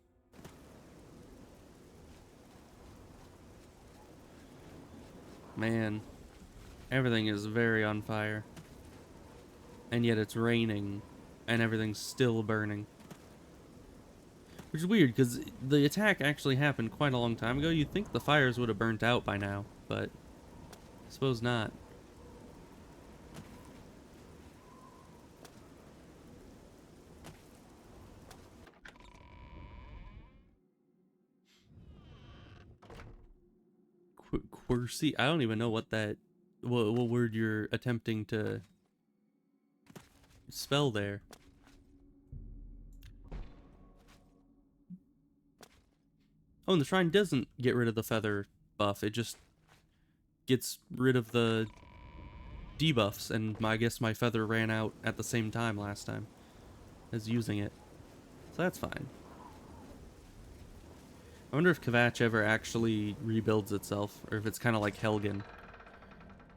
Man, everything is very on fire. And yet it's raining and everything's still burning. Which is weird because the attack actually happened quite a long time ago. You'd think the fires would have burnt out by now, but I suppose not. Quercy? I don't even know what that, what word you're attempting to spell there. Oh, and the shrine doesn't get rid of the feather buff. It just gets rid of the debuffs, and I guess my feather ran out at the same time last time as using it. So that's fine. I wonder if Kvatch ever actually rebuilds itself, or if it's kind of like Helgen.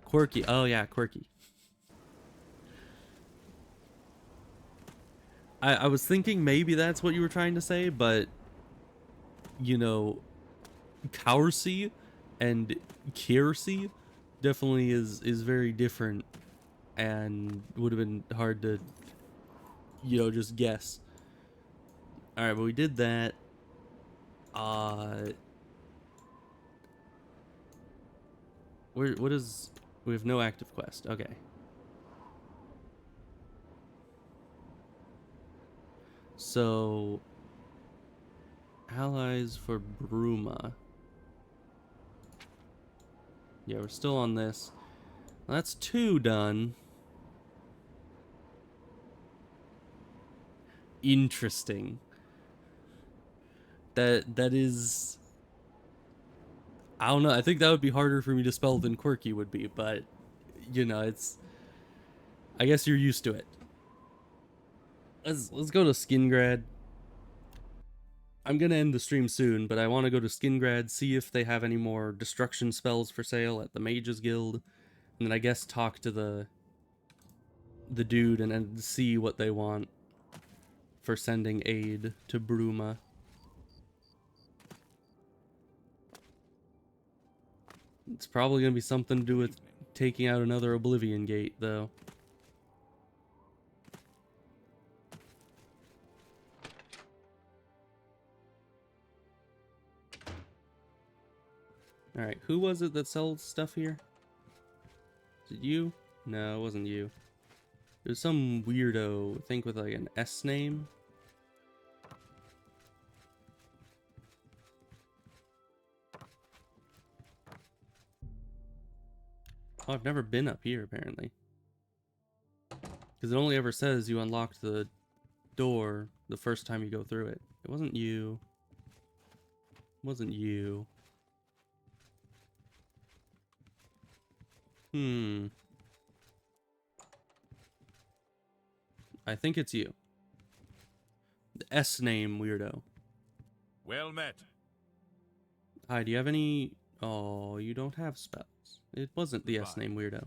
Quirky. Oh yeah, quirky. I was thinking maybe that's what you were trying to say, but you know, Courcy and Kiersey definitely is very different, and would have been hard to, you know, just guess. All right, but we did that. What is, we have no active quest. Okay. So allies for Bruma. Yeah, we're still on this. That's 2 done. Interesting. That is, I don't know. I think that would be harder for me to spell than quirky would be, but you know, it's, I guess you're used to it. Let's go to Skingrad. I'm gonna end the stream soon, but I want to go to Skingrad, see if they have any more destruction spells for sale at the Mages Guild, and then I guess talk to the dude and see what they want for sending aid to Bruma. It's probably gonna be something to do with taking out another Oblivion gate, though. Alright, who was it that sells stuff here? Is it you? No, it wasn't you. It was some weirdo, I think with like an S name. Oh, I've never been up here, apparently. Because it only ever says you unlocked the door the first time you go through it. It wasn't you. It wasn't you. I think it's you. The S name weirdo. Well met. Hi, do you have any... Oh, you don't have spells. It wasn't the S Goodbye. name weirdo.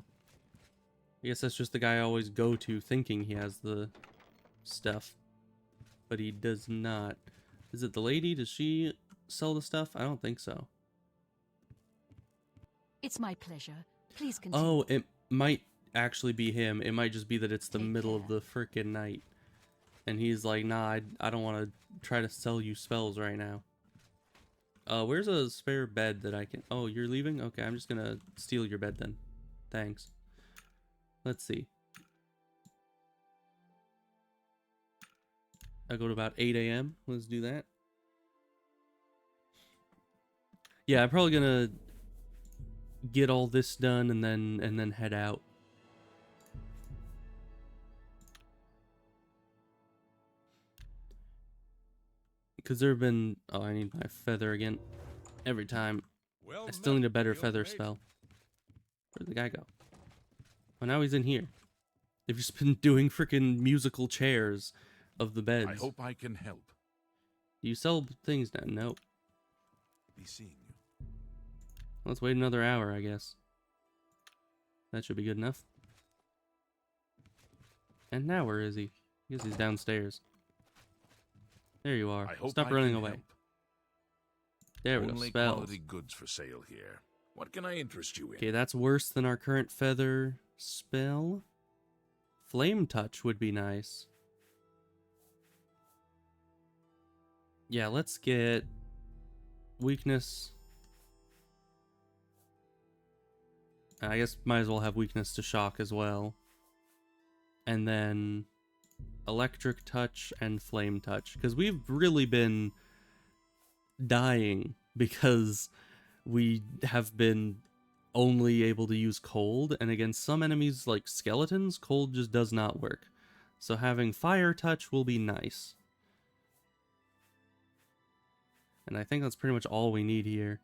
I guess that's just the guy I always go to thinking he has the stuff. But he does not. Is it the lady? Does she sell the stuff? I don't think so. It's my pleasure. Please continue. Oh, it might actually be him. It might just be that it's the Take middle of care. the frickin' night. And he's like, nah, I don't want to try to sell you spells right now. Where's a spare bed that I can... Oh, you're leaving? Okay, I'm just gonna steal your bed then. Thanks. Let's see. I go to about 8 a.m. Let's do that. Yeah, I'm probably gonna get all this done and then head out. Because there have been... Oh, I need my feather again. Every time. Well I still met, need a better guildmate. feather spell. Where'd the guy go? Oh, now he's in here. They've just been doing freaking musical chairs of the beds. I hope I can help. You sell things now? No. Be seeing you. Let's wait another hour, I guess. That should be good enough. And now where is he? I guess he's downstairs. There you are. I hope Stop I running can away. help. There we go. Only Spells. quality goods for sale here. What can I interest you in? Okay, that's worse than our current feather spell. Flame touch would be nice. Yeah, let's get weakness. I guess might as well have weakness to shock as well. And then electric touch and flame touch, because we've really been dying because we have been only able to use cold, and against some enemies like skeletons, cold just does not work. So having fire touch will be nice. And I think that's pretty much all we need here.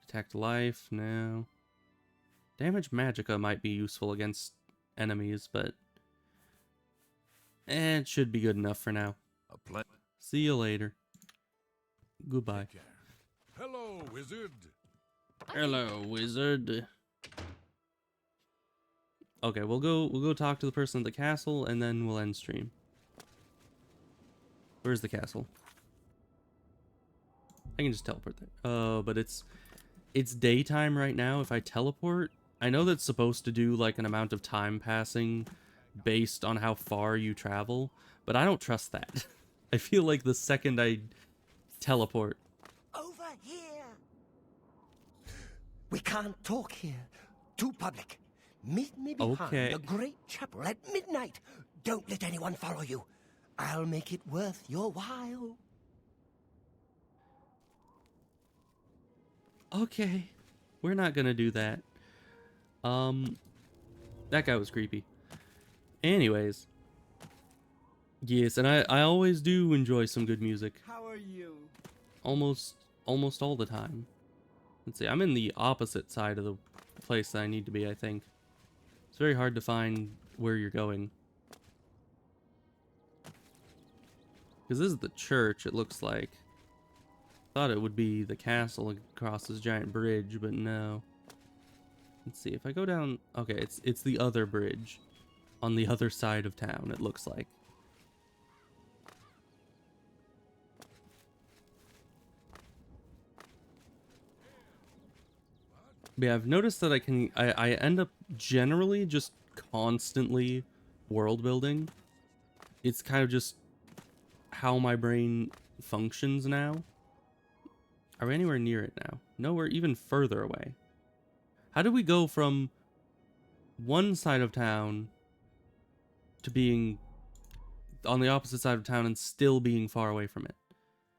Detect life, no. Damage magicka might be useful against enemies, but it should be good enough for now. See you later. Goodbye. Take care. Hello, wizard. Hello, wizard. Okay, we'll go talk to the person at the castle, and then we'll end stream. Where's the castle? I can just teleport there. Oh, but it's daytime right now. If I teleport, I know that's supposed to do like an amount of time passing based on how far you travel, but I don't trust that. I feel like the second I teleport... Over here! We can't talk here. Too public. Meet me behind Okay. the great chapel at midnight. Don't let anyone follow you. I'll make it worth your while. Okay. We're not gonna do that. That guy was creepy. Anyways. Yes, and I always do enjoy some good music. How are you? Almost all the time. Let's see, I'm in the opposite side of the place that I need to be, I think. It's very hard to find where you're going. Because this is the church, it looks like. Thought it would be the castle across this giant bridge, but no. Let's see, if I go down... Okay, it's the other bridge. On the other side of town, it looks like. But yeah, I've noticed that I end up generally just constantly world building. It's kind of just how my brain functions now. Are we anywhere near it now? No, we're even further away. How do we go from one side of town to being on the opposite side of town and still being far away from it?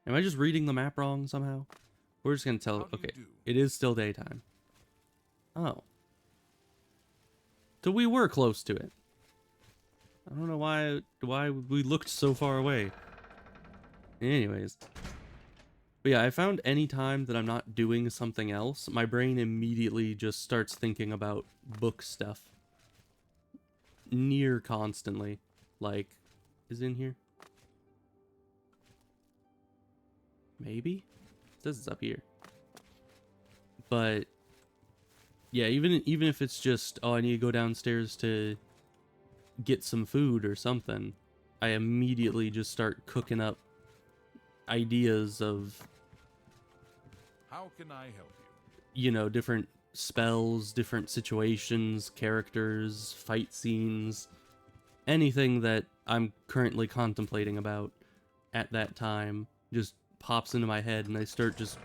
Am I just reading the map wrong somehow? We're just gonna tell... Okay, it is still daytime. Oh. So we were close to it. I don't know why we looked so far away. Anyways. But yeah, I found any time that I'm not doing something else, my brain immediately just starts thinking about book stuff. Near constantly. Like, is it in here? Maybe? It says it's up here. But yeah, even if it's just, oh, I need to go downstairs to get some food or something, I immediately just start cooking up ideas of, How can I help you? you know, different spells, different situations, characters, fight scenes, anything that I'm currently contemplating about at that time just pops into my head and I start just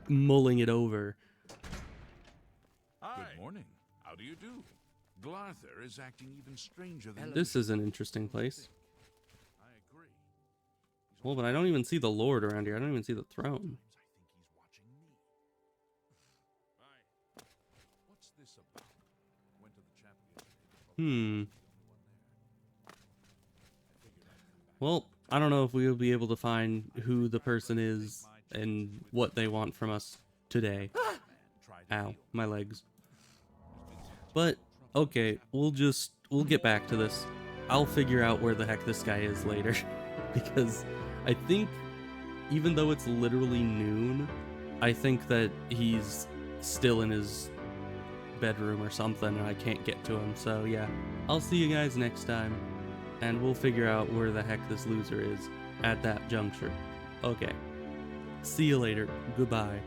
mulling it over. Good morning. How do you do? Glarther is acting even stranger than This is an interesting place. I agree. Well, but I don't even see the Lord around here. I don't even see the throne. I think he's watching me. Hi. What's this about? Went to the chapel yesterday. Well, I don't know if we'll be able to find who the person is and what they want from us today. Ow, my legs. But, okay, we'll get back to this. I'll figure out where the heck this guy is later. Because I think, even though it's literally noon, I think that he's still in his bedroom or something and I can't get to him. So yeah, I'll see you guys next time. And we'll figure out where the heck this loser is at that juncture. Okay. See you later. Goodbye.